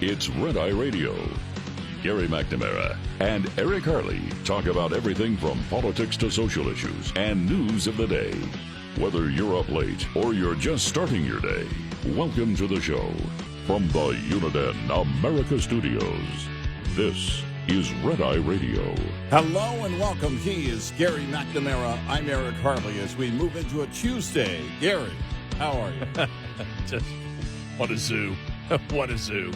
It's Red Eye Radio. Gary McNamara and Eric Harley talk about everything from politics to social issues and news of the day. Whether you're up late or you're just starting your day, welcome to the show. From the Uniden America Studios, this is Red Eye Radio. Hello and welcome. He is Gary McNamara. I'm Eric Harley as we move into a Tuesday. Gary, how are you? Just what a zoo. What a zoo.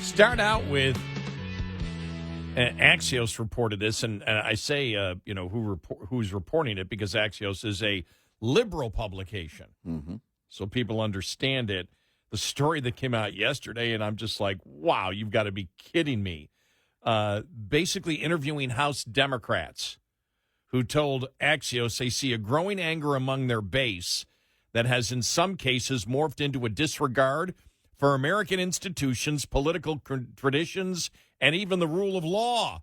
Start out with Axios reported this, and I say, who's reporting it because Axios is a liberal publication. Mm-hmm. So people understand it. The story that came out yesterday, and I'm just like, wow, you've got to be kidding me. Basically interviewing House Democrats who told Axios they see a growing anger among their base that has in some cases morphed into a disregard for American institutions, political traditions, and even the rule of law.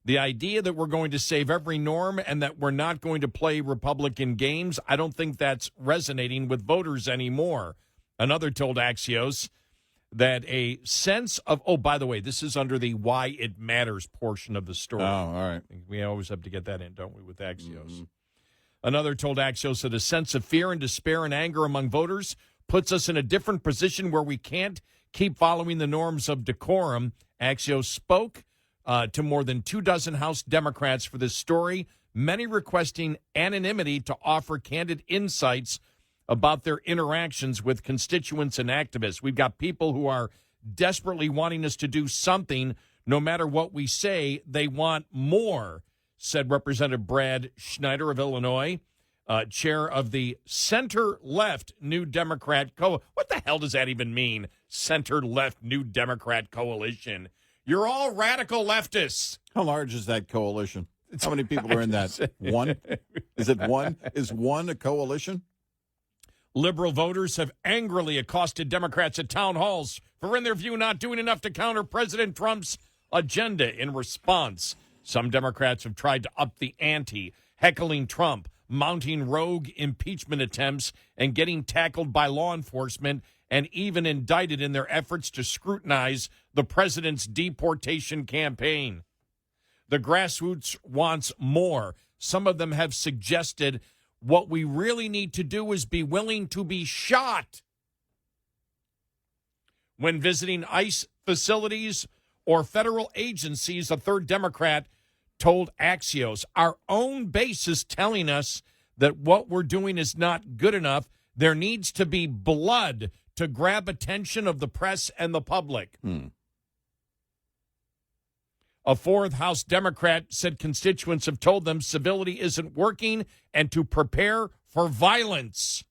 The idea that we're going to save every norm and that we're not going to play Republican games, I don't think that's resonating with voters anymore. Another told Axios that a sense of, oh, by the way, this is under the why it matters portion of the story. Oh, all right. We always have to get that in, don't we, with Axios? Mm-hmm. Another told Axios that a sense of fear and despair and anger among voters puts us in a different position where we can't keep following the norms of decorum. Axios spoke to more than 24 House Democrats for this story, many requesting anonymity to offer candid insights about their interactions with constituents and activists. We've got people who are desperately wanting us to do something. No matter what we say, they want more, said Representative Brad Schneider of Illinois, chair of the center-left New Democrat What the hell does that even mean, center-left New Democrat Coalition? You're all radical leftists. How large is that coalition? How many people are in that? One? Is it one? Is one a coalition? Liberal voters have angrily accosted Democrats at town halls for, in their view, not doing enough to counter President Trump's agenda. In response, some Democrats have tried to up the ante, heckling Trump, mounting rogue impeachment attempts, and getting tackled by law enforcement and even indicted in their efforts to scrutinize the president's deportation campaign. The grassroots wants more. Some of them have suggested what we really need to do is be willing to be shot when visiting ICE facilities or federal agencies. A third Democrat told Axios, our own base is telling us that what we're doing is not good enough. There needs to be blood to grab attention of the press and the public. A fourth House Democrat said constituents have told them civility isn't working and to prepare for violence.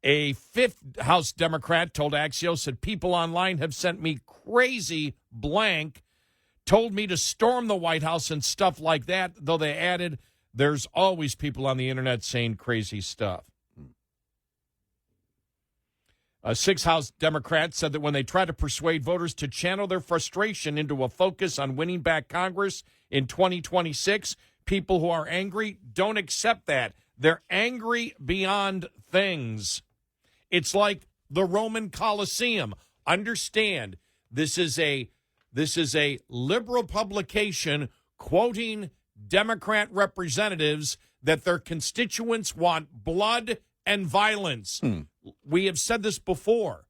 A fifth House Democrat told Axios that people online have sent me crazy blank, told me to storm the White House and stuff like that, though they added, there's always people on the internet saying crazy stuff. A sixth House Democrat said that when they try to persuade voters to channel their frustration into a focus on winning back Congress in 2026, people who are angry don't accept that. They're angry beyond things. It's like the Roman Colosseum. Understand, this is a liberal publication quoting Democrat representatives that their constituents want blood and violence. We have said this before.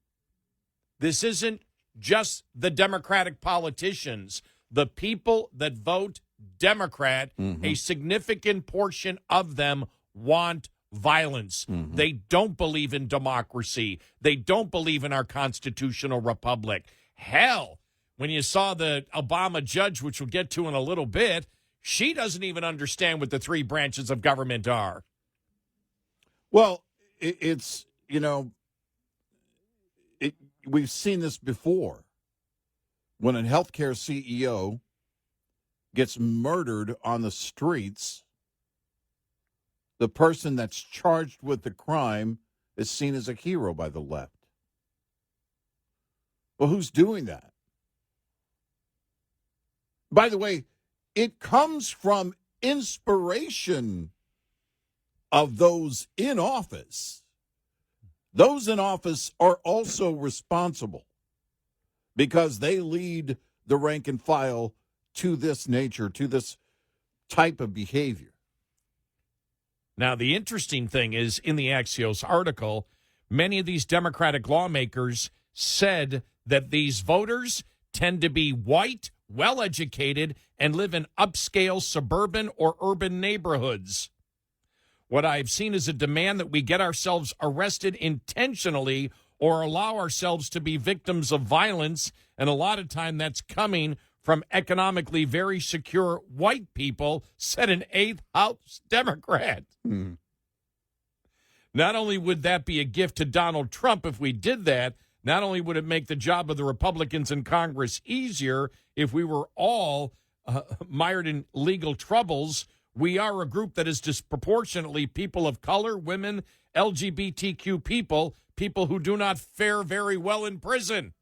This isn't just the Democratic politicians. The people that vote Democrat, a significant portion of them want violence. They don't believe in democracy. They don't believe in our constitutional republic. Hell, when you saw the Obama judge, which we'll get to in a little bit, she doesn't even understand what the three branches of government are. Well, we've seen this before. When a healthcare CEO gets murdered on the streets, the person that's charged with the crime is seen as a hero by the left. Well, who's doing that? By the way, it comes from inspiration of those in office. Those in office are also responsible because they lead the rank and file to this nature, to this type of behavior. Now, the interesting thing is, in the Axios article, many of these Democratic lawmakers said that these voters tend to be white, well-educated, and live in upscale suburban or urban neighborhoods. What I've seen is a demand that we get ourselves arrested intentionally or allow ourselves to be victims of violence, and a lot of time that's coming from economically very secure white people, said an 8th House Democrat. Not only would that be a gift to Donald Trump if we did that, not only would it make the job of the Republicans in Congress easier if we were all mired in legal troubles. We are a group that is disproportionately people of color, women, LGBTQ people, people who do not fare very well in prison.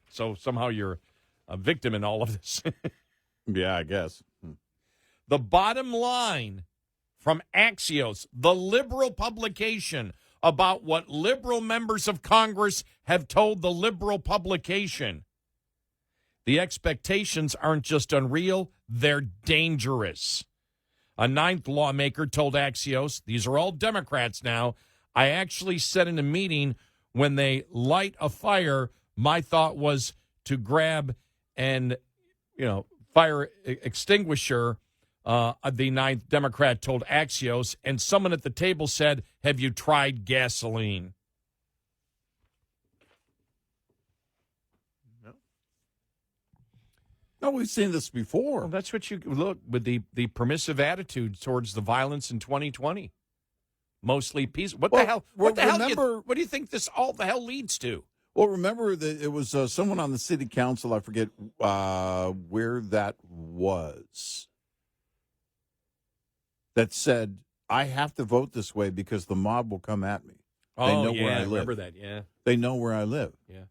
So somehow you're a victim in all of this. Yeah, I guess. The bottom line from Axios, the liberal publication, about what liberal members of Congress have told the liberal publication. The expectations aren't just unreal, they're dangerous. A 9th lawmaker told Axios, these are all Democrats now, I actually said in a meeting when they light a fire, my thought was to grab and, fire extinguisher. The 9th Democrat told Axios, and someone at the table said, have you tried gasoline? No, we've seen this before. Well, that's what you look with the permissive attitude towards the violence in 2020. Mostly peace. What the hell? What do you think this all the hell leads to? Well, remember that it was someone on the city council, I forget where that was, that said, I have to vote this way because the mob will come at me. They know where I live. Remember that, yeah. They know where I live. Yeah.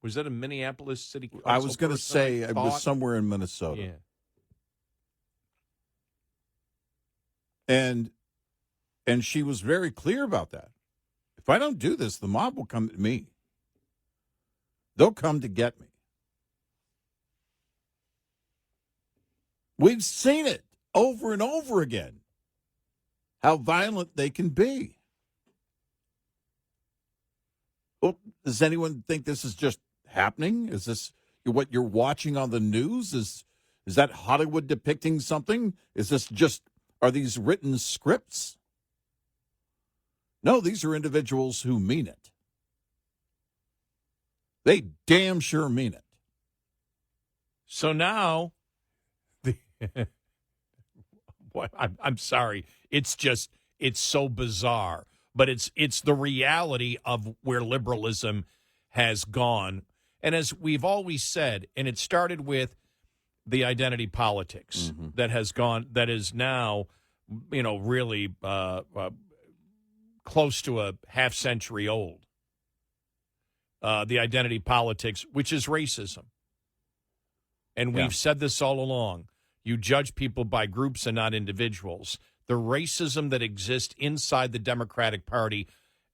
Was that a Minneapolis city council? I was going to say it was somewhere in Minnesota. Yeah. And she was very clear about that. If I don't do this, the mob will come to me. They'll come to get me. We've seen it over and over again, how violent they can be. Well, does anyone think this is just happening? Is this what you're watching on the news? Is that Hollywood depicting something? Is this just, are these written scripts? No, these are individuals who mean it. They damn sure mean it. So now, I'm sorry. It's so bizarre. But it's the reality of where liberalism has gone. And as we've always said, and it started with the identity politics that is now, really close to a half century old. The identity politics, which is racism. And we've said this all along. You judge people by groups and not individuals. The racism that exists inside the Democratic Party,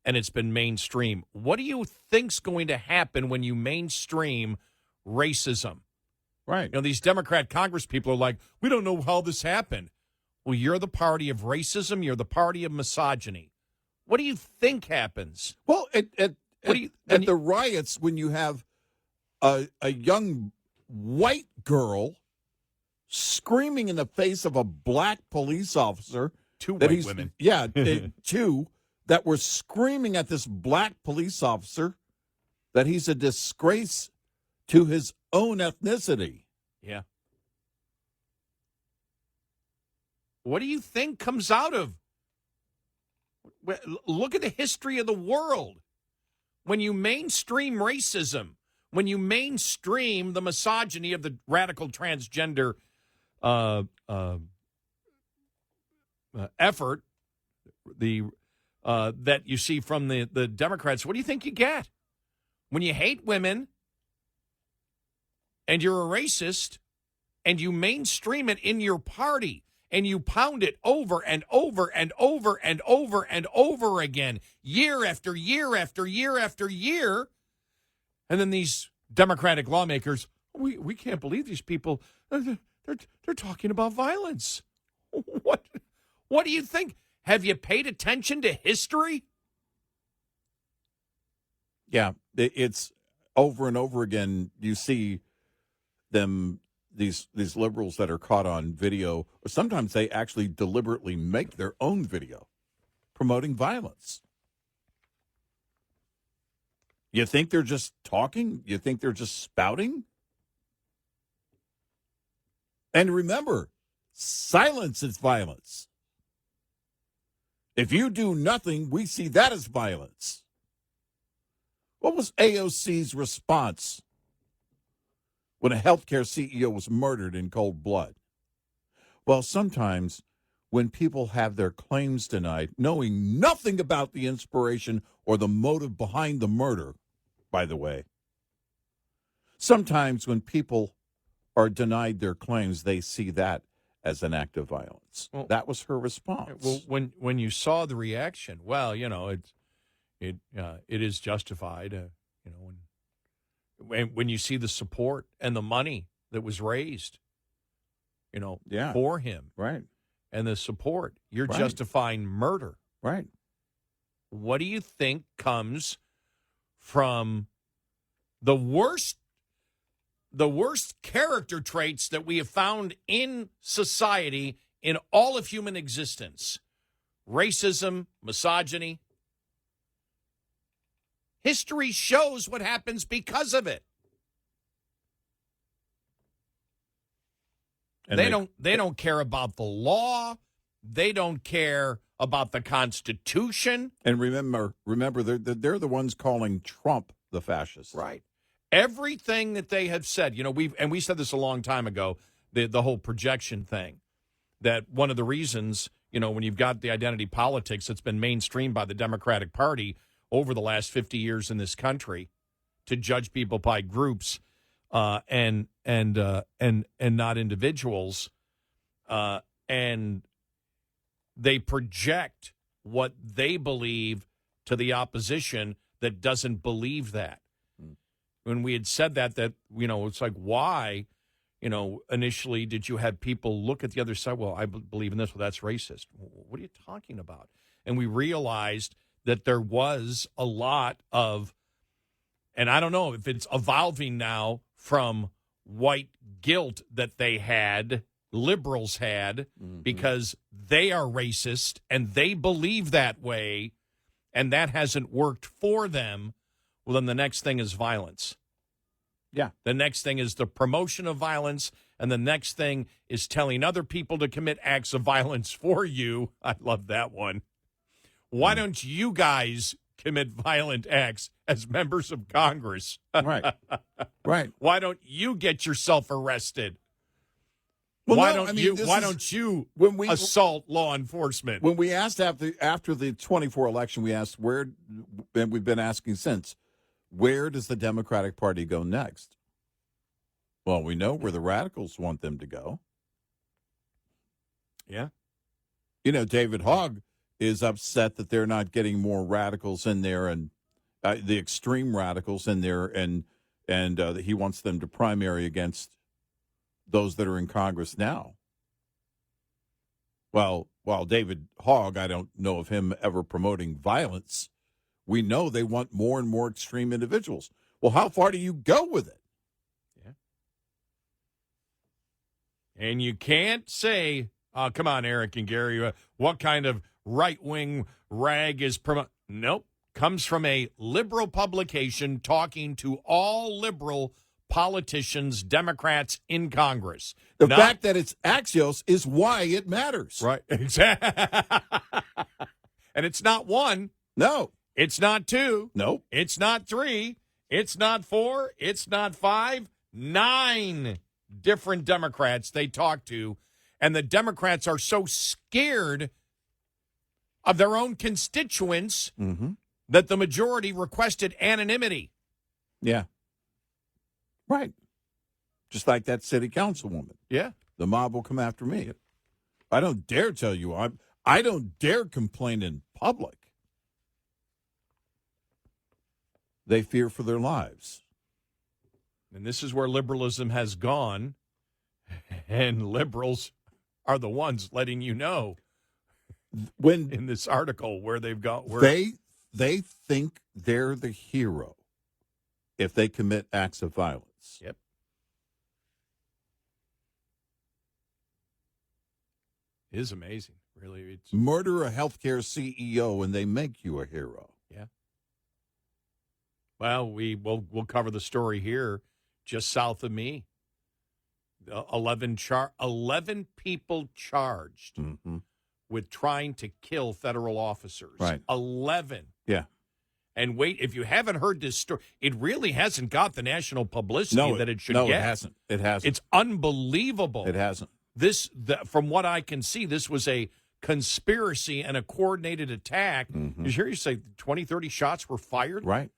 and it's been mainstream. What do you think's going to happen when you mainstream racism? Right. These Democrat Congress people are like, we don't know how this happened. Well, you're the party of racism. You're the party of misogyny. What do you think happens? Well, at the riots, when you have a young white girl screaming in the face of a black police officer. Two white women. Yeah, two that were screaming at this black police officer that he's a disgrace to his own ethnicity. Yeah. What do you think comes out of? Look at the history of the world. When you mainstream racism, when you mainstream the misogyny of the radical transgender effort, that you see from the Democrats, what do you think you get? When you hate women and you're a racist and you mainstream it in your party and you pound it over and over and over and over and over again, year after year after year after year. And then these Democratic lawmakers, we can't believe these people, they're talking about violence. What do you think? Have you paid attention to history? Yeah, it's over and over again. You see them, these liberals that are caught on video, or sometimes they actually deliberately make their own video promoting violence. You think they're just talking? You think they're just spouting? And remember, silence is violence. If you do nothing, we see that as violence. What was AOC's response when a healthcare CEO was murdered in cold blood? Well, sometimes when people have their claims denied, knowing nothing about the inspiration or the motive behind the murder, by the way, sometimes when people are denied their claims, they see that as an act of violence. Well, that was her response. Well, when you saw the reaction, well, it is justified. When you see the support and the money that was raised, for him, right, and the support, you're right. justifying murder, right? What do you think comes from the worst character traits that we have found in society in all of human existence? Racism, misogyny. History shows what happens because of it. And they don't care about the law. They don't care about the Constitution. And remember, they're the ones calling Trump the fascist. Right. Everything that they have said, we said this a long time ago, the whole projection thing, that one of the reasons, when you've got the identity politics that's been mainstreamed by the Democratic Party over the last 50 years in this country to judge people by groups and not individuals, and they project what they believe to the opposition that doesn't believe that. When we had said that it's like, why, initially did you have people look at the other side? Well, I believe in this. Well, that's racist. What are you talking about? And we realized that there was a lot of, and I don't know if it's evolving now from white guilt that liberals had, because they are racist and they believe that way, and that hasn't worked for them. Well, then the next thing is violence. Yeah. The next thing is the promotion of violence, and the next thing is telling other people to commit acts of violence for you. I love that one. Why don't you guys commit violent acts as members of Congress? Right. Right. Why don't you get yourself arrested? Well, why don't you assault law enforcement? When we asked after the 24 election, we asked where, and we've been asking since, where does the Democratic Party go next? Well, we know where the radicals want them to go. Yeah. David Hogg is upset that they're not getting more radicals in there, and the extreme radicals in there, and he wants them to primary against those that are in Congress now. Well, while David Hogg, I don't know of him ever promoting violence, we know they want more and more extreme individuals. Well, how far do you go with it? Yeah. And you can't say, oh, come on, Eric and Gary, what kind of right-wing rag is Nope. Comes from a liberal publication talking to all liberal politicians, Democrats in Congress. The fact that it's Axios is why it matters. Right. Exactly. And it's not one. No. It's not two. Nope. It's not three. It's not four. It's not five. 9 different Democrats they talk to. And the Democrats are so scared of their own constituents that the majority requested anonymity. Yeah. Right. Just like that city councilwoman. Yeah. The mob will come after me. I don't dare tell you. I don't dare complain in public. They fear for their lives. And this is where liberalism has gone, and liberals are the ones letting you know When in this article where they've got where they think they're the hero if they commit acts of violence. Yep. It is amazing, really. It's Murder a healthcare CEO and they make you a hero. yeah. Well, we'll cover the story here, just south of me. 11 people charged with trying to kill federal officers. Right. 11. Yeah. And wait, if you haven't heard this story, it really hasn't got the national publicity that it should get. No, it hasn't. It hasn't. It's unbelievable. It hasn't. From what I can see, this was a conspiracy and a coordinated attack. Mm-hmm. You hear you say 20, 30 shots were fired? Right.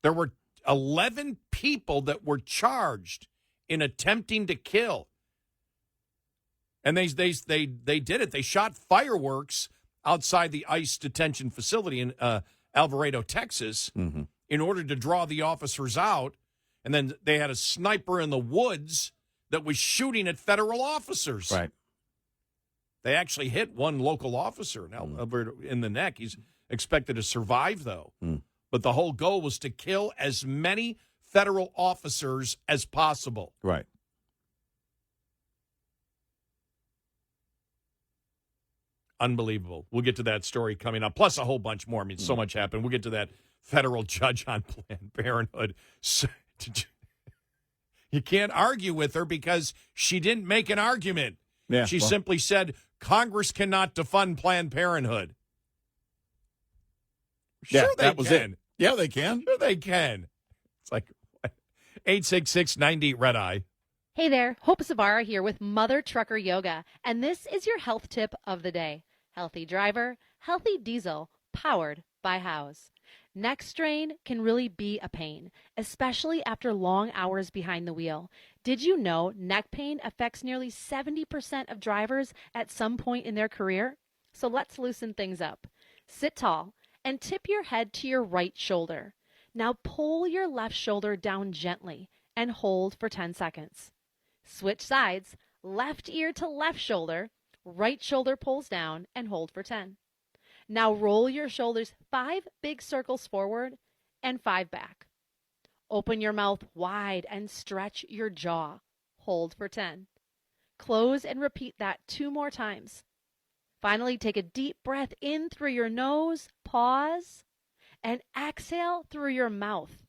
There were 11 people that were charged in attempting to kill. And they did it. They shot fireworks outside the ICE detention facility in Alvarado, Texas, in order to draw the officers out. And then they had a sniper in the woods that was shooting at federal officers. Right. They actually hit one local officer in the neck. He's expected to survive, though. But the whole goal was to kill as many federal officers as possible. Right. Unbelievable. We'll get to that story coming up, plus a whole bunch more. I mean, so much happened. We'll get to that federal judge on Planned Parenthood. So, you can't argue with her because she didn't make an argument. Yeah, she simply said, Congress cannot defund Planned Parenthood. Sure, yeah, that was can. it. Yeah, they can. Sure, they can. It's like 866-90 Red Eye. Hey there, Hope Savara here with Mother Trucker Yoga, and this is your health tip of the day. Healthy driver, healthy diesel, powered by House. Neck strain can really be a pain, especially after long hours behind the wheel. Did you know neck pain affects nearly 70% of drivers at some point in their career? So let's loosen things up. Sit tall and tip your head to your right shoulder. Now pull your left shoulder down gently and hold for 10 seconds. Switch sides, left ear to left shoulder, right shoulder pulls down and hold for 10. Now roll your shoulders 5 big circles forward and 5 back. Open your mouth wide and stretch your jaw. Hold for 10. Close and repeat that 2 more times. Finally, take a deep breath in through your nose, pause, and exhale through your mouth.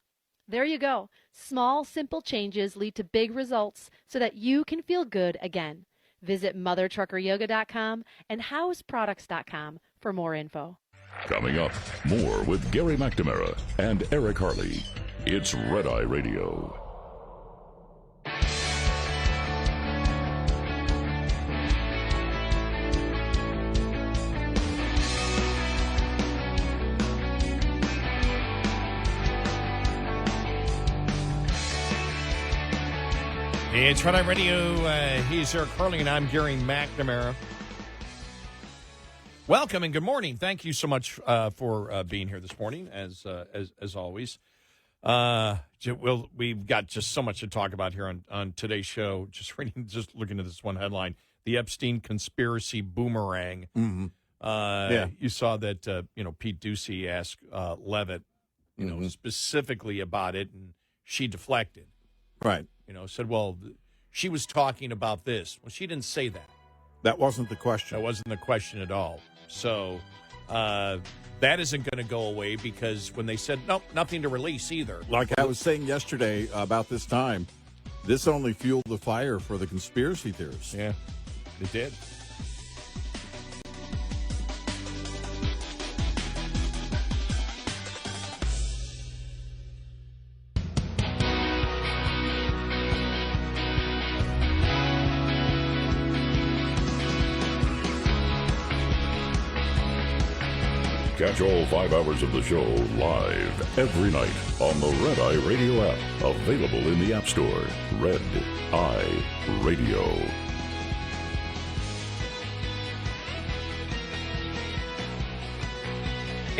There you go. Small, simple changes lead to big results so that you can feel good again. Visit mothertruckeryoga.com and houseproducts.com for more info. Coming up, more with Gary McNamara and Eric Harley. It's Red Eye Radio. It's Red Eye Radio. He's Eric Harley, and I'm Gary McNamara. Welcome and good morning. Thank you so much for being here this morning, as always. We've got just so much to talk about here on today's show. Just looking at this one headline: the Epstein conspiracy boomerang. You saw that Pete Ducey asked Levitt, specifically about it, and she deflected. Right. Said, well, she was talking about this. Well, she didn't say that. That wasn't the question. That wasn't the question at all. So that isn't going to go away because when they said, nope, nothing to release either. Like I was saying yesterday about this time, this only fueled the fire for the conspiracy theorists. Yeah, it did. Catch all 5 hours of the show live every night on the Red Eye Radio app. Available in the App Store. Red Eye Radio.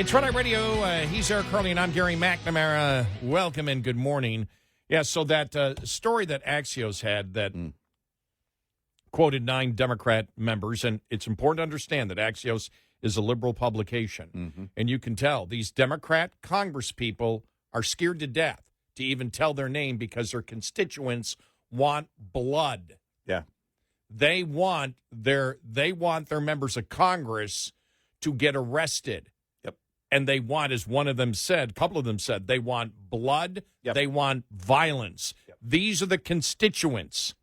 It's Friday Radio. He's Eric Hurley, and I'm Gary McNamara. Welcome and good morning. Yeah, so that story that Axios had that quoted 9 Democrat members, and it's important to understand that Axios is a liberal publication, and you can tell these Democrat congresspeople are scared to death to even tell their name because their constituents want blood. Yeah. They want their members of Congress to get arrested. And they want, as one of them said, a couple of them said, they want blood, they want violence. These are the constituents.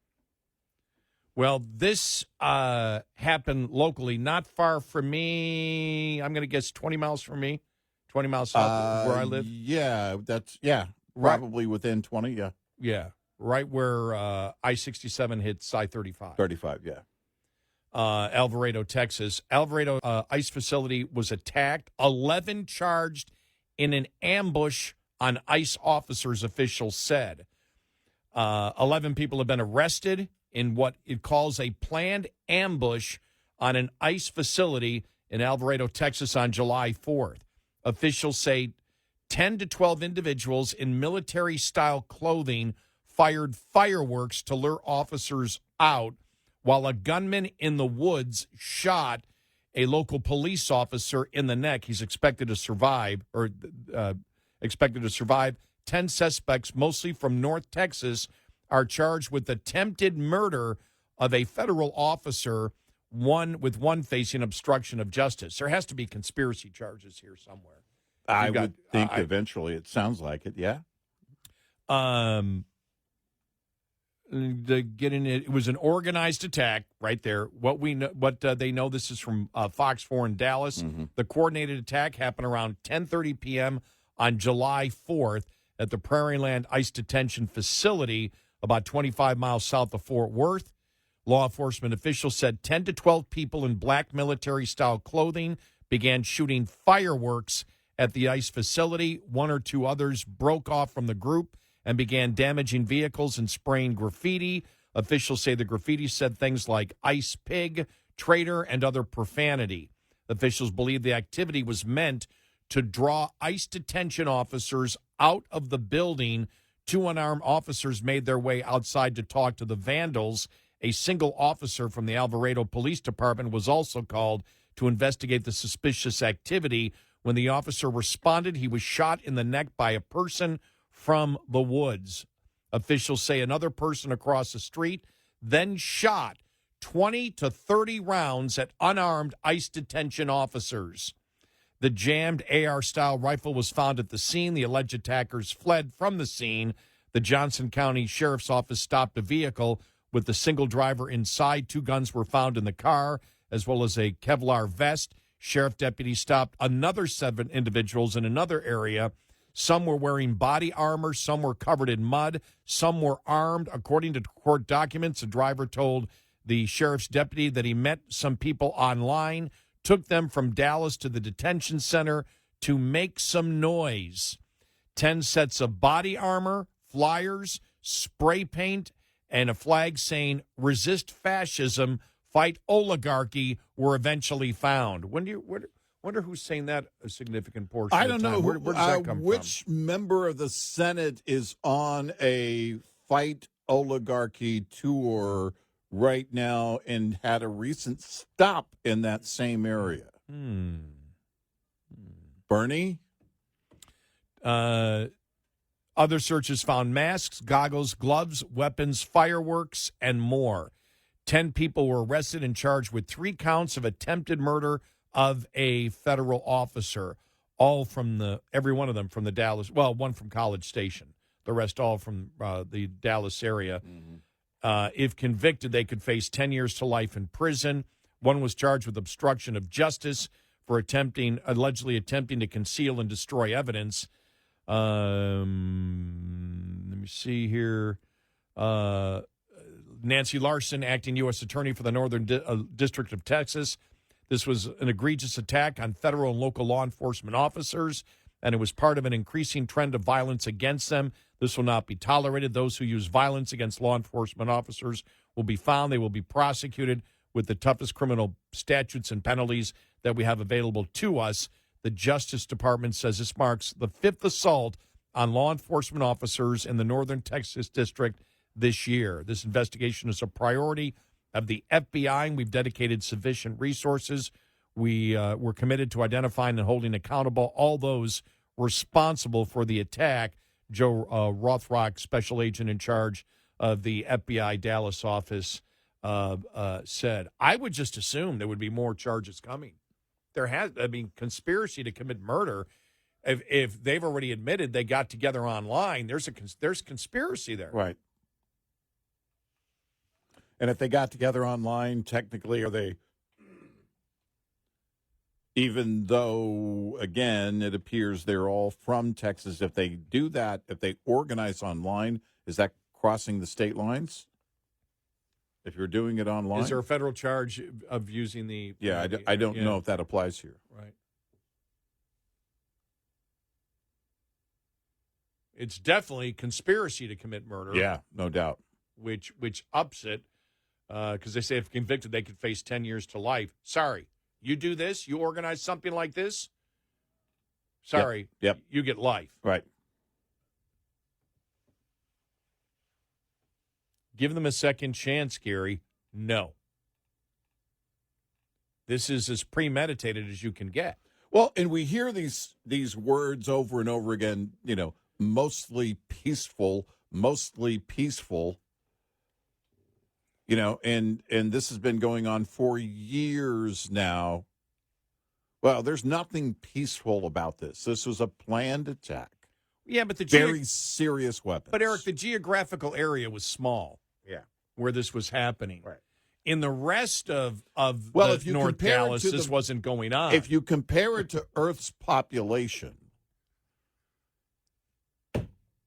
Well, this happened locally, not far from me. I'm going to guess 20 miles from me, 20 miles south of where I live. Yeah, probably within 20, yeah. Yeah, right where I-67 hits I-35. 35, yeah. Alvarado, Texas. Alvarado ICE facility was attacked. 11 charged in an ambush on ICE officers, officials said. 11 people have been arrested in what it calls a planned ambush on an ICE facility in Alvarado, Texas on July 4th. Officials say 10 to 12 individuals in military-style clothing fired fireworks to lure officers out, while a gunman in the woods shot a local police officer in the neck. He's expected to survive. 10 suspects, mostly from North Texas, are charged with attempted murder of a federal officer, one facing obstruction of justice. There has to be conspiracy charges here somewhere. I would think eventually. It sounds like it, yeah. It was an organized attack right there. What they know, this is from Fox 4 in Dallas. The coordinated attack happened around 10:30 p.m. on July 4th at the Prairieland ICE detention facility about 25 miles south of Fort Worth. Law enforcement officials said 10 to 12 people in black military-style clothing began shooting fireworks at the ICE facility. 1 or 2 others broke off from the group and began damaging vehicles and spraying graffiti. Officials say the graffiti said things like "Ice Pig," "Traitor," and other profanity. Officials believe the activity was meant to draw ICE detention officers out of the building. 2 unarmed officers made their way outside to talk to the vandals. A single officer from the Alvarado Police Department was also called to investigate the suspicious activity. When the officer responded, he was shot in the neck by a person from the woods. Officials say another person across the street then shot 20 to 30 rounds at unarmed ICE detention officers. The jammed AR-style rifle was found at the scene. The alleged attackers fled from the scene. The Johnson County Sheriff's Office stopped a vehicle with the single driver inside. 2 guns were found in the car, as well as a Kevlar vest. Sheriff deputies stopped another 7 individuals in another area. Some were wearing body armor. Some were covered in mud. Some were armed. According to court documents, the driver told the sheriff's deputy that he met some people online, took them from Dallas to the detention center to make some noise. 10 sets of body armor, flyers, spray paint, and a flag saying "Resist Fascism, Fight Oligarchy" were eventually found. Wonder who's saying that a significant portion I of don't the time. know. Where does that come which member of the Senate is on a Fight Oligarchy tour right now and had a recent stop in that same area? Bernie? Other searches found masks, goggles, gloves, weapons, fireworks, and more. 10 people were arrested and charged with 3 counts of attempted murder of a federal officer, every one of them from the Dallas, well, one from College Station, the rest all from the Dallas area. If convicted, they could face 10 years to life in prison. One was charged with obstruction of justice for allegedly attempting to conceal and destroy evidence. Let me see here. Nancy Larson, acting U.S. Attorney for the Northern District of Texas. This was an egregious attack on federal and local law enforcement officers, and it was part of an increasing trend of violence against them. This will not be tolerated. Those who use violence against law enforcement officers will be found. They will be prosecuted with the toughest criminal statutes and penalties that we have available to us. The Justice Department says this marks the 5th assault on law enforcement officers in the Northern Texas District this year. This investigation is a priority of the FBI, and we've dedicated sufficient resources. We're committed to identifying and holding accountable all those responsible for the attack, Joe Rothrock, special agent in charge of the FBI Dallas office, said. I would just assume there would be more charges coming. Conspiracy to commit murder. If they've already admitted they got together online, there's conspiracy there. Right. And if they got together online, technically, are they, even though, again, it appears they're all from Texas, if they do that, if they organize online, is that crossing the state lines? If you're doing it online? Is there a federal charge of using the... Yeah, I don't know if that applies here. Right. It's definitely conspiracy to commit murder. Yeah, no doubt. Which ups it, because they say if convicted, they could face 10 years to life. Sorry, you do this, you organize something like this, sorry, Yep. You get life. Right. Give them a second chance, Gary. No. This is as premeditated as you can get. Well, and we hear these words over and over again, mostly peaceful, and this has been going on for years now. Well, there's nothing peaceful about this. This was a planned attack. Yeah, but very serious weapons. But Eric, the geographical area was small. Yeah, where this was happening. Right. In the rest of if you North compare Dallas, this wasn't going on. If you compare it to Earth's population,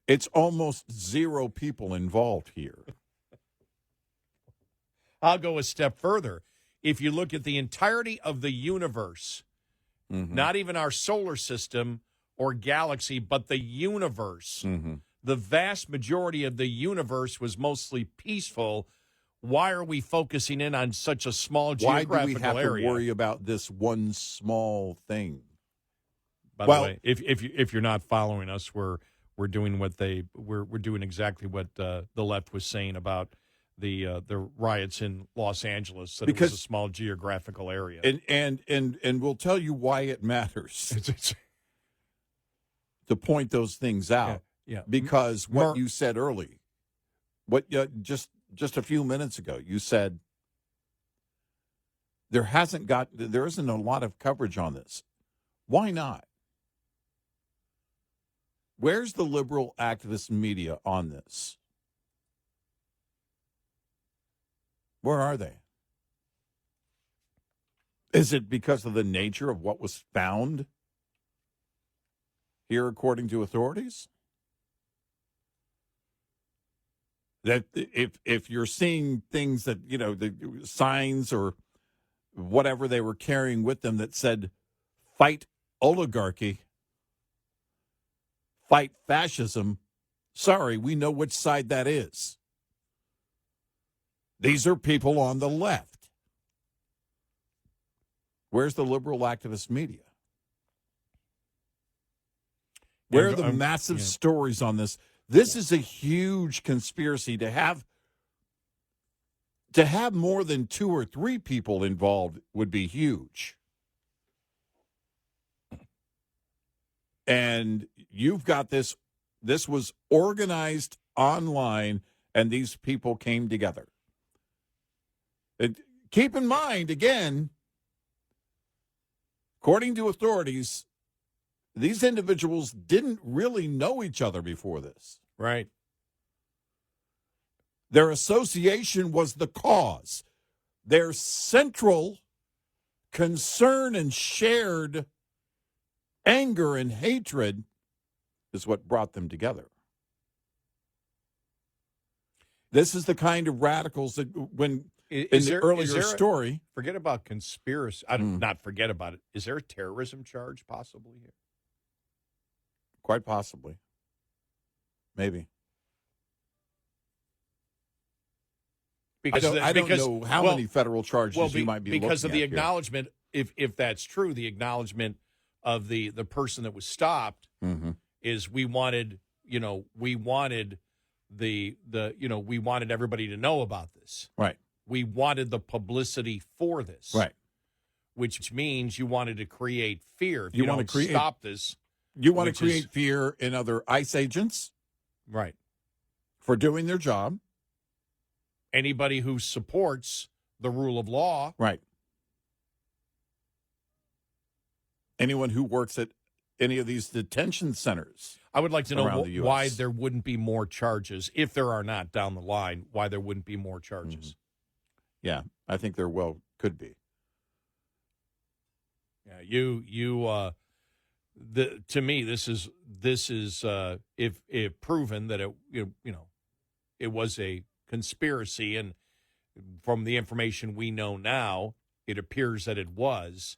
it's almost 0 people involved here. I'll go a step further. If you look at the entirety of the universe, not even our solar system or galaxy, but the universe, the vast majority of the universe was mostly peaceful. Why are we focusing in on such a small geographical area? Why do we have to worry about this one small thing? By the way, if you're not following us, we're doing we're doing exactly what the left was saying about the riots in Los Angeles, that because it was a small geographical area. And we'll tell you why it matters to point those things out. Yeah. Because what you said early, just a few minutes ago, you said there isn't a lot of coverage on this. Why not? Where's the liberal activist media on this? Where are they? Is it because of the nature of what was found here, according to authorities? That if you're seeing things that, the signs or whatever they were carrying with them that said, fight oligarchy, fight fascism, sorry, we know which side that is. These are people on the left. Where's the liberal activist media? Where are the massive stories on this? This is a huge conspiracy. To have more than 2 or 3 people involved would be huge. And you've got this was organized online, and these people came together. Keep in mind, again, according to authorities, these individuals didn't really know each other before this. Right. Their association was the cause. Their central concern and shared anger and hatred is what brought them together. This is the kind of radicals that earlier story. Forget about conspiracy. Not forget about it. Is there a terrorism charge possibly here? Quite possibly. Maybe. Because I don't know how many federal charges you might be looking at. Because of the acknowledgement, if that's true, the acknowledgement of the person that was stopped is we wanted everybody to know about this. Right. We wanted the publicity for this. Right. Which means you wanted to create fear. If You you want to don't create- stop this. You want to Which create is- fear in other ICE agents Right. for doing their job. Anybody who supports the rule of law. Right. Anyone who works at any of these detention centers. I would like to know Around the US. why there wouldn't be more charges, if there are not down the line, why there wouldn't be more charges. Yeah, I think there could be. Yeah, to me, this is if proven that it was a conspiracy, and from the information we know now, it appears that it was.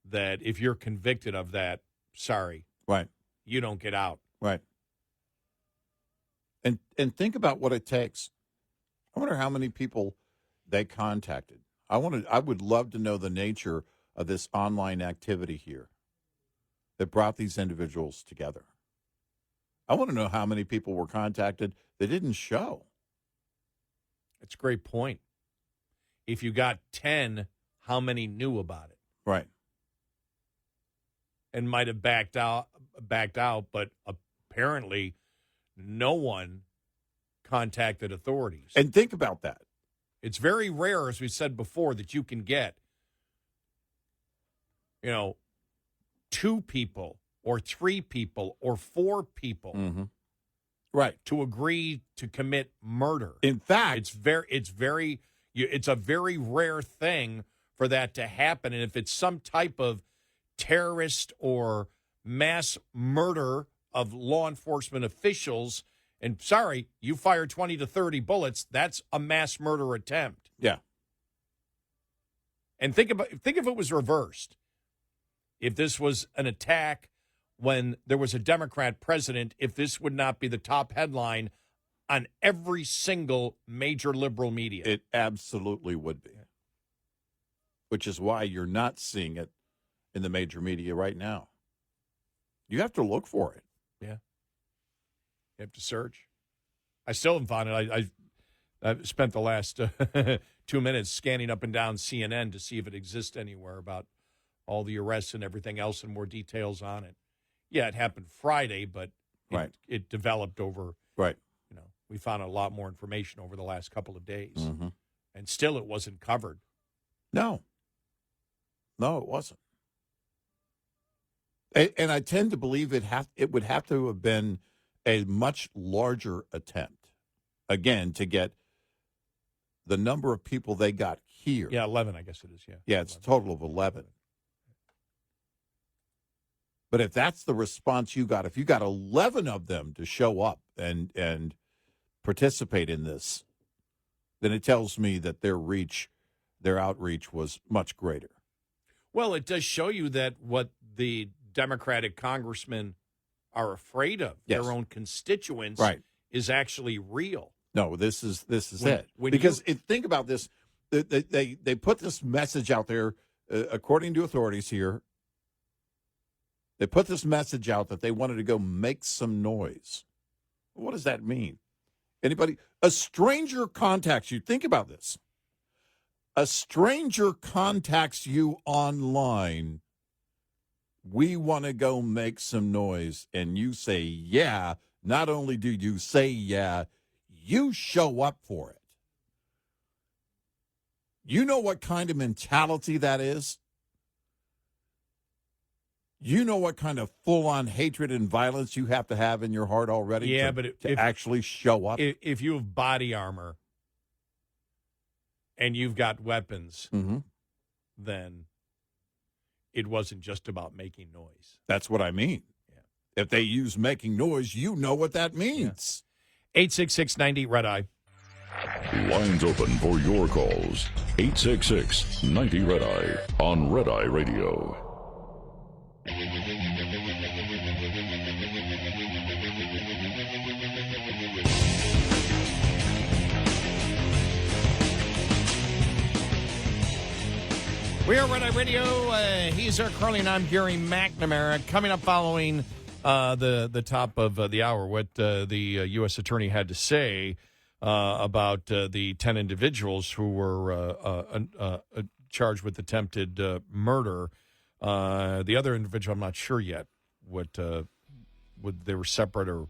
That if you're convicted of that, sorry, Right. you don't get out. Right. And think about what it takes. I wonder how many people they contacted. I would love to know the nature of this online activity here that brought these individuals together. I want to know how many people were contacted that didn't show. It's a great point. If you got 10, how many knew about it? Right. And might have backed out, but apparently no one contacted authorities. And think about that. It's very rare, as we said before, that you can get, 2 people or 3 people or 4 people Right. to agree to commit murder. In fact, It's a very rare thing for that to happen. And if it's some type of terrorist or mass murder of law enforcement officials, and sorry, you fire 20 to 30 bullets, that's a mass murder attempt. yeah. And think if it was reversed. If this was an attack when there was a Democrat president, if this would not be the top headline on every single major liberal media. It absolutely would be. Which is why you're not seeing it in the major media right now. You have to look for it. Yeah. You have to search. I still haven't found it. I've spent the last 2 minutes scanning up and down CNN to see if it exists anywhere about all the arrests and everything else and more details on it. Yeah, it happened Friday, but Right. it developed over, Right. we found a lot more information over the last couple of days. Mm-hmm. And still it wasn't covered. No, it wasn't. And I tend to believe it would have to have been a much larger attempt, again, to get the number of people they got here. Yeah, 11, I guess it is, yeah. Yeah, it's a total of 11. But if that's the response you got, if you got 11 of them to show up and participate in this, then it tells me that their outreach was much greater. Well, it does show you that what the Democratic congressmen are afraid of, Yes. their own constituents, Right. is actually real. No, this is When- it. when Because think about this, they put this message out there, according to authorities here. They put this message out that they wanted to go make some noise. What does that mean? Anybody? A stranger contacts you. Think about this. A stranger contacts you online. We want to go make some noise. And you say, yeah. Not only do you say, yeah, you show up for it. You know what kind of mentality that is? You know what kind of full-on hatred and violence you have to have in your heart already to actually show up? If you have body armor and you've got weapons, then it wasn't just about making noise. That's what I mean. Yeah. If they use making noise, you know what that means. 866-90 Red Eye. Lines open for your calls. 866-90 Red Eye on Red Eye Radio. We are Red Eye Radio. He's Eric Carly, and I'm Gary McNamara. Coming up following the top of the hour, what the U.S. Attorney had to say about the 10 individuals who were charged with attempted murder. The other individual, I'm not sure yet what they were separate, or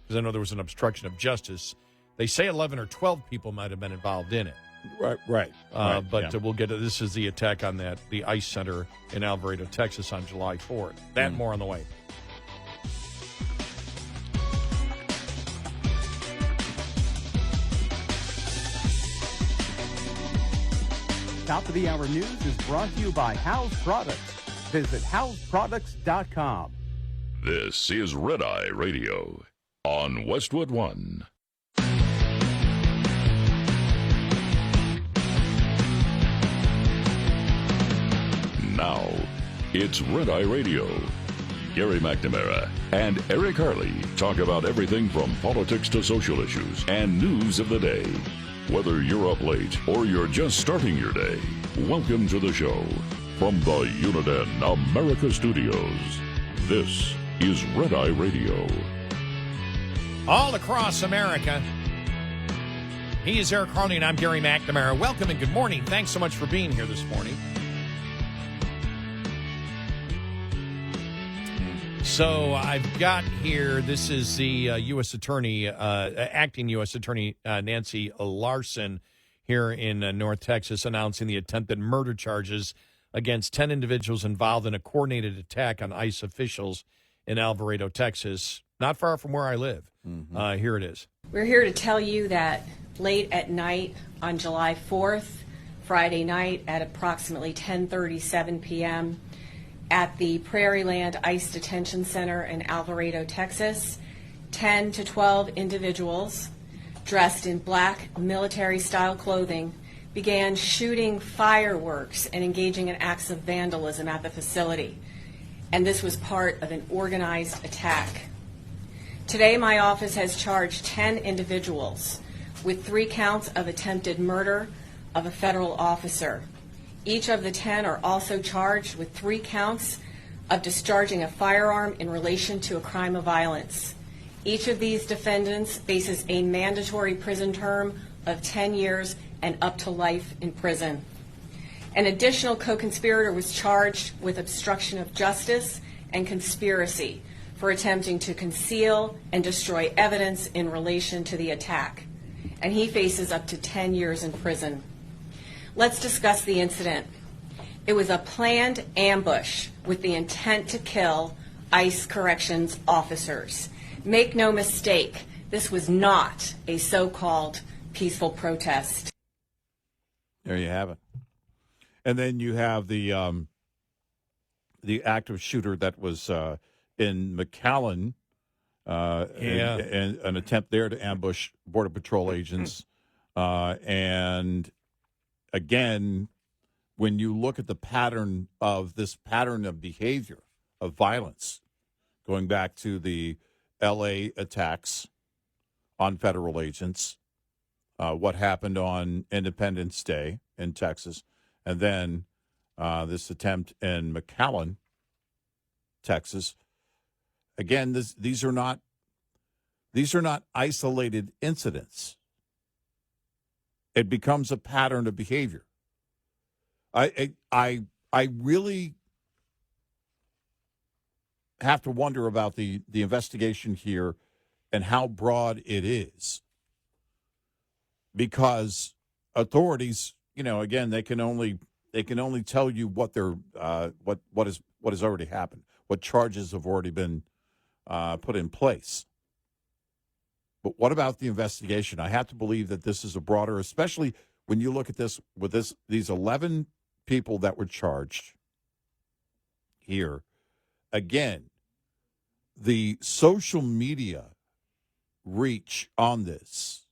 because I know there was an obstruction of justice. They say 11 or 12 people might have been involved in it. Right. But we'll get to this. Is the attack on the ICE Center in Alvarado, Texas on July 4th. That and more on the way. Top of the hour news is brought to you by House Products. Visit houseproducts.com. This is Red Eye Radio on Westwood One. Now, it's Red Eye Radio. Gary McNamara and Eric Harley talk about everything from politics to social issues and news of the day. Whether you're up late or you're just starting your day, welcome to the show. From the Uniden America Studios, this is Red Eye Radio. All across America, he is Eric Harley, and I'm Gary McNamara. Welcome and good morning. Thanks so much for being here this morning. So I've got here, this is the U.S. Attorney, acting U.S. Attorney Nancy Larson here in North Texas, announcing the attempted murder charges against 10 individuals involved in a coordinated attack on ICE officials in Alvarado, Texas, not far from where I live. Mm-hmm. Here it is. We're here to tell you that late at night on July 4th, Friday night at approximately 10:37 p.m., at the Prairieland ICE Detention Center in Alvarado, Texas, 10 to 12 individuals dressed in black military-style clothing began shooting fireworks and engaging in acts of vandalism at the facility. And this was part of an organized attack. Today, my office has charged 10 individuals with 3 counts of attempted murder of a federal officer. Each of the 10 are also charged with 3 counts of discharging a firearm in relation to a crime of violence. Each of these defendants faces a mandatory prison term of 10 years and up to life in prison. An additional co-conspirator was charged with obstruction of justice and conspiracy for attempting to conceal and destroy evidence in relation to the attack, and he faces up to 10 years in prison. Let's discuss the incident. It was a planned ambush with the intent to kill ICE corrections officers. Make no mistake, this was not a so-called peaceful protest. There you have it. And then you have the active shooter that was in McAllen, and an attempt there to ambush Border Patrol agents, and again, when you look at the pattern of behavior of violence, going back to the L.A. attacks on federal agents, what happened on Independence Day in Texas, and then this attempt in McAllen, Texas. Again, these are not isolated incidents. It becomes a pattern of behavior. I really have to wonder about the investigation here and how broad it is, because authorities, again, they can only tell you what they're what has already happened, what charges have already been put in place. But what about the investigation? I have to believe that this is a broader, especially when you look at this with these 11 people that were charged here. Again, the social media reach on this,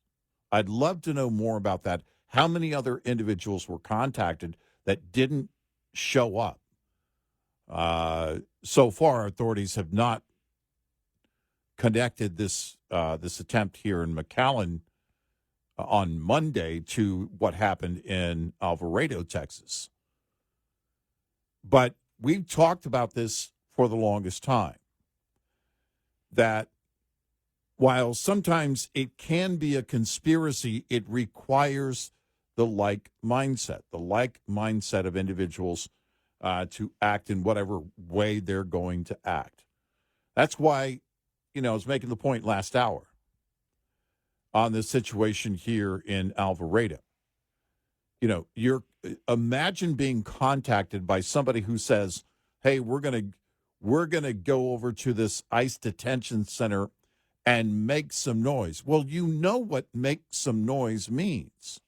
I'd love to know more about that. How many other individuals were contacted that didn't show up? So far, authorities have not connected this attempt here in McAllen on Monday to what happened in Alvarado, Texas. But we've talked about this for the longest time, that while sometimes it can be a conspiracy, it requires the like mindset of individuals to act in whatever way they're going to act. That's why, I was making the point last hour on this situation here in Alvarado. Imagine being contacted by somebody who says, "Hey, we're gonna go over to this ICE detention center and make some noise." Well, you know what make some noise means.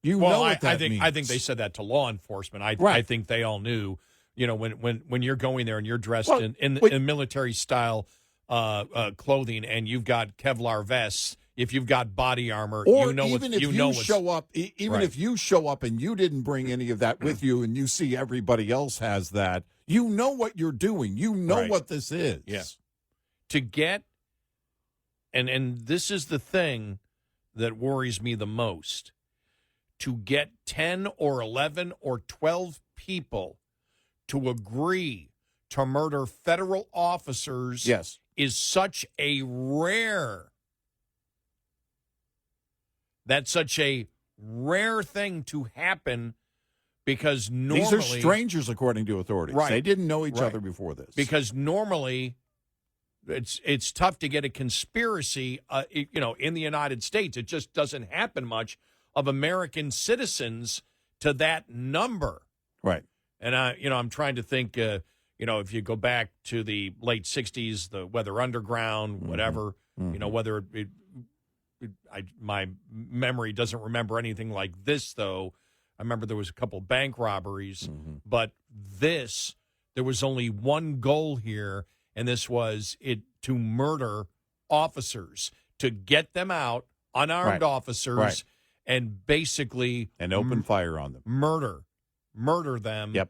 Know what that means. I think they said that to law enforcement. I think they all knew. When you're going there and you're dressed in military style clothing and you've got Kevlar vests, if you've got body armor, or even if you show up, if you show up and you didn't bring any of that with you, and you see everybody else has that, you know what you're doing. You know what this is. Yeah. To get, and this is the thing that worries me the most, to get 10 or 11 or 12 people to agree to murder federal officers is such a that's such a rare thing to happen, because normally these are strangers, according to authorities. Right. They didn't know each other before this. Because normally it's tough to get a conspiracy, in the United States. It just doesn't happen much of American citizens to that number. Right. And I'm trying to think, if you go back to the late 60s, the Weather Underground, whatever, whether my memory doesn't remember anything like this, though. I remember there was a couple bank robberies, but there was only one goal here, and this was to murder officers, to get them out, unarmed officers, and basically open fire on them, murder them. Yep.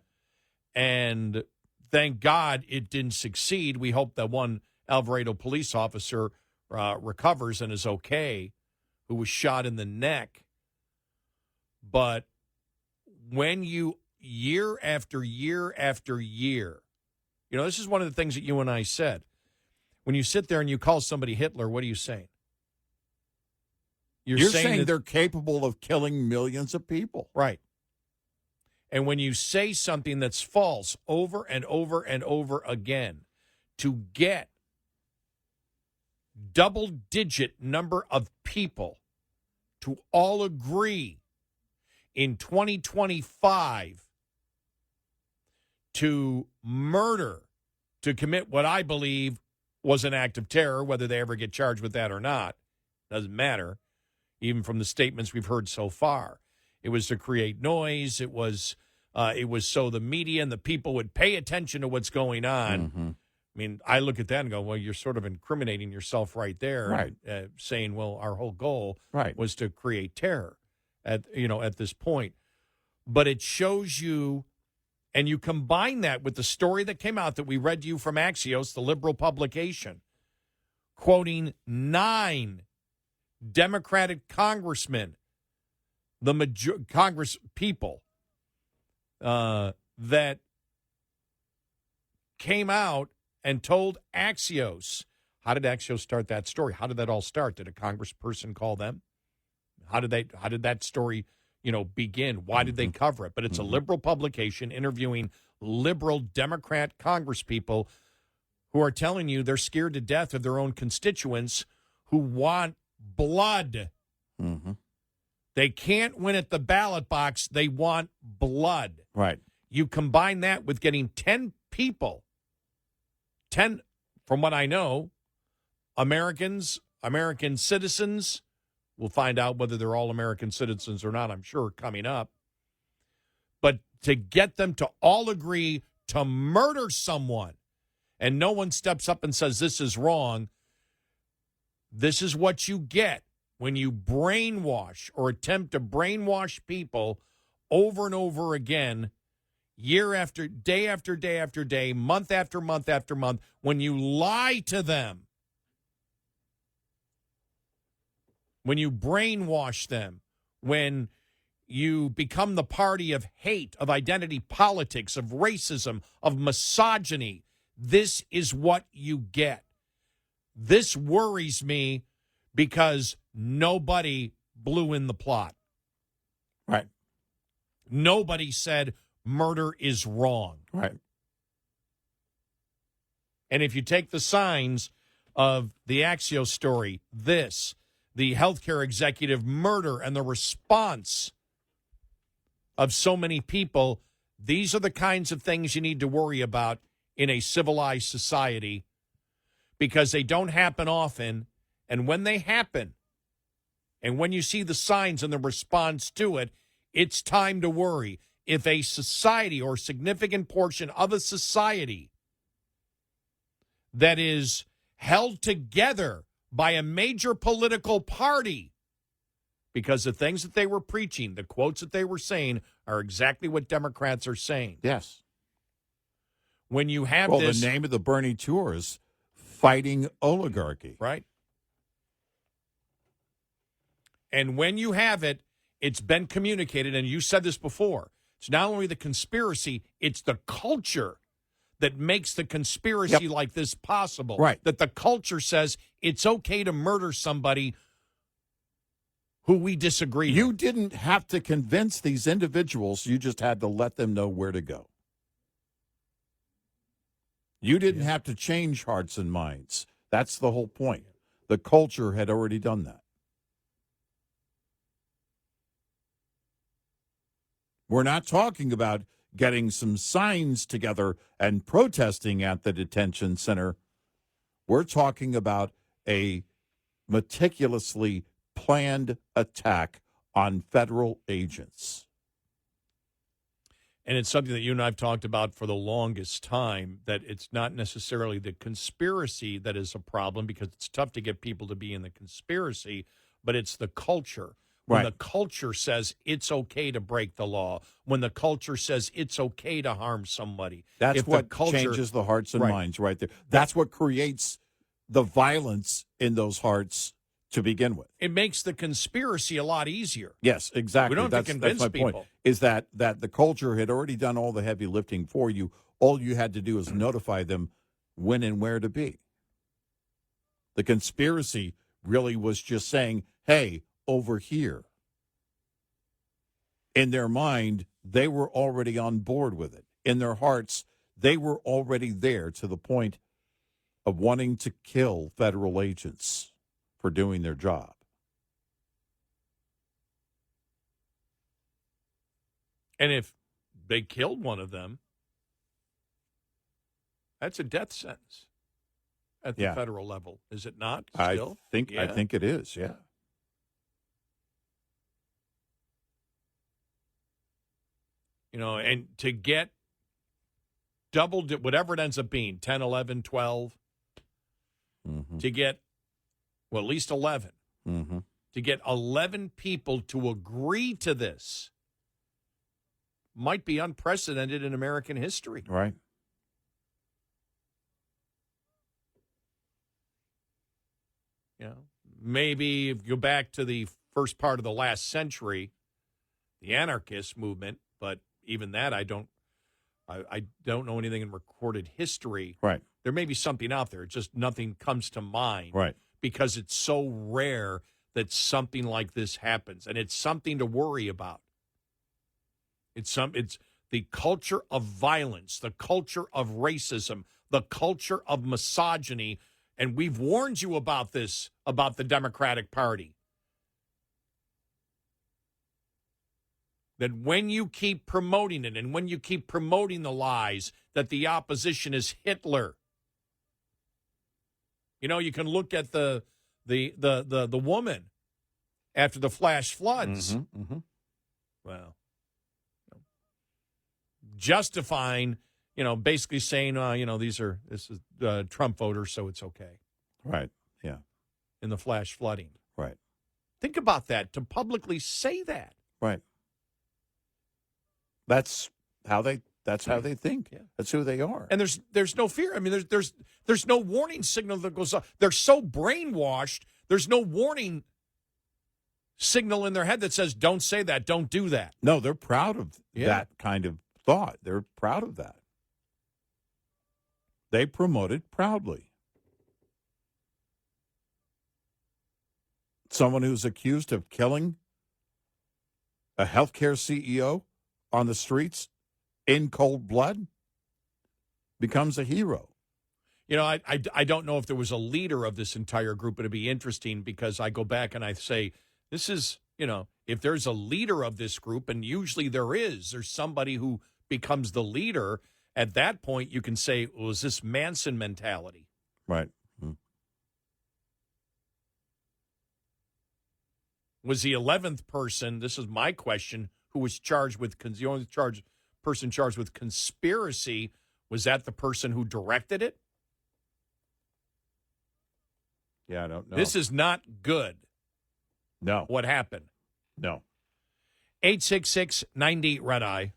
And thank God it didn't succeed. We hope that one Alvarado police officer recovers and is okay, who was shot in the neck. But when you, year after year after year, this is one of the things that you and I said. When you sit there and you call somebody Hitler, what are you saying? You're saying they're capable of killing millions of people. Right. And when you say something that's false over and over and over again, to get double-digit number of people to all agree in 2025 to murder, to commit what I believe was an act of terror, whether they ever get charged with that or not, doesn't matter, even from the statements we've heard so far. It was to create noise. It was so the media and the people would pay attention to what's going on. I mean, I look at that and go, well, you're sort of incriminating yourself right there, right? Saying, well, our whole goal right. was to create terror at this point. But it shows you, and you combine that with the story that came out that we read to you from Axios, the liberal publication, quoting 9 Democratic congressmen, Congress people that came out and told Axios. How did Axios start that story? How did that all start? Did a congressperson call them? How did that story, begin? Why did they cover it? But it's a liberal publication interviewing liberal Democrat congresspeople who are telling you they're scared to death of their own constituents who want blood. They can't win at the ballot box. They want blood. Right. You combine that with getting 10 people, 10, from what I know, American citizens. We'll find out whether they're all American citizens or not, I'm sure, coming up. But to get them to all agree to murder someone, and no one steps up and says this is wrong, this is what you get when you brainwash or attempt to brainwash people over and over again, year after day after day after day, month after month after month, when you lie to them, when you brainwash them, when you become the party of hate, of identity politics, of racism, of misogyny. This is what you get. This worries me because nobody blew in the plot. Right. Nobody said murder is wrong. Right. And if you take the signs of the Axios story, this, the healthcare executive murder, and the response of so many people, these are the kinds of things you need to worry about in a civilized society because they don't happen often. And when they happen, and when you see the signs and the response to it, it's time to worry. If a society or significant portion of a society that is held together by a major political party, because the things that they were preaching, the quotes that they were saying, are exactly what Democrats are saying. Yes. When you have Well, this... the name of the Bernie tour is Fighting Oligarchy. Right. And when you have it, it's been communicated, and you said this before, it's not only the conspiracy, it's the culture that makes the conspiracy like this possible. Right. That the culture says it's okay to murder somebody who we disagree You with. didn't have to convince these individuals. You just had to let them know where to go. You didn't have to change hearts and minds. That's the whole point. The culture had already done that. We're not talking about getting some signs together and protesting at the detention center. We're talking about a meticulously planned attack on federal agents. And it's something that you and I have talked about for the longest time, that it's not necessarily the conspiracy that is a problem, because it's tough to get people to be in the conspiracy, but it's the culture. When the culture says it's okay to break the law, when the culture says it's okay to harm somebody. That's if what the culture, changes the hearts and minds right there. That's what creates the violence in those hearts to begin with. It makes the conspiracy a lot easier. Yes, exactly. We don't have to convince that's my people. point, is that the culture had already done all the heavy lifting for you. All you had to do is notify them when and where to be. The conspiracy really was just saying, hey, over here. In their mind, they were already on board with it. In their hearts, they were already there to the point of wanting to kill federal agents for doing their job. And if they killed one of them, that's a death sentence at the federal level, is it not? Still? I think it is, yeah. You know, and to get doubled, whatever it ends up being, 10, 11, 12, to get, well, at least 11, to get 11 people to agree to this might be unprecedented in American history. Right. You know, maybe if you go back to the first part of the last century, the anarchist movement, but even that I don't know anything in recorded history. Right. There may be something out there. Just nothing comes to mind. Right. Because it's so rare that something like this happens, and it's something to worry about. It's the culture of violence, the culture of racism, the culture of misogyny, and we've warned you about this, about the Democratic Party. That when you keep promoting it, and when you keep promoting the lies that the opposition is Hitler, you know, you can look at the woman after the flash floods. Well, justifying, you know, basically saying, you know, this is Trump voters, so it's okay. Right. Yeah. In the flash flooding. Right. Think about that, to publicly say that. Right. That's how they think. Yeah. That's who they are. And there's no fear. I mean, there's no warning signal that goes off. They're so brainwashed. There's no warning signal in their head that says, don't say that, don't do that. No, they're proud of that kind of thought. They're proud of that. They promote it proudly. Someone who's accused of killing a healthcare CEO on the streets in cold blood becomes a hero. You know, I don't know if there was a leader of this entire group, but it'd be interesting because I go back and I say, this is, you know, if there's a leader of this group, and usually there's somebody who becomes the leader, at that point you can say, well, is this Manson mentality? Right. Was the 11th person, this is my question, who was charged with, the only person charged with conspiracy, was that the person who directed it? Yeah, I don't know. This is not good. No. What happened? No. 866-90-RED-EYE.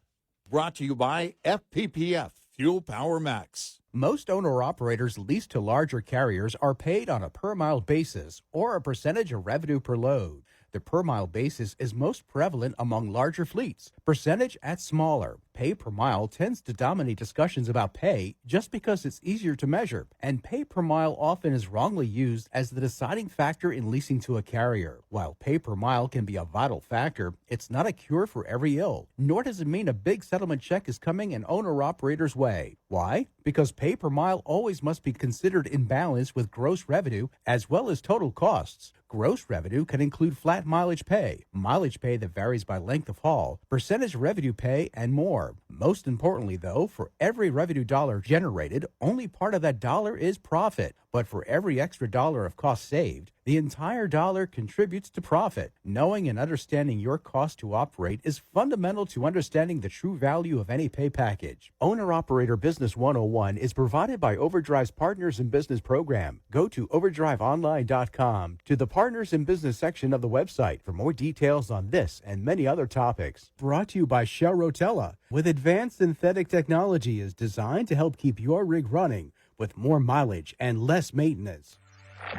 Brought to you by FPPF, Fuel Power Max. Most owner-operators leased to larger carriers are paid on a per-mile basis or a percentage of revenue per load. The per-mile basis is most prevalent among larger fleets. Percentage at smaller. Pay per mile tends to dominate discussions about pay just because it's easier to measure, and pay per mile often is wrongly used as the deciding factor in leasing to a carrier. While pay per mile can be a vital factor, it's not a cure for every ill, nor does it mean a big settlement check is coming an owner-operator's way. Why? Because pay per mile always must be considered in balance with gross revenue as well as total costs. Gross revenue can include flat mileage pay that varies by length of haul, percentage revenue pay, and more. Most importantly, though, for every revenue dollar generated, only part of that dollar is profit. But for every extra dollar of cost saved, the entire dollar contributes to profit. Knowing and understanding your cost to operate is fundamental to understanding the true value of any pay package. Owner-Operator Business 101 is provided by Overdrive's Partners in Business program. Go to overdriveonline.com to the Partners in Business section of the website for more details on this and many other topics. Brought to you by Shell Rotella, with advanced synthetic technology is designed to help keep your rig running with more mileage and less maintenance.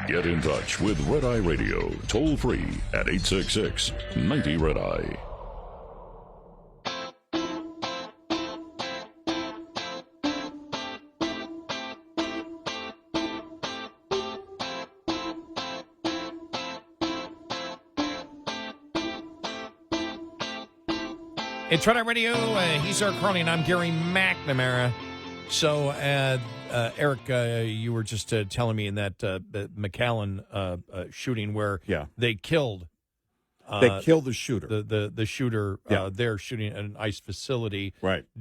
Get in touch with Red Eye Radio, toll free at 866-90-RED-EYE. It's Red Eye Radio. He's Eric Carly, and I'm Gary McNamara. So, Eric, you were just telling me in that McAllen shooting where they killed the shooter. The shooter there shooting at an ICE facility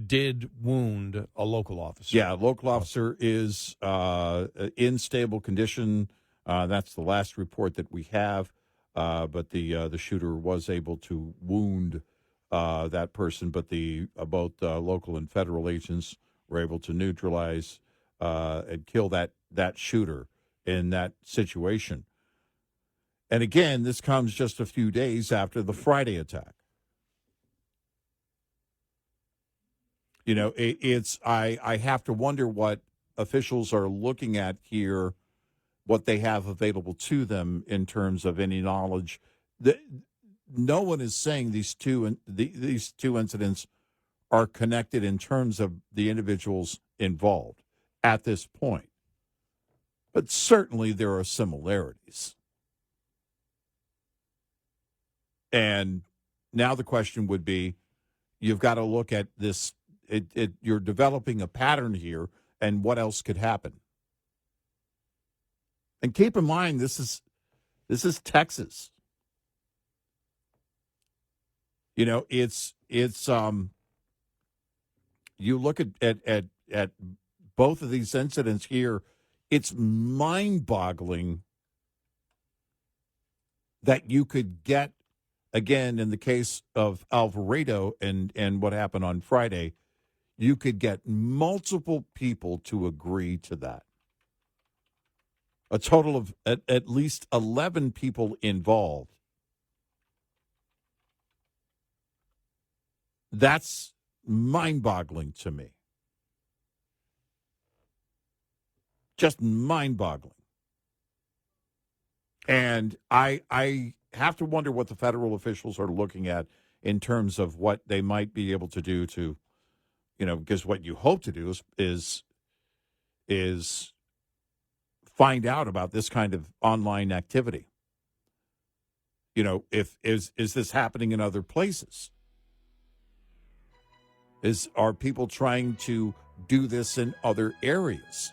did wound a local officer. Yeah, a local officer is in stable condition. That's the last report that we have. But the shooter was able to wound that person, but both local and federal agents were able to neutralize and kill that shooter in that situation. And again, this comes just a few days after the Friday attack. You know, I have to wonder what officials are looking at here, what they have available to them in terms of any knowledge. No one is saying these two incidents are connected in terms of the individuals involved at this point. But certainly there are similarities. And now the question would be, you've got to look at this. You're developing a pattern here, and what else could happen? And keep in mind, this is Texas. You know, it's you look at both of these incidents here, it's mind-boggling that you could get, again, in the case of Alvarado and what happened on Friday, you could get multiple people to agree to that. A total of at least 11 people involved. That's mind-boggling to me. Just mind-boggling. And I have to wonder what the federal officials are looking at in terms of what they might be able to do to, because what you hope to do is find out about this kind of online activity. If is this happening in other places? Are people trying to do this in other areas?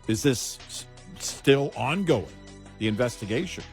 Is this still ongoing, the investigation?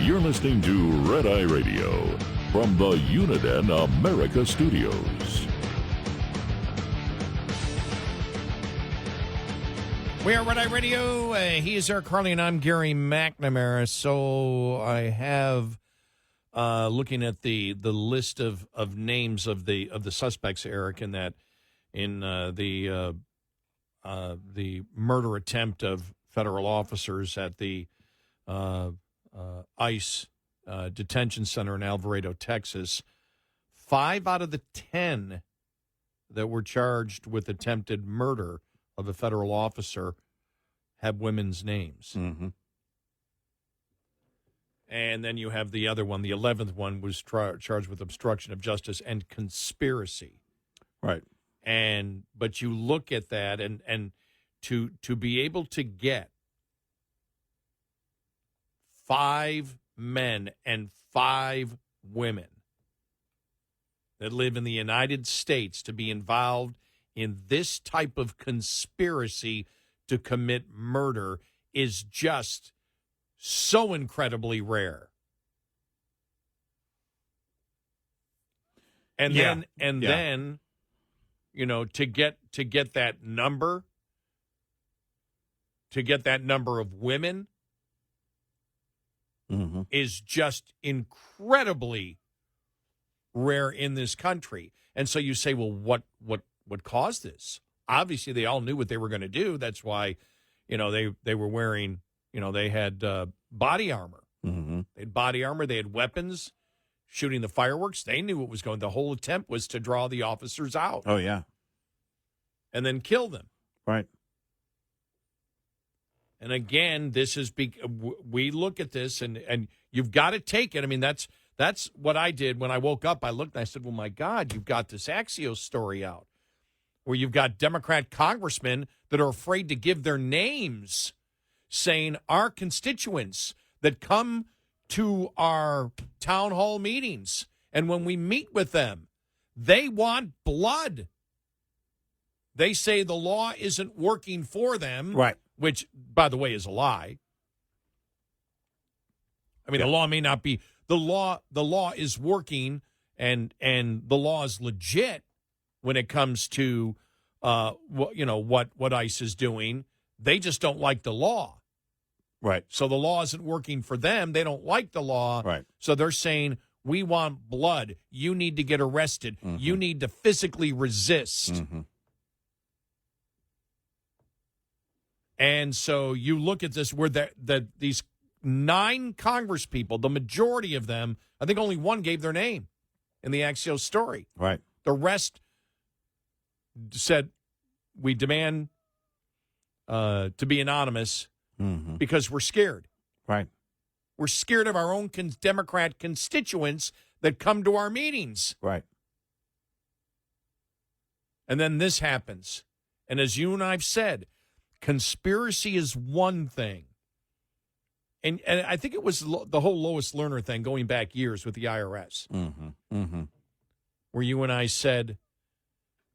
You're listening to Red Eye Radio from the Uniden America Studios. We are Red Eye Radio. He is Eric Carly, and I'm Gary McNamara. So I have, looking at the list of names of the suspects, Eric, in the murder attempt of federal officers at the ICE detention center in Alvarado, Texas. 5 out of the 10 that were charged with attempted murder of a federal officer have women's names. Mm-hmm. And then you have the other one. The 11th one was charged with obstruction of justice and conspiracy. Right. But you look at that, and to be able to get 5 men and 5 women that live in the United States to be involved in this type of conspiracy to commit murder is just so incredibly rare. And then to get that number, of women, mm-hmm. is just incredibly rare in this country. And so you say, well, what caused this? Obviously, they all knew what they were going to do. That's why, they were wearing, they had body armor. Mm-hmm. They had body armor. They had weapons, shooting the fireworks. They knew what was going. The whole attempt was to draw the officers out. Oh, yeah. And then kill them. Right. And again, this is we look at this, and you've got to take it. I mean, that's what I did when I woke up. I looked and I said, well, my God, you've got this Axios story out where you've got Democrat congressmen that are afraid to give their names, saying our constituents that come to our town hall meetings, and when we meet with them, they want blood. They say the law isn't working for them. Right. Which, by the way, is a lie. I mean, The law may not be the law. The law is working, and the law is legit when it comes to what ICE is doing. They just don't like the law, right? So the law isn't working for them. They don't like the law, right? So they're saying we want blood. You need to get arrested. Mm-hmm. You need to physically resist. Mm-hmm. And so you look at this where these 9 Congress people, the majority of them, I think only one gave their name in the Axios story. Right. The rest said, we demand to be anonymous mm-hmm. because we're scared. Right. We're scared of our own Democrat constituents that come to our meetings. Right. And then this happens. And as you and I've said, conspiracy is one thing. And I think it was the whole Lois Lerner thing going back years with the IRS. Mm-hmm. Mm-hmm. Where you and I said,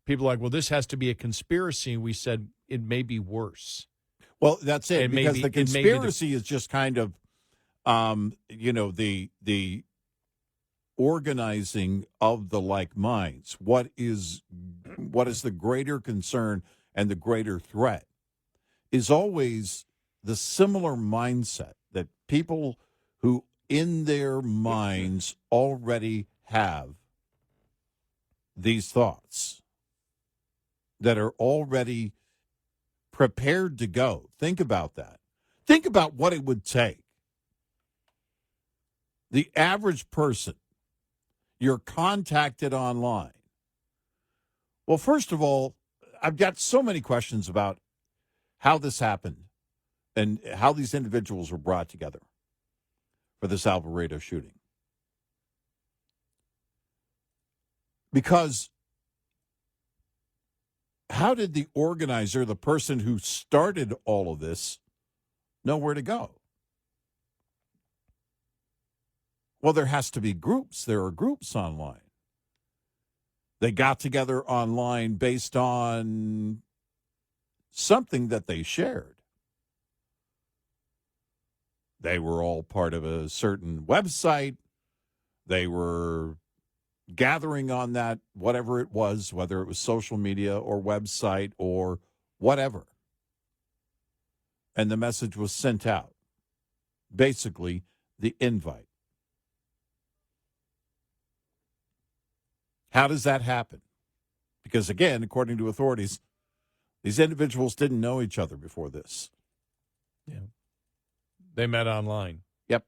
people are like, well, this has to be a conspiracy. We said, it may be worse. Well, that's it. Because the conspiracy is just kind of, the organizing of the like minds. What is the greater concern and the greater threat is always the similar mindset that people who in their minds already have these thoughts, that are already prepared to go. Think about that. Think about what it would take. The average person, you're contacted online. Well, first of all, I've got so many questions about how this happened and how these individuals were brought together for this Alvarado shooting. Because how did the organizer, the person who started all of this, know where to go? Well, there has to be groups. There are groups online. They got together online based on something that they shared. They were all part of a certain website. They were gathering on that, whatever it was, whether it was social media or website or whatever. And the message was sent out. Basically, the invite. How does that happen? Because, again, according to authorities, these individuals didn't know each other before this. Yeah. They met online. Yep.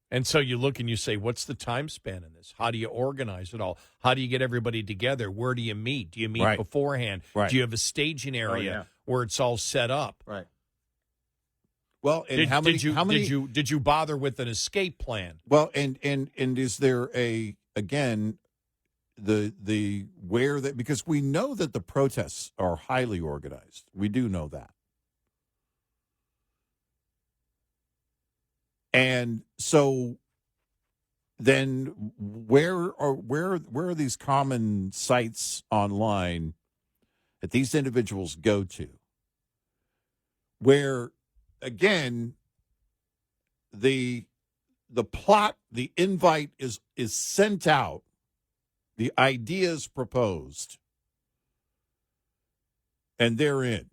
And so you look and you say, what's the time span in this? How do you organize it all? How do you get everybody together? Where do you meet? Do you meet Right. beforehand? Right. Do you have a staging area where it's all set up? Right. Well, and did you bother with an escape plan? Well, and is there again the where that, because we know that the protests are highly organized. We do know that. And so then where are these common sites online that these individuals go to where, again, the plot, the invite is sent out, the ideas proposed, and they're in.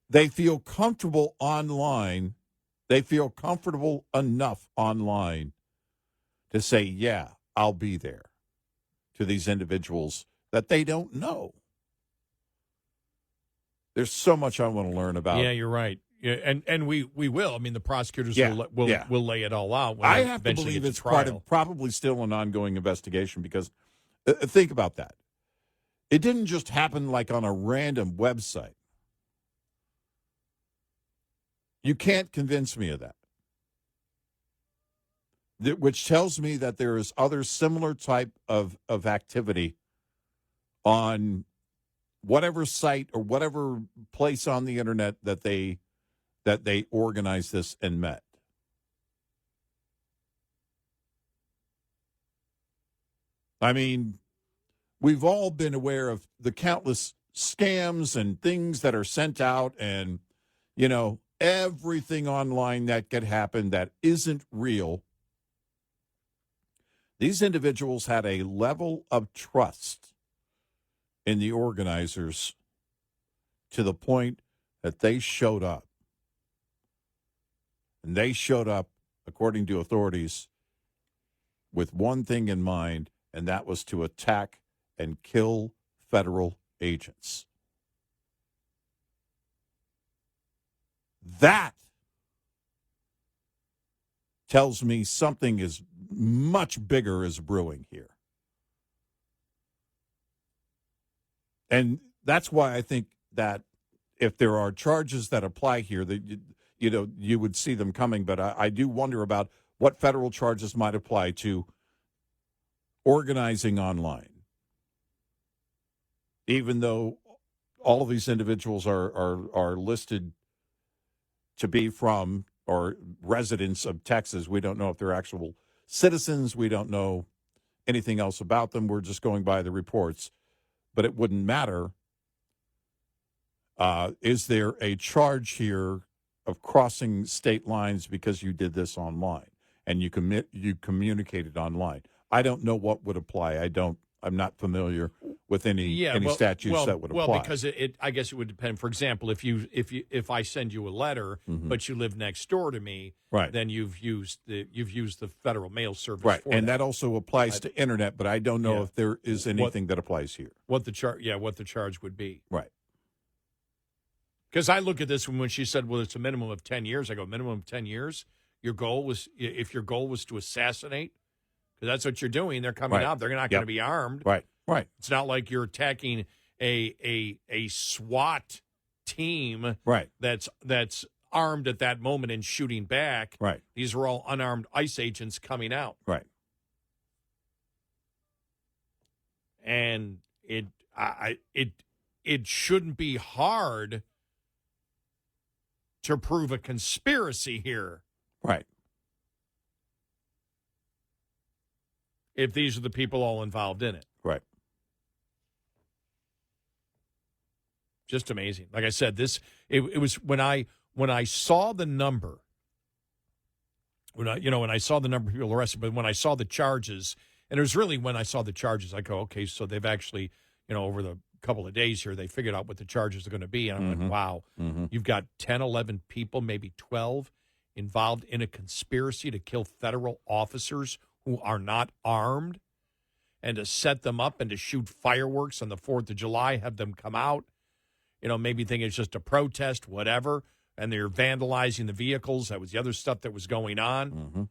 They feel comfortable online. They feel comfortable enough online to say, yeah, I'll be there, to these individuals that they don't know. There's so much I want to learn about. Yeah, you're right. Yeah, and we will. I mean, the prosecutors will lay it all out. When I they have to eventually believe get it's to part trial. of probably still an ongoing investigation because think about that. It didn't just happen like on a random website. You can't convince me of that. Which tells me that there is other similar type of activity on whatever site or whatever place on the internet that they organized this and met. I mean, we've all been aware of the countless scams and things that are sent out and, you know, everything online that could happen that isn't real. These individuals had a level of trust in the organizers to the point that they showed up. And they showed up, according to authorities, with one thing in mind, and that was to attack and kill federal agents. That tells me something is much bigger is brewing here. And that's why I think that if there are charges that apply here, that you would see them coming. But I do wonder about what federal charges might apply to organizing online, even though all of these individuals are listed to be from or residents of Texas. We don't know if they're actual citizens. We don't know anything else about them. We're just going by the reports. But it wouldn't matter. Is there a charge here of crossing state lines because you did this online and you communicated online? I don't know what would apply. I'm not familiar with any statutes that would apply. Well, because I guess it would depend. For example, if I send you a letter, but you live next door to me, right, then you've used the federal mail service, right, for and that also applies to internet. But I don't know if there is anything that applies here. What the charge would be, right? Because I look at this when she said, "Well, it's a minimum of 10 years." I go, "Minimum of 10 years? If your goal was to assassinate, because that's what you're doing. They're coming out. They're not going to be armed, right? Right. It's not like you're attacking a SWAT team, right? That's armed at that moment and shooting back. Right. These are all unarmed ICE agents coming out, right? And it shouldn't be hard to prove a conspiracy here. Right. If these are the people all involved in it. Right. Just amazing. Like I said, it was when I saw the number, when I saw the number of people arrested, but when I saw the charges, and it was really when I saw the charges, I go, okay, so they've actually, over the couple of days here, they figured out what the charges are going to be. And I'm like, wow, you've got 10, 11 people, maybe 12 involved in a conspiracy to kill federal officers who are not armed, and to set them up and to shoot fireworks on the 4th of July, have them come out, maybe think it's just a protest, whatever, and they're vandalizing the vehicles. That was the other stuff that was going on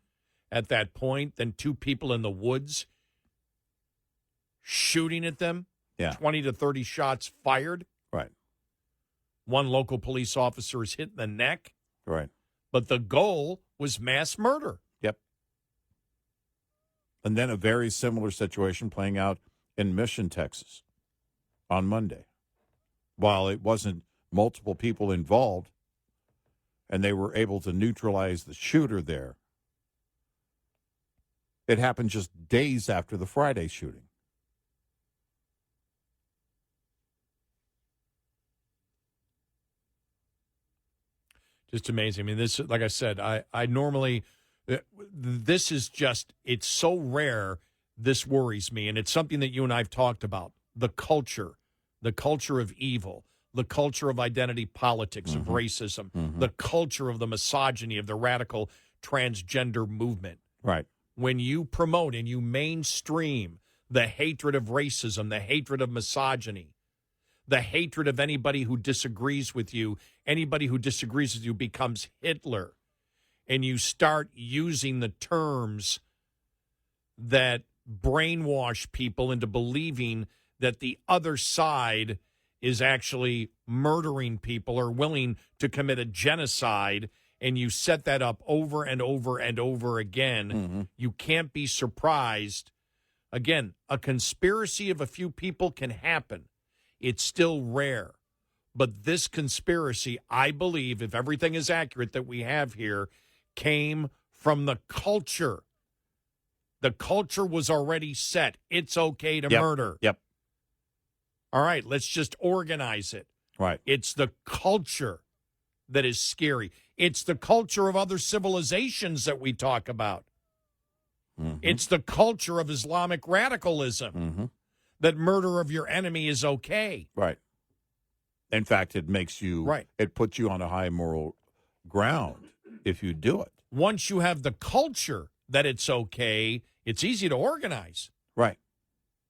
at that point. Then 2 people in the woods shooting at them, 20 to 30 shots fired. Right. 1 local police officer is hit in the neck. Right. But the goal was mass murder. Yep. And then a very similar situation playing out in Mission, Texas on Monday. While it wasn't multiple people involved and they were able to neutralize the shooter there, it happened just days after the Friday shooting. Just amazing. I mean, this, like I said, I normally, this is just, it's so rare, this worries me. And it's something that you and I have talked about, the culture of evil, the culture of identity politics, of racism, the culture of the misogyny, of the radical transgender movement. Right. When you promote and you mainstream the hatred of racism, the hatred of misogyny, the hatred of anybody who disagrees with you, anybody who disagrees with you becomes Hitler, and you start using the terms that brainwash people into believing that the other side is actually murdering people or willing to commit a genocide, and you set that up over and over and over again, you can't be surprised. Again, a conspiracy of a few people can happen. It's still rare. But this conspiracy, I believe, if everything is accurate that we have here, came from the culture. The culture was already set. It's okay to murder. Yep. All right, let's just organize it. Right. It's the culture that is scary. It's the culture of other civilizations that we talk about. It's the culture of Islamic radicalism. That murder of your enemy is okay. Right. In fact, it makes you, it puts you on a high moral ground if you do it. Once you have the culture that it's okay, it's easy to organize. Right.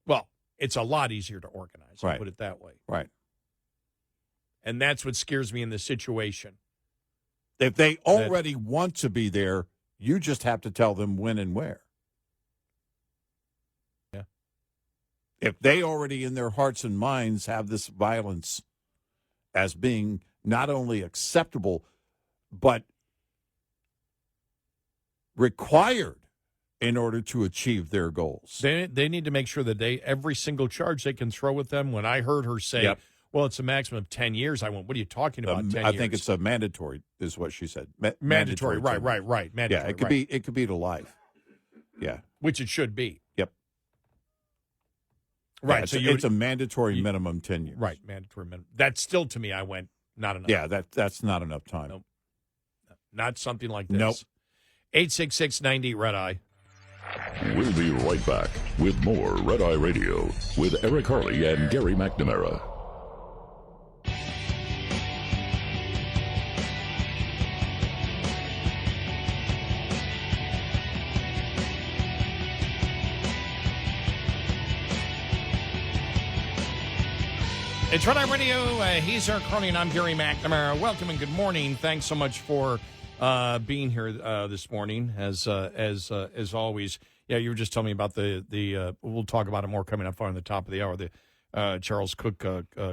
Well, it's a lot easier to organize, I'll put it that way. Right. And that's what scares me in this situation. If they already want to be there, you just have to tell them when and where. If they already in their hearts and minds have this violence as being not only acceptable, but required in order to achieve their goals. They need to make sure that every single charge they can throw at them. When I heard her say, well, it's a maximum of 10 years, I went, what are you talking about, 10 years? I think it's a mandatory, is what she said. Mandatory, right. Mandatory, yeah, it could be to life. Yeah. Which it should be. Yep. Right, yeah, it's a mandatory minimum 10 years. Right, mandatory minimum. That's still, to me, I went, not enough. Yeah, that's not enough time. Nope. Not something like this. Nope. 866-90 Red Eye. We'll be right back with more Red Eye Radio with Eric Harley and Gary McNamara. It's Red Eye Radio. He's Eric Harley, and I'm Gary McNamara. Welcome and good morning. Thanks so much for being here this morning, as always. Yeah, you were just telling me about the we'll talk about it more coming up on the top of the hour, the Charles Cook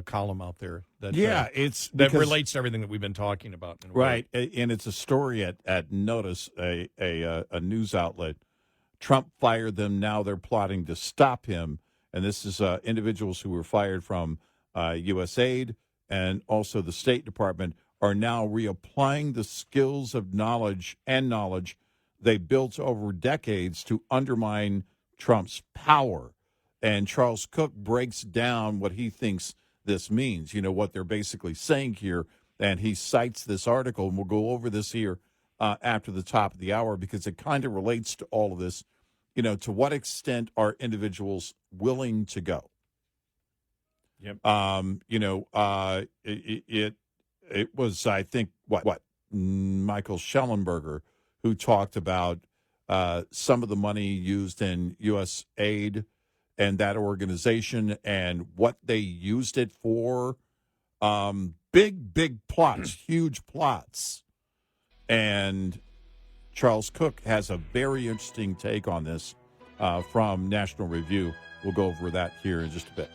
column out there. That, that relates to everything that we've been talking about. Right, and it's a story at Notice, a news outlet. Trump fired them. Now they're plotting to stop him. And this is individuals who were fired from USAID and also the State Department are now reapplying the skills of knowledge they built over decades to undermine Trump's power. And Charles Cook breaks down what he thinks this means, what they're basically saying here. And he cites this article, and we'll go over this here after the top of the hour because it kind of relates to all of this. To what extent are individuals willing to go? Yep. It was, I think, Michael Schellenberger who talked about some of the money used in U.S. aid and that organization and what they used it for. Big plots, huge plots. And Charles Cook has a very interesting take on this from National Review. We'll go over that here in just a bit.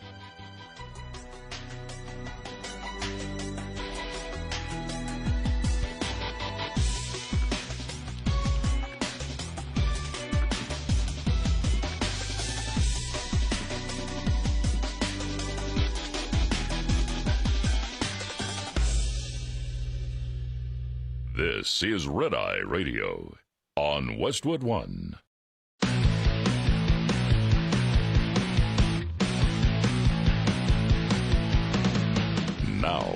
This is Red Eye Radio on Westwood One. Now,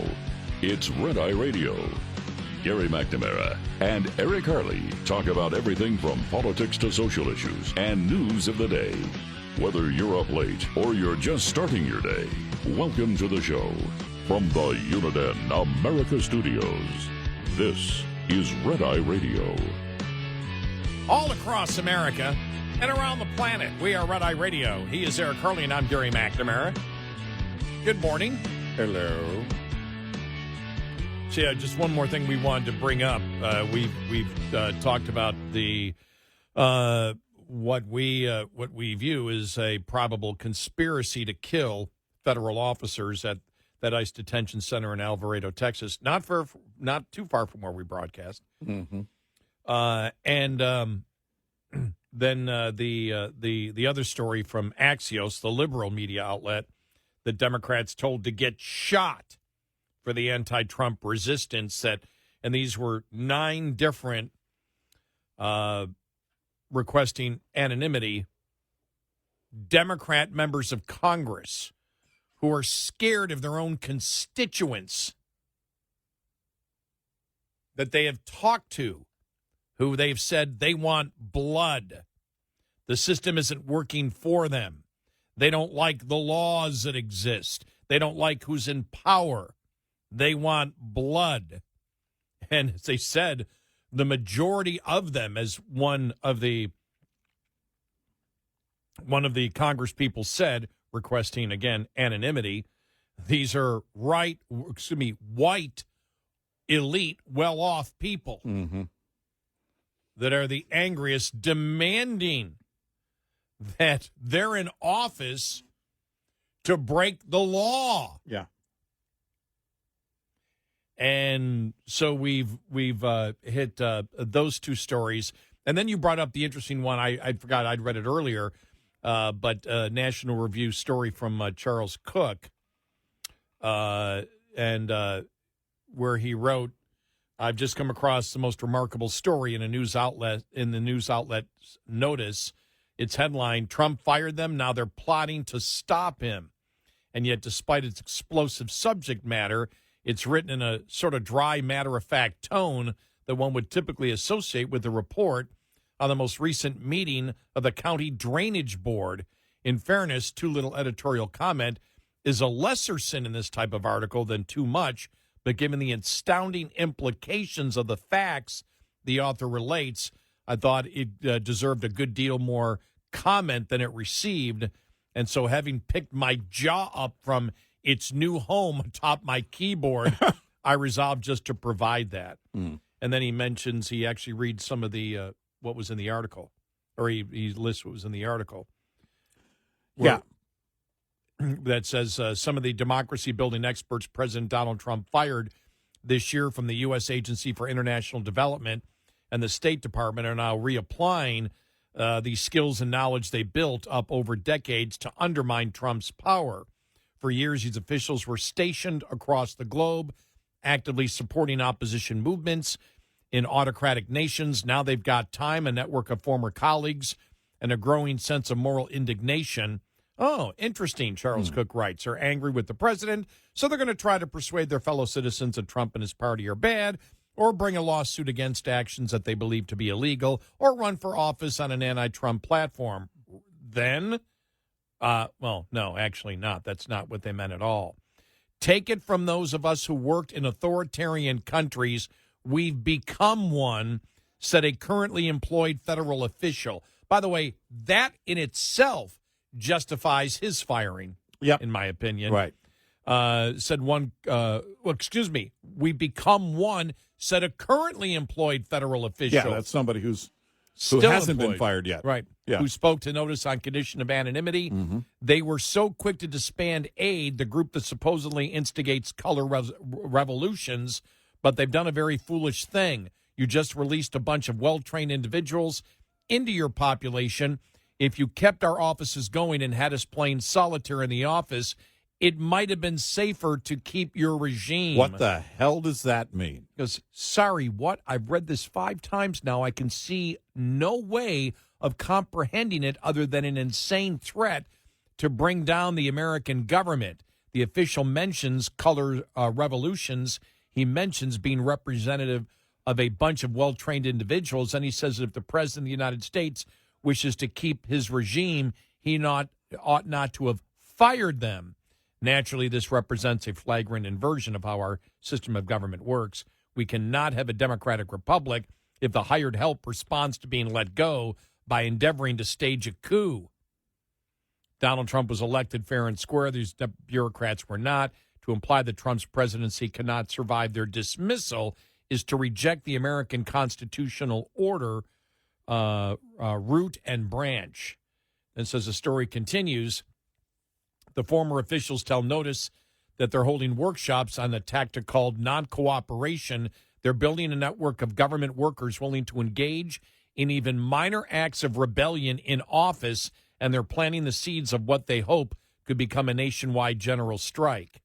it's Red Eye Radio. Gary McNamara and Eric Harley talk about everything from politics to social issues and news of the day. Whether you're up late or you're just starting your day, welcome to the show. From the Uniden America Studios, this is Red Eye Radio. All across America and around the planet, we are Red Eye Radio. He is Eric Harley, and I'm Gary McNamara. Good morning. Hello. So, yeah, just one more thing we wanted to bring up. We've talked about the what we view as a probable conspiracy to kill federal officers at that ICE detention center in Alvarado, Texas, not too far from where we broadcast. Mm-hmm. Then the other story from Axios, the liberal media outlet, the Democrats told to get shot for the anti-Trump resistance and these were 9 different requesting anonymity Democrat members of Congress who are scared of their own constituents that they have talked to, who they've said they want blood. The system isn't working for them. They don't like the laws that exist. They don't like who's in power. They want blood. And as they said, the majority of them, as one of the Congress people said, requesting, again, anonymity, these are white, elite, well-off people that are the angriest, demanding that they're in office to break the law. Yeah. And so we've hit those 2 stories. And then you brought up the interesting one. I forgot I'd read it earlier. But National Review story from Charles Cook, and where he wrote, "I've just come across the most remarkable story in the news outlet Notice. Its headline: Trump fired them. Now they're plotting to stop him. And yet, despite its explosive subject matter, it's written in a sort of dry, matter-of-fact tone that one would typically associate with the report on the most recent meeting of the county drainage board. In fairness, too little editorial comment is a lesser sin in this type of article than too much, but given the astounding implications of the facts the author relates, I thought it deserved a good deal more comment than it received. And so having picked my jaw up from its new home atop my keyboard, I resolved just to provide that. And then he mentions, he actually reads some of the what was in the article, or he lists what was in the article. Yeah. That says some of the democracy-building experts President Donald Trump fired this year from the U.S. Agency for International Development and the State Department are now reapplying these skills and knowledge they built up over decades to undermine Trump's power. For years, these officials were stationed across the globe, actively supporting opposition movements in autocratic nations. Now they've got time, a network of former colleagues, and a growing sense of moral indignation. Oh, interesting, Charles Cook writes, are angry with the president, so they're going to try to persuade their fellow citizens that Trump and his party are bad, or bring a lawsuit against actions that they believe to be illegal, or run for office on an anti-Trump platform. Then, well, no, actually not. That's not what they meant at all. Take it from those of us who worked in authoritarian countries, we've become one, said a currently employed federal official. By the way, that in itself justifies his firing, in my opinion. Right. Said one, we become one, said a currently employed federal official. Yeah, that's somebody who Still hasn't been employed. fired yet. Right. Yeah. Who spoke to notice on condition of anonymity. They were so quick to disband AID, the group that supposedly instigates color revolutions, but they've done a very foolish thing. You just released a bunch of well-trained individuals into your population. If you kept our offices going and had us playing solitaire in the office, it might have been safer to keep your regime. What the hell does that mean? Because, sorry, what? I've read this 5 times now. I can see no way of comprehending it other than an insane threat to bring down the American government. The official mentions color revolutions. He mentions being representative of a bunch of well-trained individuals, and he says that if the president of the United States wishes to keep his regime, he ought not to have fired them. Naturally, this represents a flagrant inversion of how our system of government works. We cannot have a democratic republic if the hired help responds to being let go by endeavoring to stage a coup. Donald Trump was elected fair and square. These bureaucrats were not. To imply that Trump's presidency cannot survive their dismissal is to reject the American constitutional order, root and branch. And so as the story continues, the former officials tell Notice that they're holding workshops on a tactic called non-cooperation. They're building a network of government workers willing to engage in even minor acts of rebellion in office, and they're planting the seeds of what they hope could become a nationwide general strike.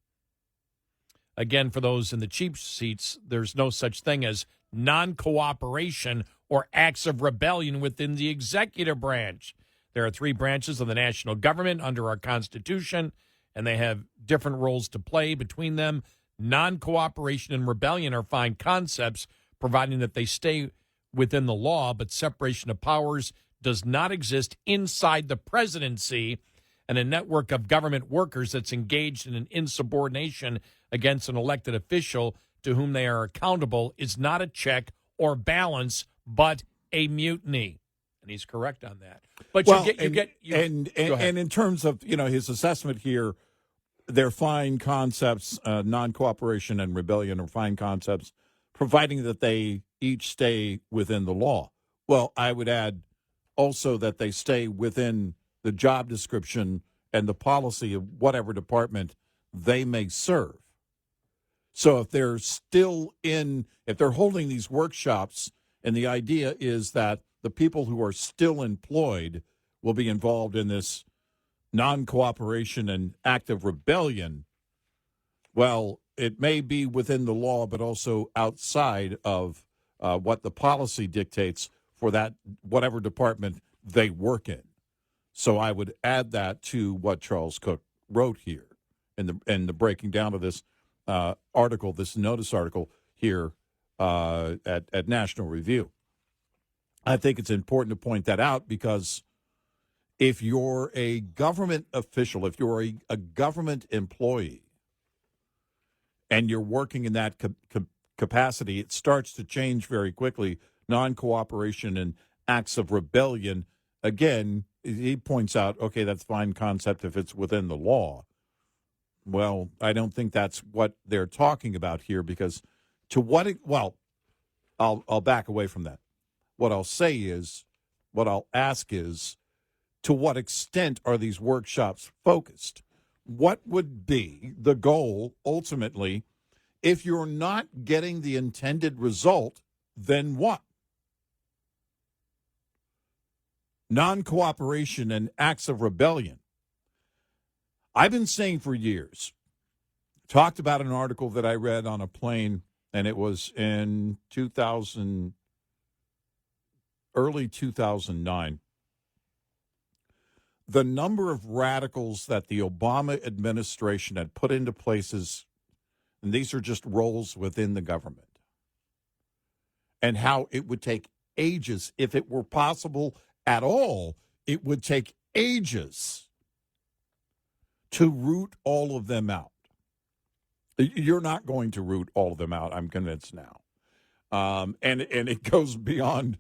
Again, for those in the cheap seats, there's no such thing as non-cooperation or acts of rebellion within the executive branch. There are 3 branches of the national government under our Constitution, and they have different roles to play between them. Non-cooperation and rebellion are fine concepts, providing that they stay within the law, but separation of powers does not exist inside the presidency, and a network of government workers that's engaged in an insubordination against an elected official to whom they are accountable is not a check or balance, but a mutiny. And he's correct on that. But Well, and in terms of his assessment here, they're fine concepts. Non-cooperation and rebellion are fine concepts, providing that they each stay within the law. Well, I would add also that they stay within the job description and the policy of whatever department they may serve. So if they're if they're holding these workshops, and the idea is that the people who are still employed will be involved in this non-cooperation and active rebellion, well, it may be within the law, but also outside of what the policy dictates for that whatever department they work in. So I would add that to what Charles Cook wrote here in the breaking down of this article, this notice article here at National Review. I think it's important to point that out because if you're a government official, if you're a government employee, and you're working in that capacity, it starts to change very quickly. Non-cooperation and acts of rebellion, again, he points out, okay, that's a fine concept if it's within the law. Well, I don't think that's what they're talking about here because I'll back away from that. What I'll ask is, to what extent are these workshops focused? What would be the goal ultimately? If you're not getting the intended result, then what? Non-cooperation and acts of rebellion. I've been saying for years, talked about an article that I read on a plane, and it was in early 2009. The number of radicals that the Obama administration had put into places, and these are just roles within the government, and how it would take ages, if it were possible at all, it would take ages to root all of them out. You're not going to root all of them out, I'm convinced now. And it goes beyond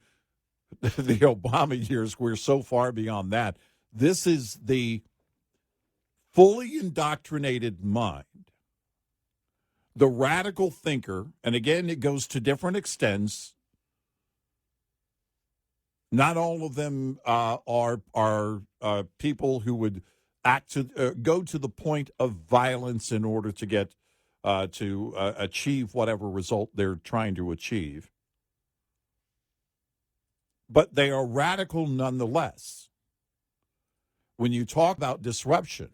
the Obama years. We're so far beyond that. This is the fully indoctrinated mind, the radical thinker, and again, it goes to different extents. Not all of them are people who would go to the point of violence in order to get to achieve whatever result they're trying to achieve. But they are radical nonetheless. When you talk about disruption,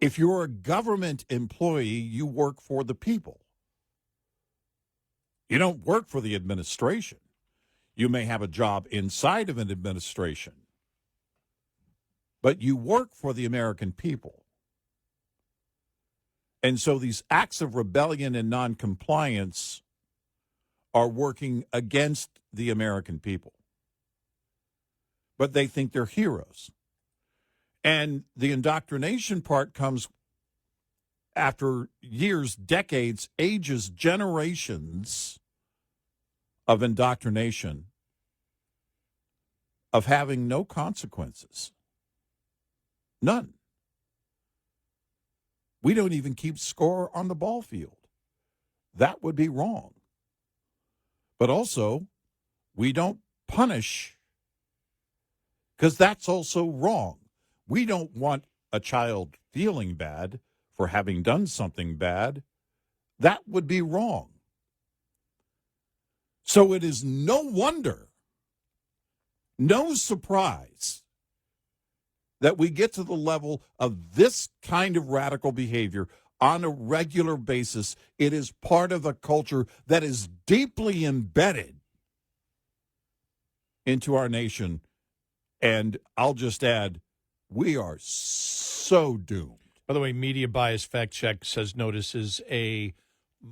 if you're a government employee, you work for the people. You don't work for the administration. You may have a job inside of an administration, but you work for the American people. And so these acts of rebellion and noncompliance are working against the American people. But they think they're heroes. And the indoctrination part comes after years, decades, ages, generations of indoctrination, of having no consequences. None. We don't even keep score on the ball field. That would be wrong. But also, we don't punish, because that's also wrong. We don't want a child feeling bad for having done something bad. That would be wrong. So it is no wonder, no surprise, that we get to the level of this kind of radical behavior on a regular basis. It is part of a culture that is deeply embedded into our nation. And I'll just add, we are so doomed. By the way, Media Bias Fact Check says Notice is a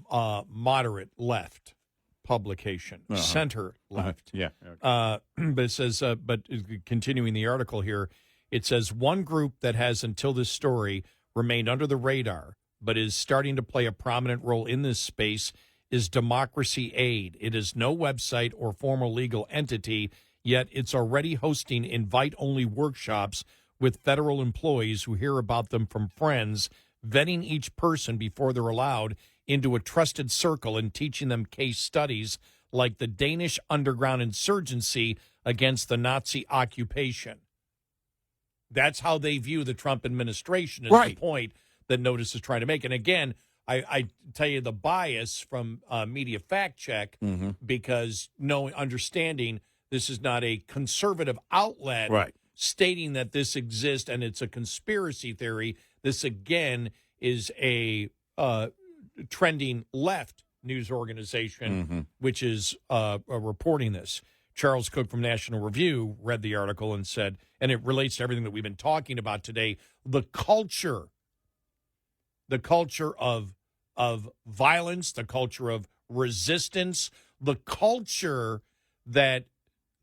moderate left publication, center left. Yeah. Okay. But it says, but continuing the article here, it says one group that has until this story remained under the radar, but is starting to play a prominent role in this space is Democracy Aid. It is no website or formal legal entity, yet it's already hosting invite-only workshops with federal employees who hear about them from friends, vetting each person before they're allowed into a trusted circle and teaching them case studies like the Danish underground insurgency against the Nazi occupation. That's how they view the Trump administration, is right. The point that Notice is trying to make. And again, I tell you the bias from Media Fact Check, because understanding this is not a conservative outlet stating that this exists and it's a conspiracy theory. This, again, is a trending left news organization, which is reporting this. Charles Cook from National Review read the article and said, and it relates to everything that we've been talking about today, the culture of violence, the culture of resistance, the culture that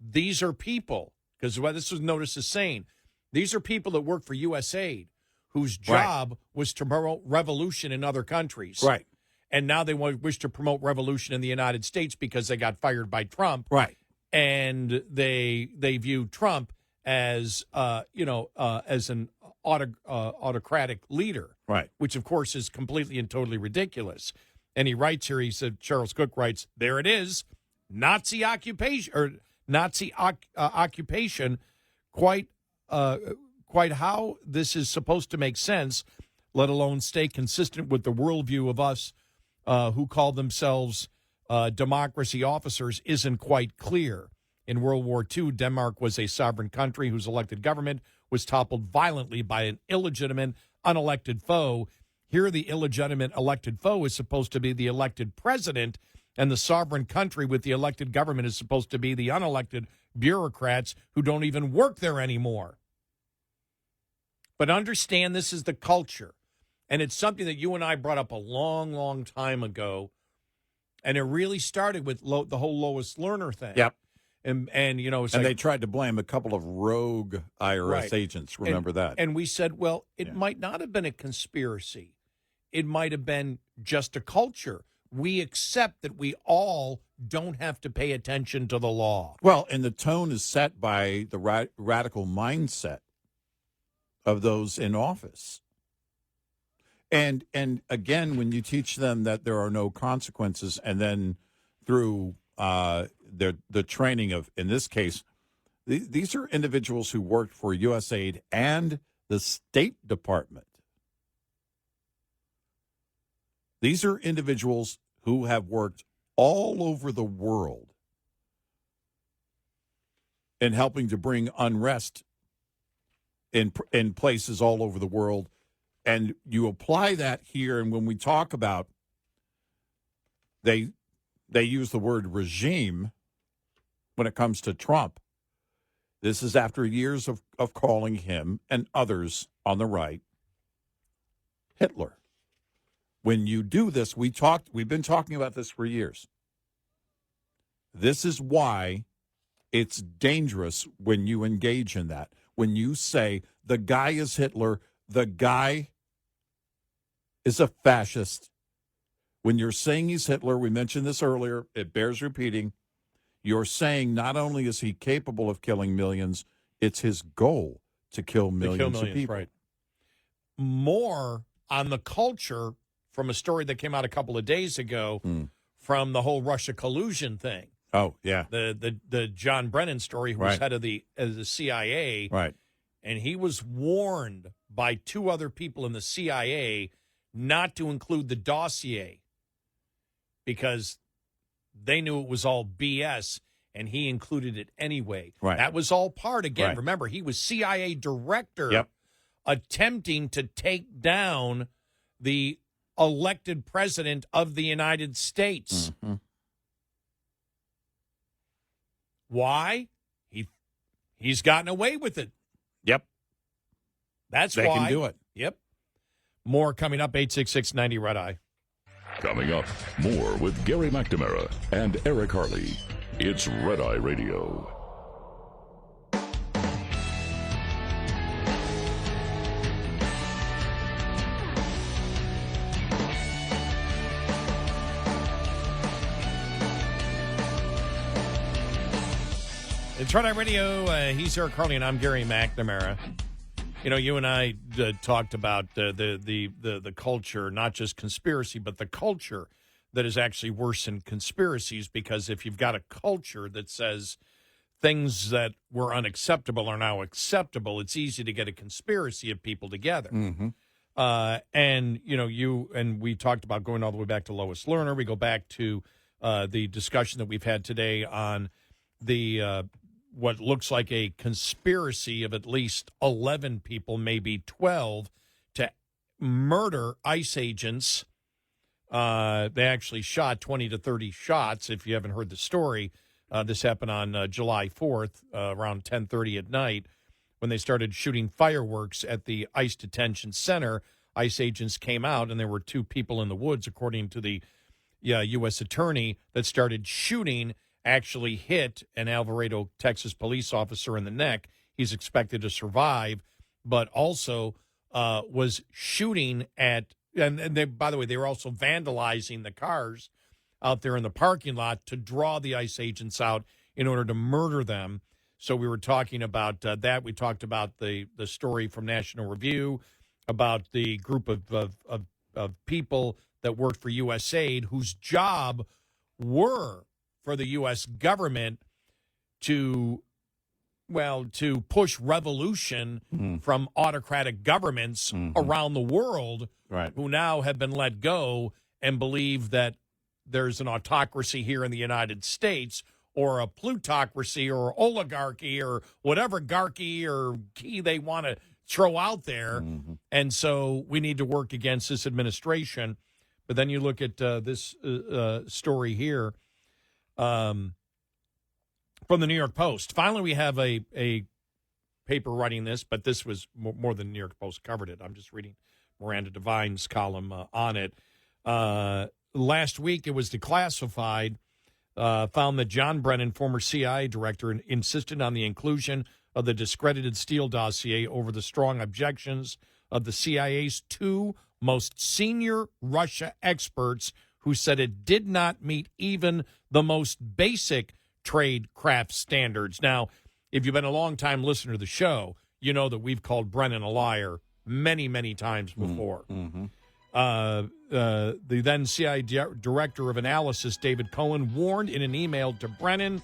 these are people, because what this was noticed as saying, these are people that work for USAID whose job was to promote revolution in other countries. Right. And now they wish to promote revolution in the United States because they got fired by Trump. Right. And they view Trump as, as an autocratic leader. Right. Which, of course, is completely and totally ridiculous. And he writes here, he said, Charles Cook writes, there it is, Nazi occupation, quite how this is supposed to make sense, let alone stay consistent with the worldview of us who call themselves democracy officers, isn't quite clear. In World War II, Denmark was a sovereign country whose elected government was toppled violently by an illegitimate, unelected foe. Here, the illegitimate elected foe is supposed to be the elected president, and the sovereign country with the elected government is supposed to be the unelected bureaucrats who don't even work there anymore. But understand this is the culture, and it's something that you and I brought up a long, long time ago, and it really started with the whole Lois Lerner thing. Yep. And you know, it's and like, they tried to blame a couple of rogue IRS agents. Remember that? And we said, well, it might not have been a conspiracy. It might have been just a culture. We accept that we all don't have to pay attention to the law. Well, and the tone is set by the radical mindset of those in office. And again, when you teach them that there are no consequences, and then through the training of, in this case, these are individuals who worked for USAID and the State Department. These are individuals who have worked all over the world in helping to bring unrest in places all over the world. And you apply that here, and when we talk about, they use the word regime when it comes to Trump. This is after years of calling him and others on the right Hitler. When you do this, we've been talking about this for years. This is why it's dangerous when you engage in that. When you say the guy is Hitler, the guy is a fascist. When you're saying he's Hitler, we mentioned this earlier, it bears repeating, you're saying not only is he capable of killing millions, it's his goal to kill millions of people. Right. More on the culture from a story that came out a couple of days ago from the whole Russia collusion thing. Oh, yeah. The John Brennan story, who was head of the CIA. Right. And he was warned by two other people in the CIA not to include the dossier because they knew it was all BS, and he included it anyway. Right. That was all part, again, Right. remember, he was CIA director attempting to take down the elected president of the United States. Mm-hmm. Why? He's gotten away with it. Yep. That's they why. They can do it. Yep. More coming up, 866-90 Red Eye. Coming up, more with Gary McNamara and Eric Harley. It's Red Eye Radio. It's Red Eye Radio. He's Eric Harley, and I'm Gary McNamara. You know, you and I talked about the culture, not just conspiracy, but the culture that is actually worse than conspiracies, because if you've got a culture that says things that were unacceptable are now acceptable, it's easy to get a conspiracy of people together. Mm-hmm. And, you know, we talked about going all the way back to Lois Lerner. We go back to the discussion that we've had today on the what looks like a conspiracy of at least 11 people, maybe 12, to murder ICE agents. They actually shot 20 to 30 shots, if you haven't heard the story. This happened on July 4th, around 10:30 at night, when they started shooting fireworks at the ICE detention center. ICE agents came out, and there were two people in the woods, according to the U.S. attorney, that started shooting actually hit an Alvarado, Texas police officer in the neck. He's expected to survive, but also was shooting at, and they, by the way, they were also vandalizing the cars out there in the parking lot to draw the ICE agents out in order to murder them. So we were talking about that. We talked about the story from National Review about the group of people that worked for USAID whose job were for the U.S. government to push revolution from autocratic governments around the world, Right. who now have been let go and believe that there's an autocracy here in the United States, or a plutocracy or oligarchy or whatever garchy or key they want to throw out there. And so we need to work against this administration. But then you look at this story here from the New York Post. Finally, we have a paper writing this, but this was more than the New York Post covered it. I'm just reading Miranda Devine's column on it. Last week, it was declassified, found that John Brennan, former CIA director, insisted on the inclusion of the discredited Steele dossier over the strong objections of the CIA's two most senior Russia experts, who said it did not meet even the most basic tradecraft standards. Now, if you've been a long-time listener to the show, you know that we've called Brennan a liar many, many times before. The then CIA director of analysis, David Cohen, warned in an email to Brennan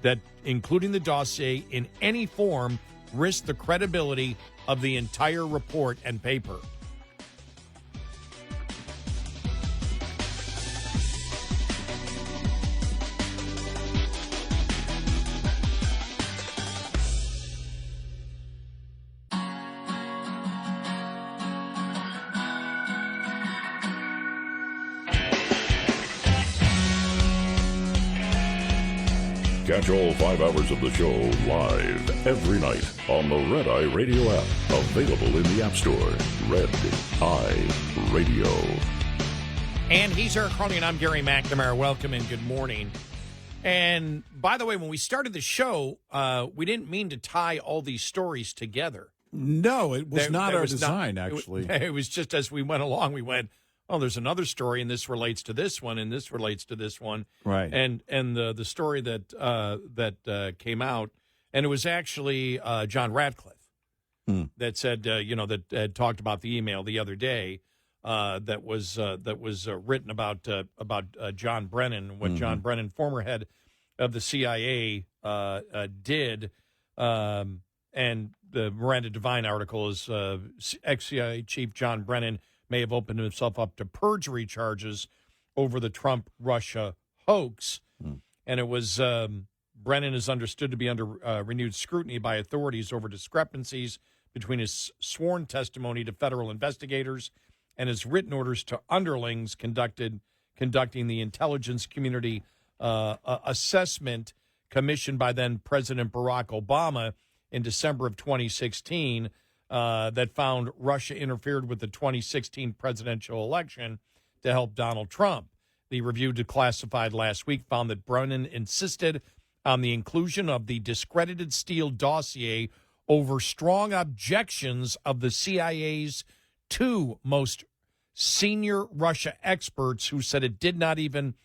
that including the dossier in any form risked the credibility of the entire report and paper. Catch all 5 hours of the show live every night on the Red Eye Radio app. Available in the App Store. Red Eye Radio. And he's Eric Harley, and I'm Gary McNamara. Welcome and good morning. And by the way, when we started the show, we didn't mean to tie all these stories together. No, it was not our design, not, actually. It was just as we went along, we went, oh, there's another story, and this relates to this one, and this relates to this one. Right. And the story that came out, and it was actually John Radcliffe that said, that had talked about the email the other day that was written about John Brennan, what John Brennan, former head of the CIA, did. And the Miranda Devine article is ex-CIA chief John Brennan may have opened himself up to perjury charges over the Trump-Russia hoax. And it was Brennan is understood to be under renewed scrutiny by authorities over discrepancies between his sworn testimony to federal investigators and his written orders to underlings conducting the intelligence community assessment commissioned by then President Barack Obama in December of 2016 that found Russia interfered with the 2016 presidential election to help Donald Trump. The review declassified last week found that Brennan insisted on the inclusion of the discredited Steele dossier over strong objections of the CIA's two most senior Russia experts, who said it did not even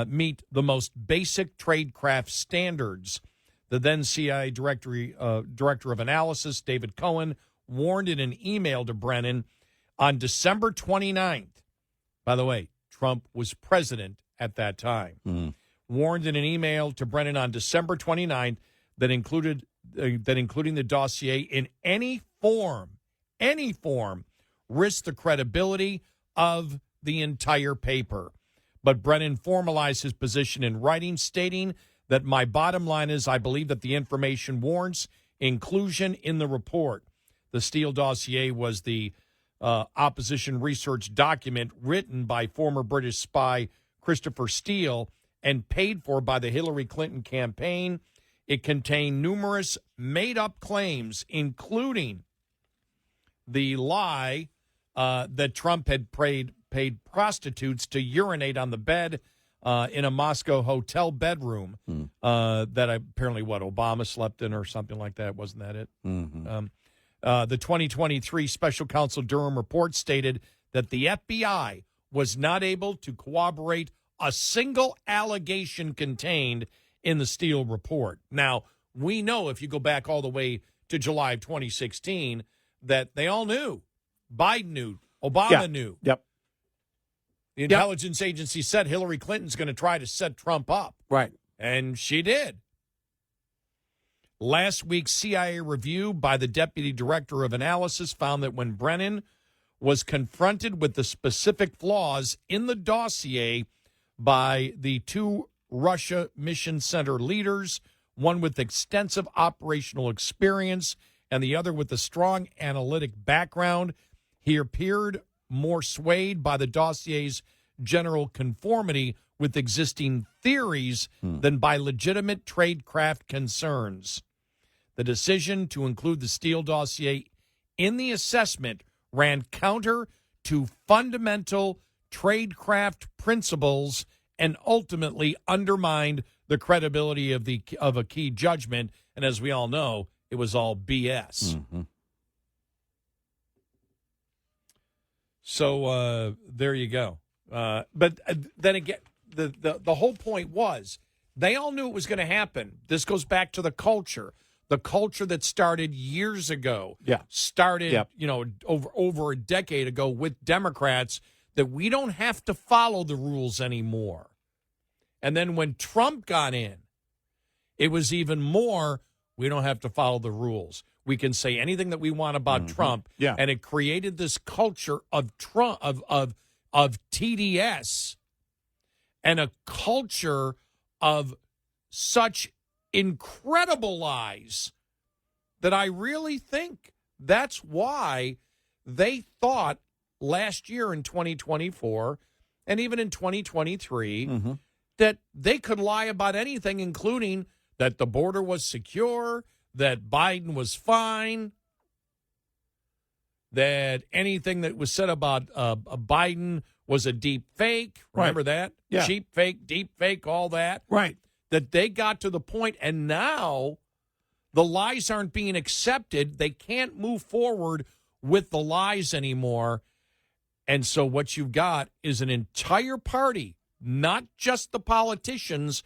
meet the most basic tradecraft standards. The then CIA director of analysis, David Cohen, warned in an email to Brennan on December 29th. By the way, Trump was president at that time. Warned in an email to Brennan on December 29th that including the dossier in any form, risked the credibility of the entire paper. But Brennan formalized his position in writing, stating that my bottom line is I believe that the information warrants inclusion in the report. The Steele dossier was the opposition research document written by former British spy Christopher Steele and paid for by the Hillary Clinton campaign. It contained numerous made-up claims, including the lie that Trump had paid prostitutes to urinate on the bed in a Moscow hotel bedroom that apparently, Obama slept in or something like that. Wasn't that it? Mm-hmm. The 2023 Special Counsel Durham report stated that the FBI was not able to corroborate a single allegation contained in the Steele report. Now, we know if you go back all the way to July of 2016 that they all knew. Biden knew. Obama knew. Yep. The intelligence agency said Hillary Clinton's going to try to set Trump up. Right. And she did. Last week's CIA review by the Deputy Director of Analysis found that when Brennan was confronted with the specific flaws in the dossier by the two Russia Mission Center leaders, one with extensive operational experience and the other with a strong analytic background, he appeared more swayed by the dossier's general conformity with existing theories than by legitimate tradecraft concerns. The decision to include the Steele dossier in the assessment ran counter to fundamental tradecraft principles and ultimately undermined the credibility of a key judgment. And as we all know, it was all BS. Mm-hmm. So there you go. But then again, the whole point was they all knew it was going to happen. This goes back to the culture that started years ago. Yeah. Started, over a decade ago with Democrats, that we don't have to follow the rules anymore. And then when Trump got in, it was even more, we don't have to follow the rules. We can say anything that we want about Trump. Yeah. And it created this culture of Trump, of TDS, and a culture of such incredible lies that I really think that's why they thought last year in 2024 and even in 2023 that they could lie about anything, including that the border was secure, that Biden was fine, that anything that was said about Biden was a deep fake. Remember that? Yeah. Cheap fake, deep fake, all that. Right. That they got to the point, and now the lies aren't being accepted. They can't move forward with the lies anymore. And so what you've got is an entire party, not just the politicians,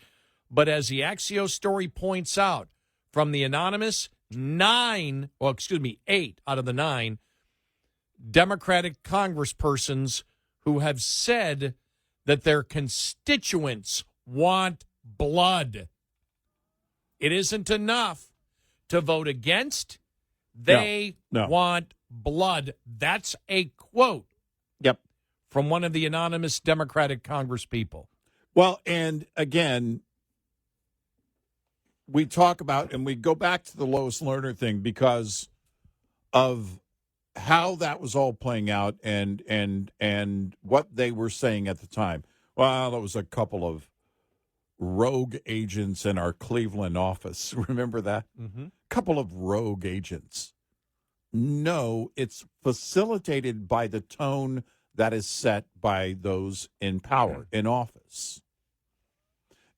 but as the Axios story points out, from the anonymous 8 out of the 9 Democratic congresspersons who have said that their constituents want blood. It isn't enough to vote against. They No. want blood. That's a quote Yep. from one of the anonymous Democratic congresspeople. Well, and again, we talk about, and we go back to the Lois Lerner thing because of how that was all playing out and what they were saying at the time. Well, there was a couple of rogue agents in our Cleveland office. Remember that? Mm-hmm. Couple of rogue agents. No, it's facilitated by the tone that is set by those in power, in office.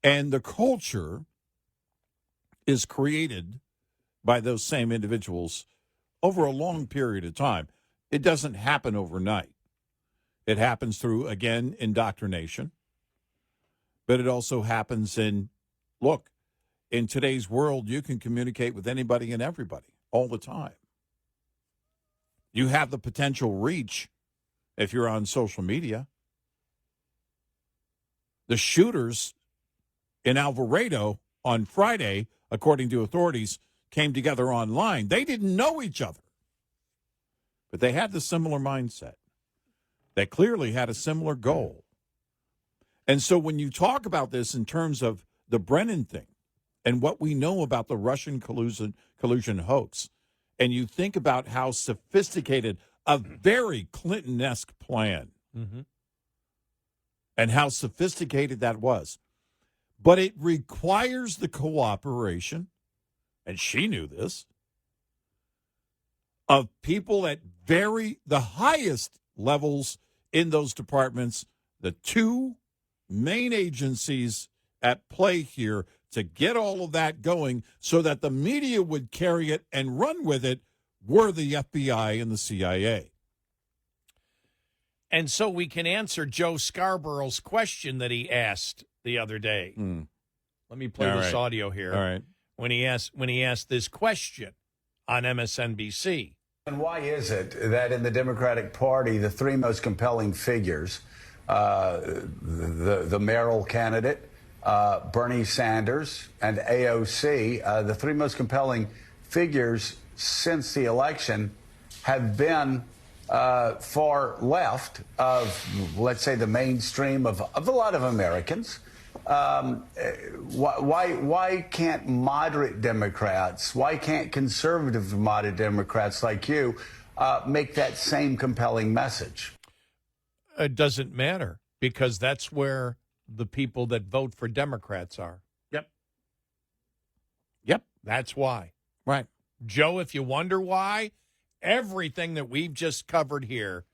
And the culture is created by those same individuals over a long period of time. It doesn't happen overnight. It happens through, again, indoctrination. But it also happens in today's world, you can communicate with anybody and everybody all the time. You have the potential reach if you're on social media. The shooters in Alvarado on Friday, according to authorities, came together online. They didn't know each other, but they had the similar mindset. They clearly had a similar goal. And so when you talk about this in terms of the Brennan thing and what we know about the Russian collusion hoax, and you think about how sophisticated, a very Clinton-esque plan, and how sophisticated that was. But it requires the cooperation, and she knew this, of people at the highest levels in those departments, the two main agencies at play here to get all of that going so that the media would carry it and run with it were the FBI and the CIA. And so we can answer Joe Scarborough's question that he asked the other day. Let me play this audio here. All right. When he asked this question on MSNBC. And why is it that in the Democratic Party, the three most compelling figures, the mayoral candidate, Bernie Sanders, and AOC, the three most compelling figures since the election have been far left of, let's say, the mainstream of a lot of Americans? Why can't moderate Democrats, why can't conservative moderate Democrats like you make that same compelling message? It doesn't matter, because that's where the people that vote for Democrats are. Yep. That's why. Right. Joe, if you wonder why, everything that we've just covered here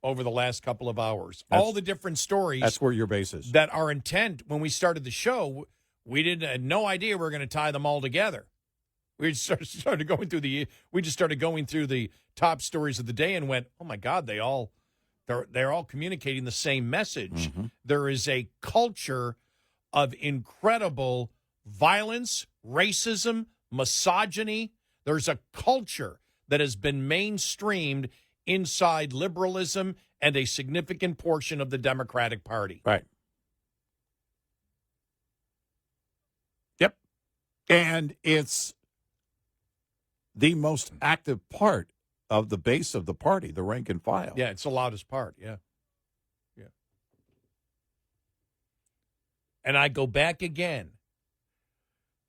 over the last couple of hours, all the different stories. That's where your base is. That our intent when we started the show, we had no idea we were going to tie them all together. We just started going through the top stories of the day and went, oh my God, they're all communicating the same message. Mm-hmm. There is a culture of incredible violence, racism, misogyny. There's a culture that has been mainstreamed inside liberalism and a significant portion of the Democratic Party. Right. Yep. And it's the most active part of the base of the party, the rank and file. Yeah, it's the loudest part, yeah. And I go back again,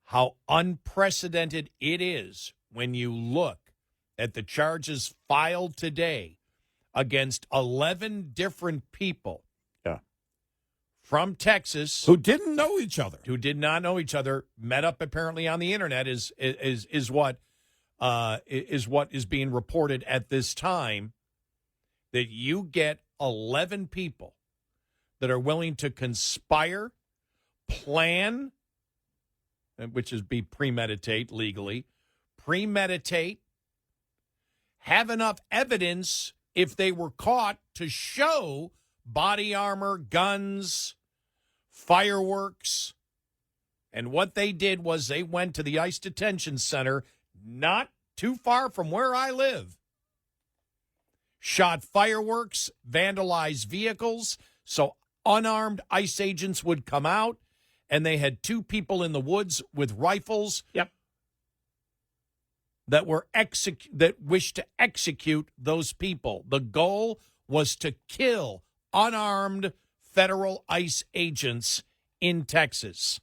how unprecedented it is when you look at the charges filed today against 11 different people from Texas who didn't know each other, who did not know each other, met up apparently on the internet is what is being reported at this time, that you get 11 people that are willing to conspire, plan, which is be premeditate legally, have enough evidence if they were caught to show body armor, guns, fireworks. And what they did was they went to the ICE detention center, not too far from where I live, shot fireworks, vandalized vehicles, so unarmed ICE agents would come out, and they had two people in the woods with rifles. Yep. That wished to execute those people. The goal was to kill unarmed federal ICE agents in Texas.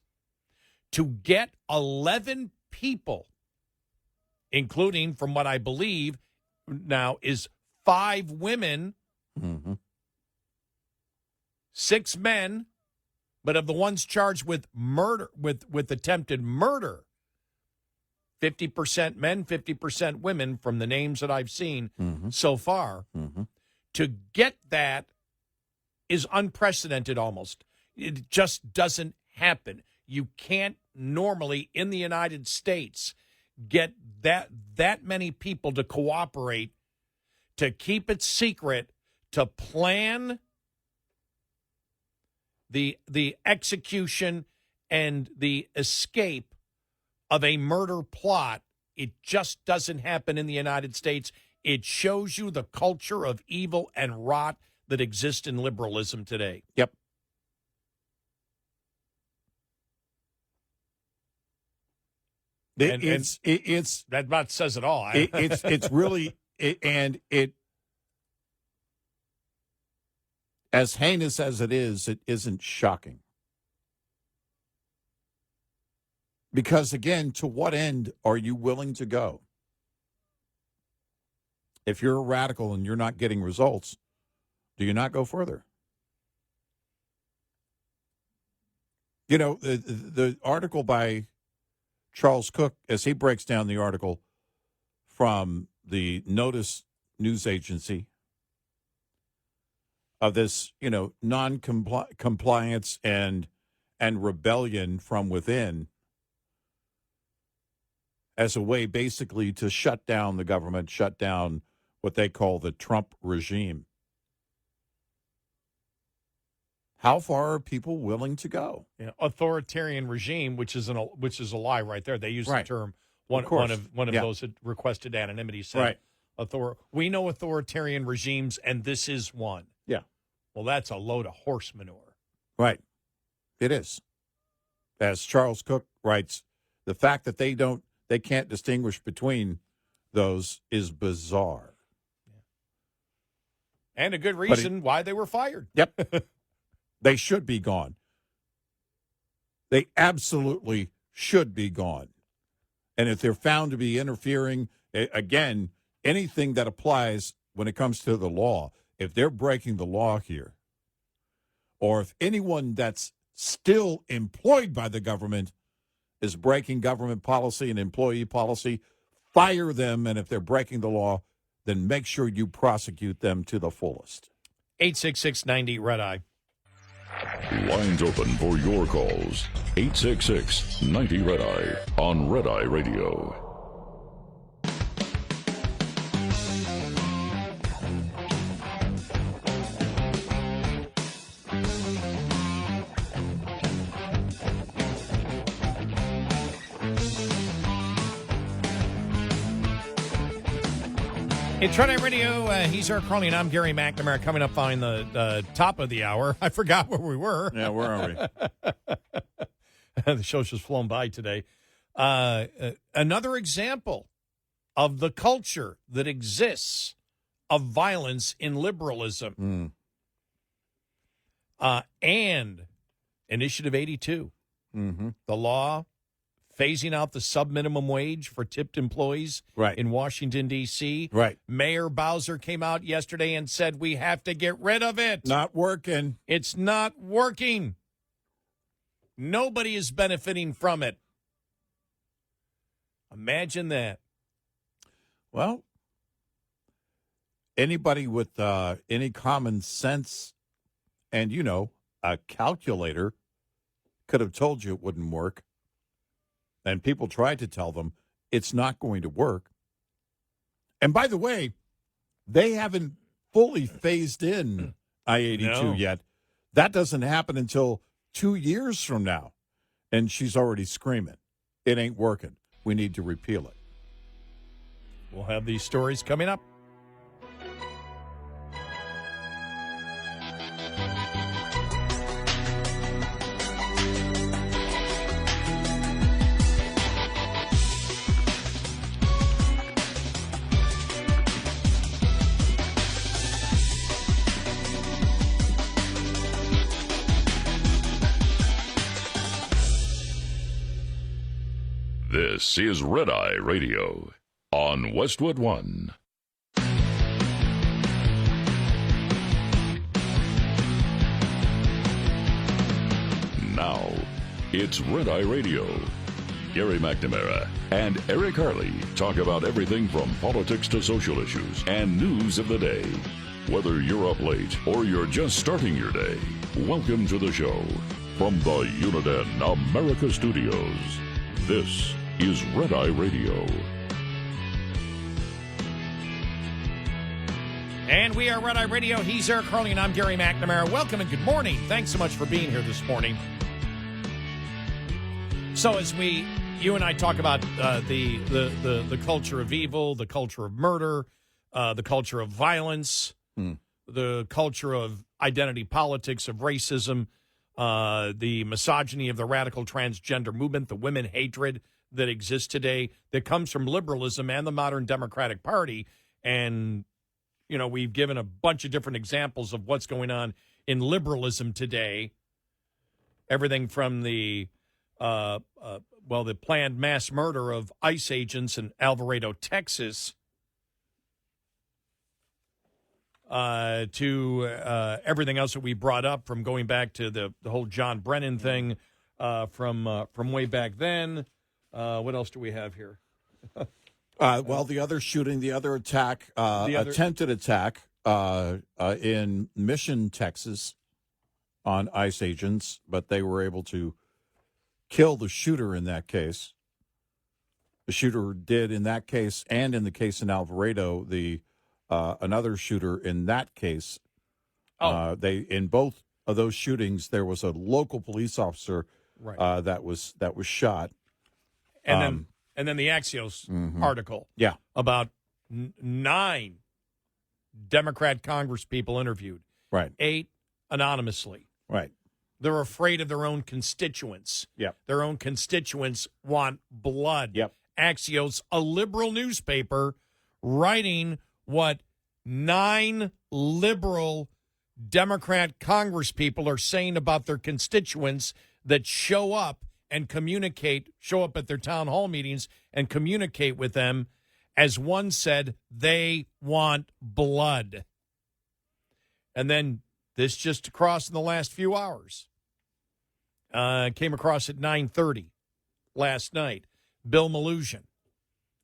To get 11 people, including, from what I believe now, is 5 women, 6 men, but of the ones charged with murder, with attempted murder, 50% men, 50% women from the names that I've seen so far. To get that is unprecedented almost. It just doesn't happen. You can't normally in the United States get that many people to cooperate, to keep it secret, to plan the execution and the escape of a murder plot. It just doesn't happen in the United States. It shows you the culture of evil and rot that exists in liberalism today. Yep. It's that about says it all. It's really and it, as heinous as it isn't shocking. Because, again, to what end are you willing to go? If you're a radical and you're not getting results, do you not go further? You know, the article by Charles Cook, as he breaks down the article from the Notice news agency, of this, non-compliance and rebellion from within as a way basically to shut down the government, shut down what they call the Trump regime. How far are people willing to go? Yeah, authoritarian regime, which is a lie right there. They use Right. the term one of Yeah. those that requested anonymity said. Right. We know authoritarian regimes, and this is one. Yeah. Well, that's a load of horse manure. Right. It is. As Charles Cook writes, the fact that they can't distinguish between those is bizarre. And a good reason why they were fired. Yep. They should be gone. They absolutely should be gone. And if they're found to be interfering, again, anything that applies when it comes to the law, if they're breaking the law here, or if anyone that's still employed by the government is breaking government policy and employee policy, fire them. And if they're breaking the law, then make sure you prosecute them to the fullest. 866-90-RED-EYE. Lines open for your calls. 866-90-RED-EYE on Red Eye Radio. It's Red Eye Radio. He's Eric Carly, and I'm Gary McNamara. Coming up on the top of the hour. I forgot where we were. Yeah, where are we? The show's just flown by today. Another example of the culture that exists of violence in liberalism. And Initiative 82, the law phasing out the sub-minimum wage for tipped employees in Washington, D.C. Right. Mayor Bowser came out yesterday and said we have to get rid of it. Not working. It's not working. Nobody is benefiting from it. Imagine that. Well, anybody with any common sense and, a calculator could have told you it wouldn't work. And people tried to tell them it's not going to work. And by the way, they haven't fully phased in I-82 yet. That doesn't happen until 2 years from now. And she's already screaming, it ain't working. We need to repeal it. We'll have these stories coming up. This is Red Eye Radio on Westwood One. Now, it's Red Eye Radio. Gary McNamara and Eric Harley talk about everything from politics to social issues and news of the day. Whether you're up late or you're just starting your day, welcome to the show. From the Uniden America Studios, this is Red Eye Radio. And we are Red Eye Radio. He's Eric Carly, and I'm Gary McNamara. Welcome and good morning. Thanks so much for being here this morning. So as you and I talk about the culture of evil, the culture of murder, the culture of violence, the culture of identity politics, of racism, the misogyny of the radical transgender movement, the women hatred that exists today that comes from liberalism and the modern Democratic Party. And, we've given a bunch of different examples of what's going on in liberalism today. Everything from the planned mass murder of ICE agents in Alvarado, Texas, to everything else that we brought up, from going back to the whole John Brennan thing from way back then. What else do we have here? The other shooting, the other attack, attempted attack in Mission, Texas, on ICE agents, but they were able to kill the shooter in that case. The shooter did in that case, and in the case in Alvarado, the another shooter in that case. They in both of those shootings, there was a local police officer that was shot. And then the Axios article about 9 Democrat Congress people interviewed. Right. 8 anonymously. Right. They're afraid of their own constituents. Yep. Their own constituents want blood. Yep. Axios, a liberal newspaper, writing what 9 liberal Democrat Congress people are saying about their constituents that show up and show up at their town hall meetings and communicate with them. As one said, they want blood. And then this just across in the last few hours. Came across at 9:30 last night. Bill Maloogian.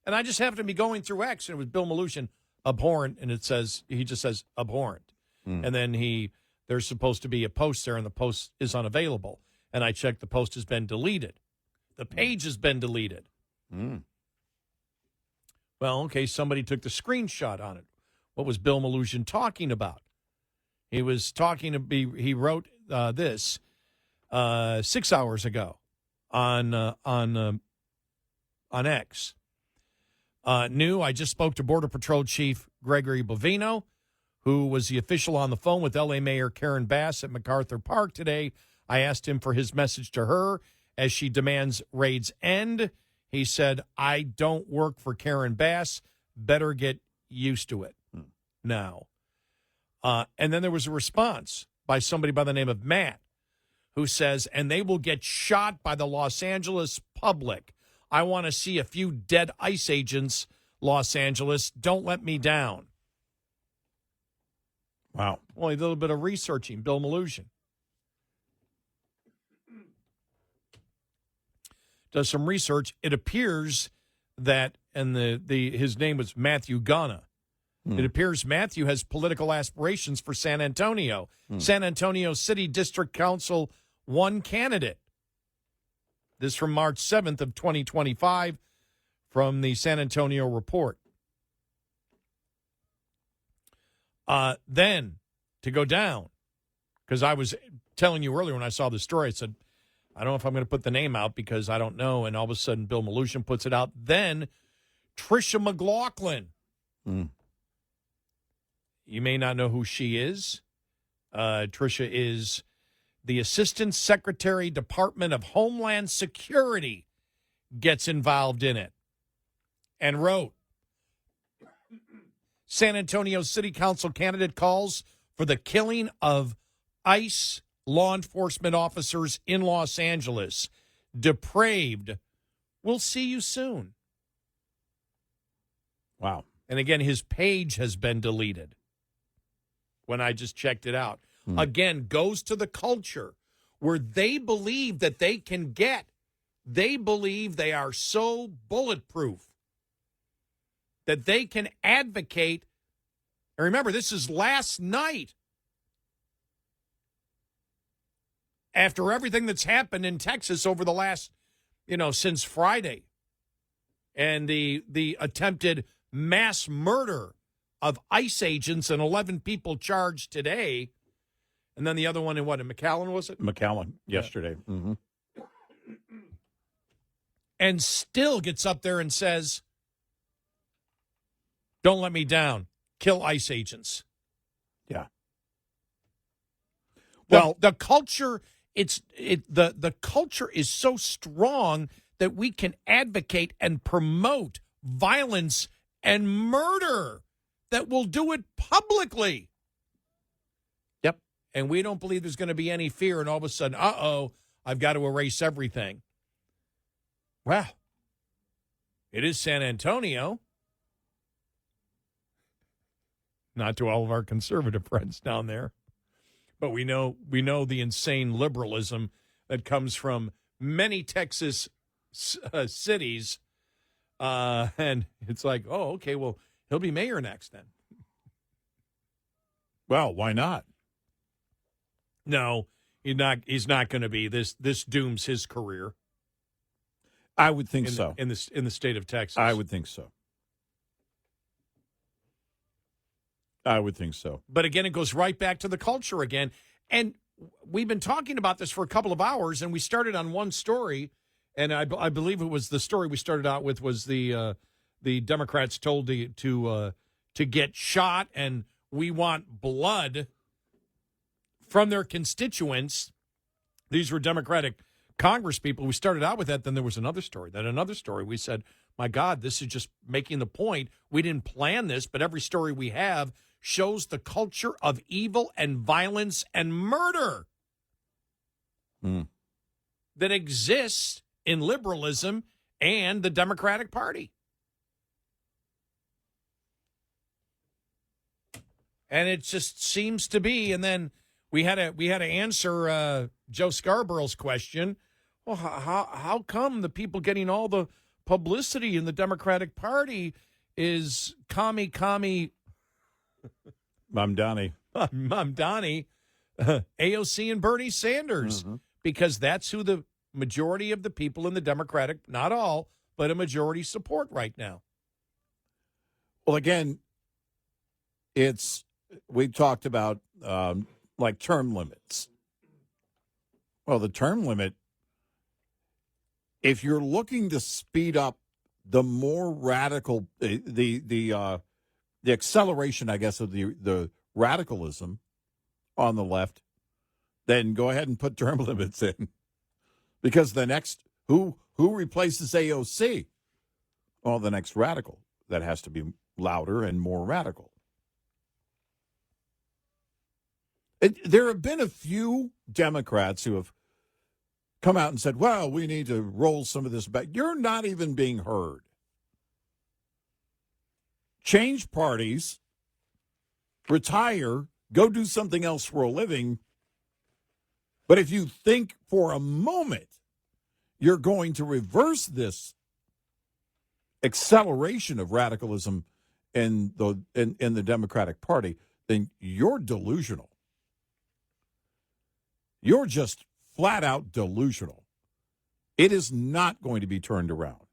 And I just happened to be going through X, and it was Bill Maloogian, abhorrent, and he just says abhorrent. And then there's supposed to be a post there, and the post is unavailable. And I checked, the post has been deleted. The page has been deleted. Well, okay, somebody took the screenshot on it. What was Bill Maloogian talking about? He was he wrote this 6 hours ago on X. I just spoke to Border Patrol Chief Gregory Bovino, who was the official on the phone with L.A. Mayor Karen Bass at MacArthur Park today. I asked him for his message to her as she demands raids end. He said, I don't work for Karen Bass. Better get used to it now. And then there was a response by somebody by the name of Matt, who says, and they will get shot by the Los Angeles public. I want to see a few dead ICE agents, Los Angeles. Don't let me down. Wow. Only a little bit of researching, Bill Maloogian. Does some research. It appears that, and his name was Matthew Ghana. It appears Matthew has political aspirations for San Antonio. San Antonio City District Council, one candidate. This from March 7th of 2025 from the San Antonio Report. Then, to go down, because I was telling you earlier when I saw the story, I said, I don't know if I'm going to put the name out because I don't know. And all of a sudden, Bill Maloogian puts it out. Then, Tricia McLaughlin. You may not know who she is. Tricia is the Assistant Secretary, Department of Homeland Security, gets involved in it and wrote, San Antonio City Council candidate calls for the killing of ICE law enforcement officers in Los Angeles. Depraved. We'll see you soon. Wow. And again, his page has been deleted when I just checked it out. Again, goes to the culture where they believe that they can get. They believe they are so bulletproof that they can advocate. And remember, this is last night. After everything that's happened in Texas over the last, since Friday. And the attempted mass murder of ICE agents and 11 people charged today. And then the other one in McAllen, was it? McAllen, yesterday. Yeah. Mm-hmm. And still gets up there and says, don't let me down. Kill ICE agents. Yeah. Well, the culture, the culture is so strong that we can advocate and promote violence and murder, that will do it publicly. Yep. And we don't believe there's going to be any fear, and all of a sudden, I've got to erase everything. Well, it is San Antonio. Not to all of our conservative friends down there. But we know the insane liberalism that comes from many Texas cities. And it's like, oh, okay, well, he'll be mayor next then. Well, why not? No, he's not going to be. This dooms his career. I would think so. In the state of Texas. I would think so. I would think so. But again, it goes right back to the culture again. And we've been talking about this for a couple of hours, and we started on one story, and I believe it was the story we started out with was the Democrats told to get shot, and we want blood from their constituents. These were Democratic Congress people. We started out with that. Then there was another story. Then another story. We said, my God, this is just making the point. We didn't plan this, but every story we have shows the culture of evil and violence and murder that exists in liberalism and the Democratic Party. And it just seems to be. And then we had to answer Joe Scarborough's question. Well, how come the people getting all the publicity in the Democratic Party is commie Mamdani, AOC and Bernie Sanders, because that's who the majority of the people in the Democratic, not all, but a majority support right now. Well, again, we talked about like term limits. Well, the term limit, if you're looking to speed up the more radical, the acceleration, I guess, of the radicalism on the left, then go ahead and put term limits in. Because the next, who replaces AOC? Well, the next radical. That has to be louder and more radical. There have been a few Democrats who have come out and said, well, we need to roll some of this back. You're not even being heard. Change parties, retire, go do something else for a living. But if you think for a moment you're going to reverse this acceleration of radicalism in the Democratic Party, then you're delusional. You're just flat out delusional. It is not going to be turned around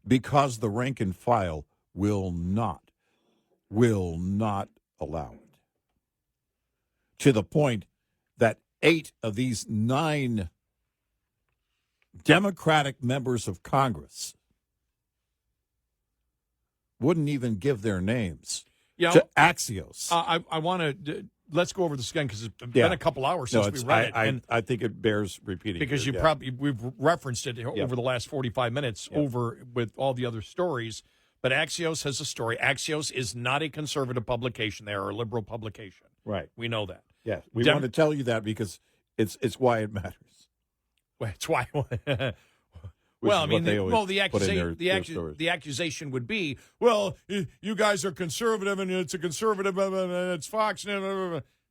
because the rank and file will not allow it. To the point that 8 of these 9 Democratic members of Congress wouldn't even give their names to Axios. I want to let's go over this again because it's been a couple hours since we read it. I think it bears repeating because we've referenced it over the last 45 minutes over with all the other stories. But Axios has a story. Axios is not a conservative publication; they are a liberal publication. Right, we know that. Yes, we want to tell you that because it's why it matters. Well, it's why. Well, I mean, the accusation would be, well, you guys are conservative, and it's a conservative, and it's Fox.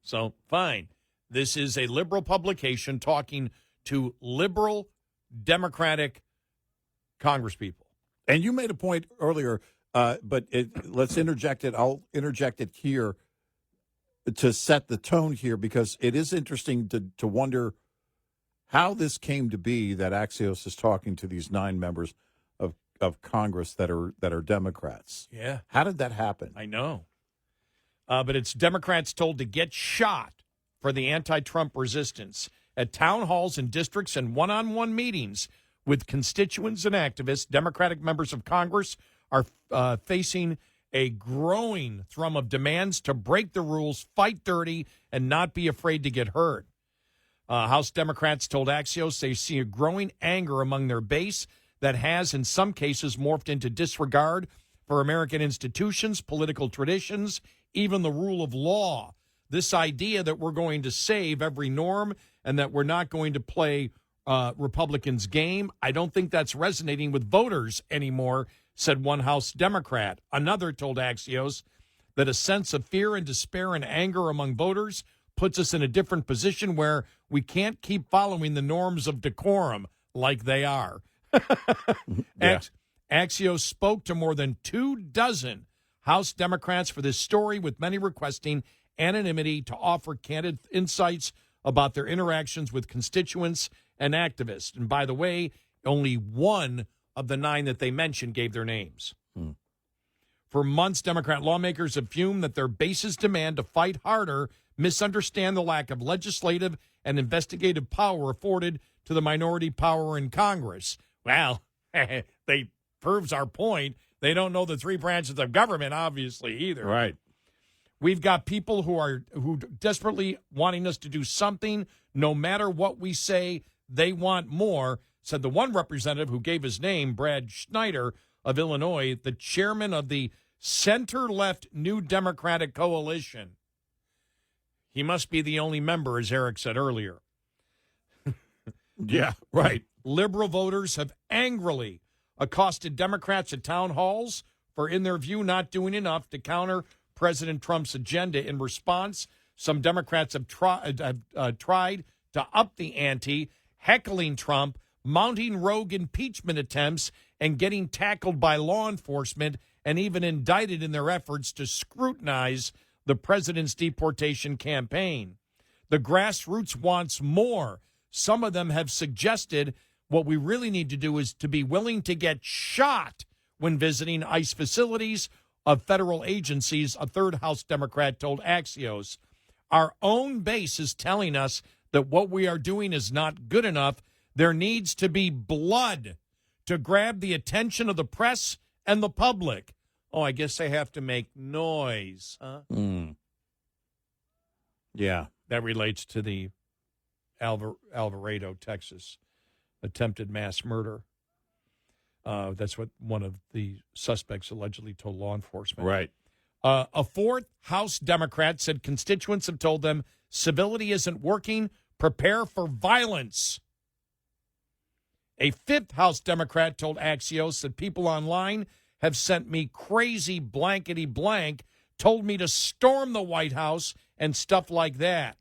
So, fine. This is a liberal publication talking to liberal Democratic congresspeople. And you made a point earlier, but let's interject it. I'll interject it here to set the tone here because it is interesting to wonder how this came to be that Axios is talking to these 9 members of Congress that are Democrats. Yeah. How did that happen? I know. But it's Democrats told to get shot for the anti-Trump resistance at town halls and districts and one-on-one meetings with constituents and activists. Democratic members of Congress are facing a growing thrum of demands to break the rules, fight dirty, and not be afraid to get hurt. House Democrats told Axios they see a growing anger among their base that has, in some cases, morphed into disregard for American institutions, political traditions, even the rule of law. This idea that we're going to save every norm and that we're not going to play Republicans' game, I don't think that's resonating with voters anymore, said one House Democrat. Another told Axios that a sense of fear and despair and anger among voters puts us in a different position where we can't keep following the norms of decorum like they are. Yeah. Axios spoke to more than 24 House Democrats for this story, with many requesting anonymity to offer candid insights about their interactions with constituents and activists. And by the way, only one of the 9 that they mentioned gave their names. For months, Democrat lawmakers have fumed that their base's demand to fight harder misunderstand the lack of legislative and investigative power afforded to the minority power in Congress. Well, they proves our point. They don't know the 3 branches of government, obviously, either. Right. We've got people who desperately wanting us to do something, no matter what we say. They want more, said the one representative who gave his name, Brad Schneider of Illinois, the chairman of the center-left New Democratic Coalition. He must be the only member, as Eric said earlier. Yeah, right. Liberal voters have angrily accosted Democrats at town halls for, in their view, not doing enough to counter President Trump's agenda. In response, some Democrats have tried to up the ante, heckling Trump, mounting rogue impeachment attempts, and getting tackled by law enforcement, and even indicted in their efforts to scrutinize the president's deportation campaign. The grassroots wants more. Some of them have suggested what we really need to do is to be willing to get shot when visiting ICE facilities of federal agencies, a third House Democrat told Axios. Our own base is telling us that what we are doing is not good enough. There needs to be blood to grab the attention of the press and the public. Oh, I guess they have to make noise, huh? Yeah. That relates to the Alvarado, Texas, attempted mass murder. That's what one of the suspects allegedly told law enforcement. Right. A fourth House Democrat said constituents have told them civility isn't working. Prepare for violence. A fifth House Democrat told Axios that people online have sent me crazy blankety blank, told me to storm the White House and stuff like that.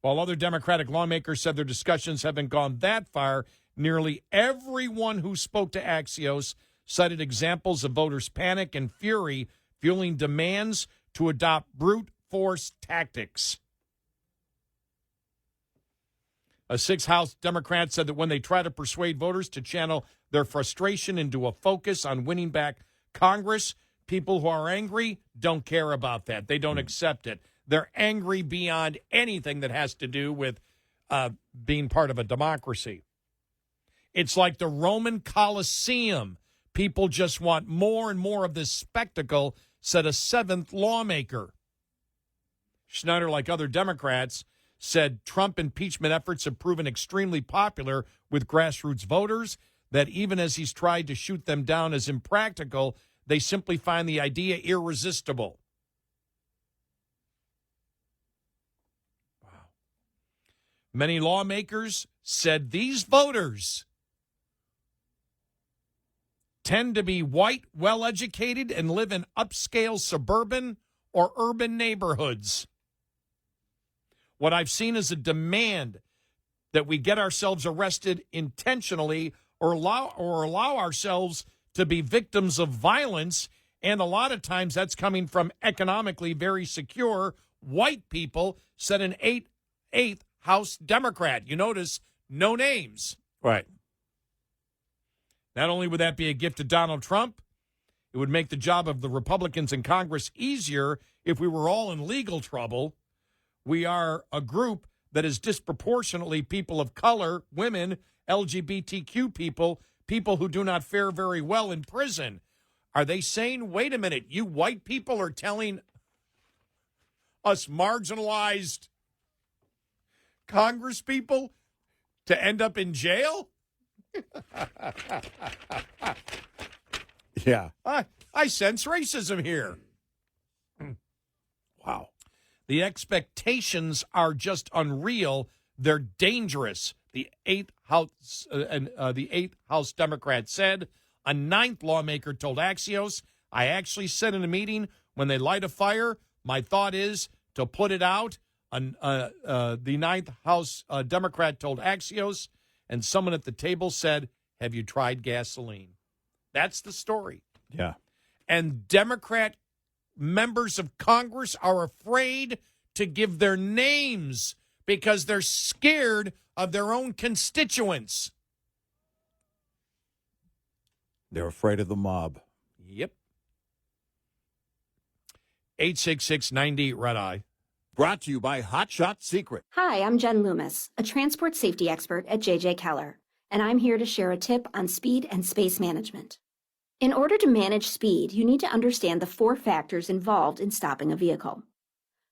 While other Democratic lawmakers said their discussions haven't gone that far, nearly everyone who spoke to Axios cited examples of voters' panic and fury, fueling demands to adopt brute force tactics. A sixth House Democrat said that when they try to persuade voters to channel their frustration into a focus on winning back Congress, people who are angry don't care about that. They don't accept it. They're angry beyond anything that has to do with being part of a democracy. It's like the Roman Colosseum. People just want more and more of this spectacle, said a seventh lawmaker. Schneider, like other Democrats, said Trump impeachment efforts have proven extremely popular with grassroots voters, that even as he's tried to shoot them down as impractical, they simply find the idea irresistible. Wow. Many lawmakers said these voters tend to be white, well-educated, and live in upscale suburban or urban neighborhoods. What I've seen is a demand that we get ourselves arrested intentionally or allow ourselves to be victims of violence, and a lot of times that's coming from economically very secure white people, said an eighth House Democrat. You notice no names. Right. Not only would that be a gift to Donald Trump, it would make the job of the Republicans in Congress easier if we were all in legal trouble. We are a group that is disproportionately people of color, women, LGBTQ people, people who do not fare very well in prison. Are they saying, wait a minute, you white people are telling us marginalized Congress people to end up in jail? Yeah. I sense racism here. Wow. The expectations are just unreal. They're dangerous. The eighth House Democrat said. A ninth lawmaker told Axios, I actually said in a meeting, when they light a fire, my thought is to put it out. The ninth House Democrat told Axios, and someone at the table said, have you tried gasoline? That's the story. Yeah. And Democrat members of Congress are afraid to give their names because they're scared of their own constituents. They're afraid of the mob. Yep. 866-90-RED-I. Brought to you by Hot Shot Secret. Hi, I'm Jen Loomis, a transport safety expert at J.J. Keller, and I'm here to share a tip on speed and space management. In order to manage speed, you need to understand the 4 factors involved in stopping a vehicle.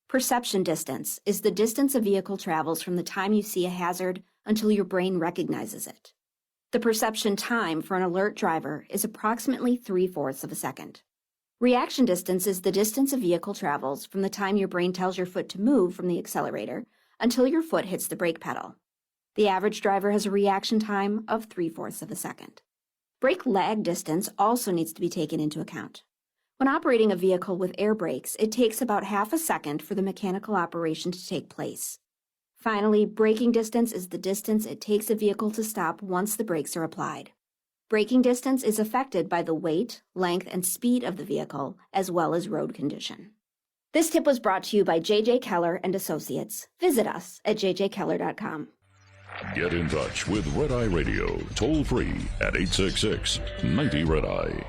Perception distance is the distance a vehicle travels from the time you see a hazard until your brain recognizes it. The perception time for an alert driver is approximately 3/4 of a second. Reaction distance is the distance a vehicle travels from the time your brain tells your foot to move from the accelerator until your foot hits the brake pedal. The average driver has a reaction time of 3/4 of a second. Brake lag distance also needs to be taken into account. When operating a vehicle with air brakes, it takes about half a second for the mechanical operation to take place. Finally, braking distance is the distance it takes a vehicle to stop once the brakes are applied. Braking distance is affected by the weight, length, and speed of the vehicle, as well as road condition. This tip was brought to you by J.J. Keller and Associates. Visit us at jjkeller.com. Get in touch with Red Eye Radio, toll free at 866-90-RED-EYE.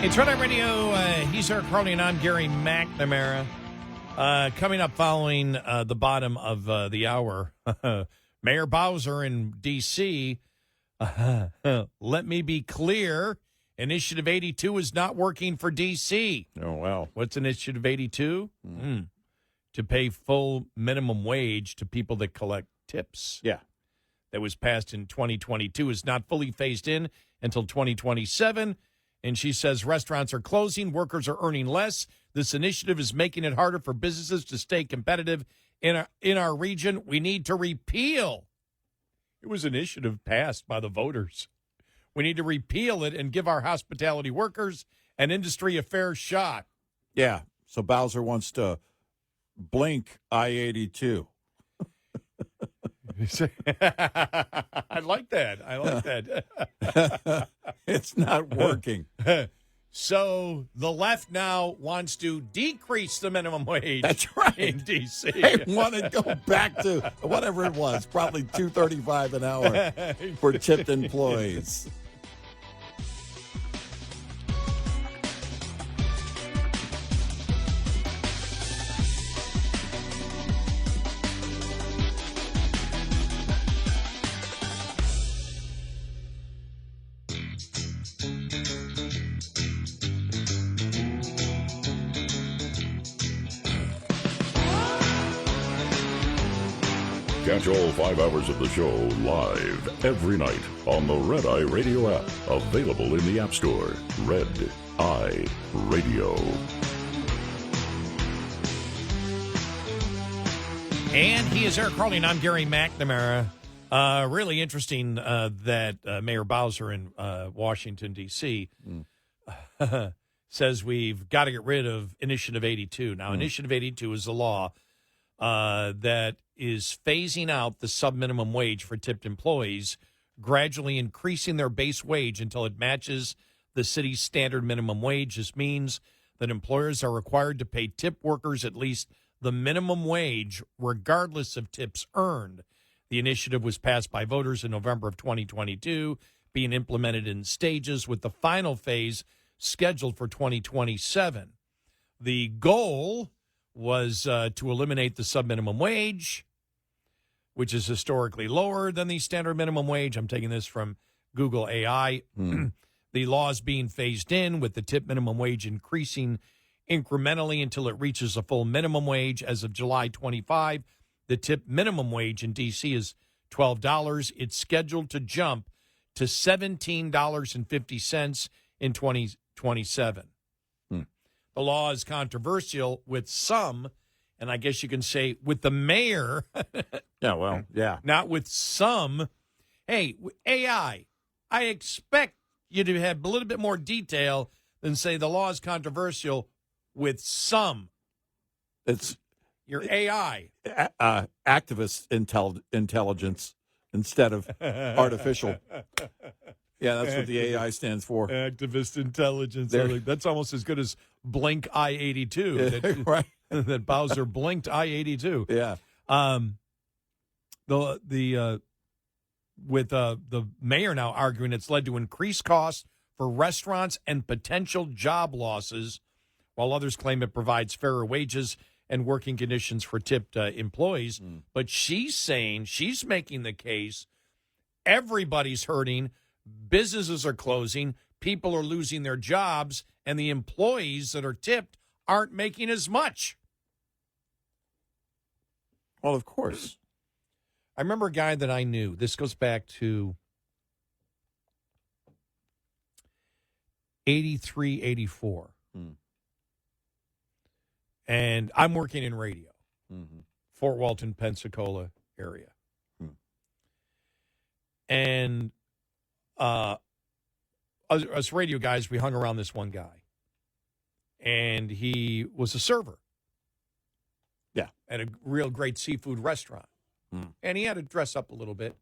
It's Red Eye Radio. He's Eric Carly, and I'm Gary McNamara. Coming up following the bottom of the hour, Mayor Bowser in D.C. Let me be clear, Initiative 82 is not working for D.C. Oh, wow. What's Initiative 82? To pay full minimum wage to people that collect tips. Yeah. That was passed in 2022 is not fully phased in until 2027. And she says restaurants are closing, workers are earning less. This initiative is making it harder for businesses to stay competitive in our region. We need to repeal. It was an initiative passed by the voters. We need to repeal it and give our hospitality workers and industry a fair shot. Yeah. So Bowser wants to blink I-82. I like that. I like that. It's not working. So the left now wants to decrease the minimum wage. That's right. In D.C. They want to go back to whatever it was, probably $2.35 an hour for tipped employees. Catch all 5 hours of the show live every night on the Red Eye Radio app. Available in the App Store. Red Eye Radio. And he is Eric Carly, and I'm Gary McNamara. Really interesting that Mayor Bowser in Washington, D.C. says we've got to get rid of Initiative 82. Now, Initiative 82 is a law that is phasing out the subminimum wage for tipped employees, gradually increasing their base wage until it matches the city's standard minimum wage. This means that employers are required to pay tip workers at least the minimum wage, regardless of tips earned. The initiative was passed by voters in November of 2022, being implemented in stages, with the final phase scheduled for 2027. The goal was to eliminate the subminimum wage, which is historically lower than the standard minimum wage. I'm taking this from Google AI. The law is being phased in, with the tip minimum wage increasing incrementally until it reaches a full minimum wage. As of July 25, the tip minimum wage in D.C. is $12. It's scheduled to jump to $17.50 in 2027. The law is controversial with some, and I guess you can say with the mayor. Yeah, well, yeah. Not with some. Hey, AI, I expect you to have a little bit more detail than say the law is controversial with some. It's your AI. Activist intelligence instead of artificial. Yeah, that's what the AI stands for. Activist intelligence. There. That's almost as good as Blink I-82. That, Right. that Bowser blinked I-82. Yeah. With the mayor now arguing it's led to increased costs for restaurants and potential job losses, while others claim it provides fairer wages and working conditions for tipped employees. But she's saying, she's making the case, everybody's hurting, businesses are closing, people are losing their jobs, and the employees that are tipped aren't making as much. Well, of course. I remember a guy that I knew. This goes back to 83, 84. And I'm working in radio, Fort Walton, Pensacola area. And us radio guys, we hung around this one guy. And he was a server. Yeah. At a real great seafood restaurant. And he had to dress up a little bit.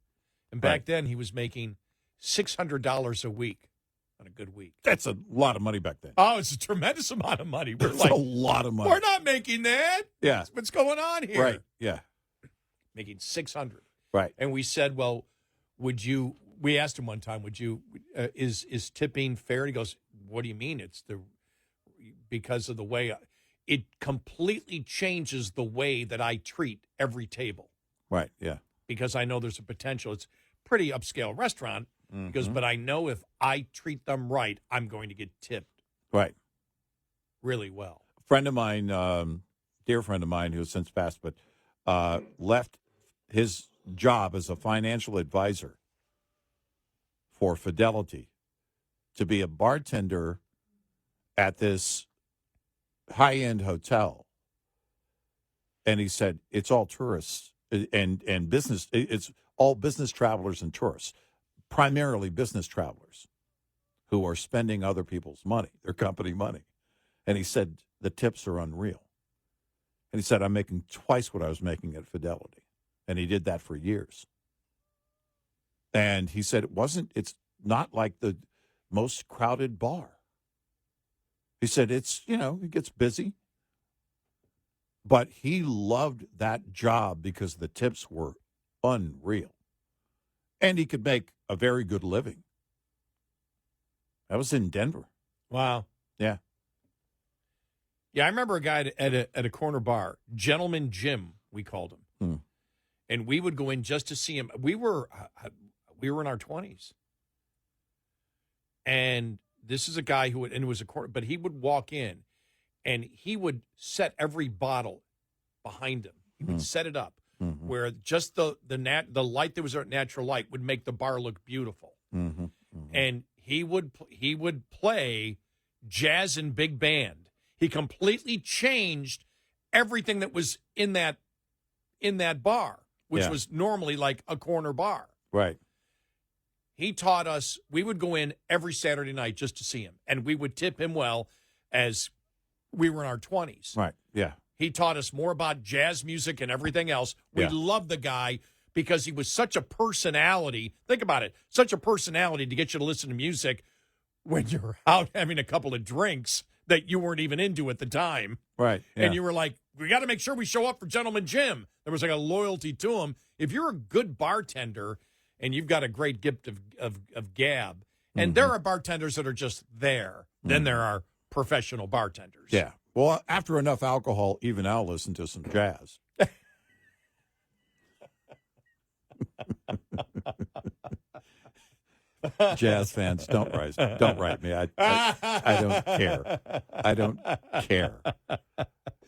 And back then, he was making $600 a week on a good week. That's a lot of money back then. Oh, it's a tremendous amount of money. We're That's a lot of money. We're not making that. Yeah. What's going on here? Right. Yeah. Making $600. Right. And we said, well, we asked him one time, is tipping fair? He goes, what do you mean? Because of the way it completely changes the way that I treat every table. Right, yeah. Because I know there's a potential. It's a pretty upscale restaurant. He goes, but I know if I treat them right, I'm going to get tipped. Right. Really well. A friend of mine, dear friend of mine who has since passed, but left his job as a financial advisor for Fidelity to be a bartender at this high-end hotel. And he said, it's all tourists and business. It's all business travelers and tourists, primarily business travelers who are spending other people's money, their company money. And he said, the tips are unreal. And he said, I'm making twice what I was making at Fidelity. And he did that for years. And he said, it's not like the most crowded bar. He said, it gets busy. But he loved that job because the tips were unreal. And he could make a very good living. That was in Denver. Wow. Yeah. Yeah, I remember a guy at a corner bar, Gentleman Jim, we called him. And we would go in just to see him. We were in our 20s. And this is a guy and it was a corner, but he would walk in and he would set every bottle behind him. He would set it up where just the light that was a natural light would make the bar look beautiful. And he would play jazz and big band. He completely changed everything that was in that bar, which was normally like a corner bar. Right. He taught us, we would go in every Saturday night just to see him, and we would tip him well as we were in our 20s. Right, yeah. He taught us more about jazz music and everything else. We loved the guy because he was such a personality. Think about it, such a personality to get you to listen to music when you're out having a couple of drinks that you weren't even into at the time. Right, yeah. And you were like, we got to make sure we show up for Gentleman Jim. There was like a loyalty to him. If you're a good bartender and you've got a great gift of gab, and there are bartenders that are just there, then there are professional bartenders. Yeah. Well, after enough alcohol, even I'll listen to some jazz. Jazz fans, don't write me. I don't care. I don't care.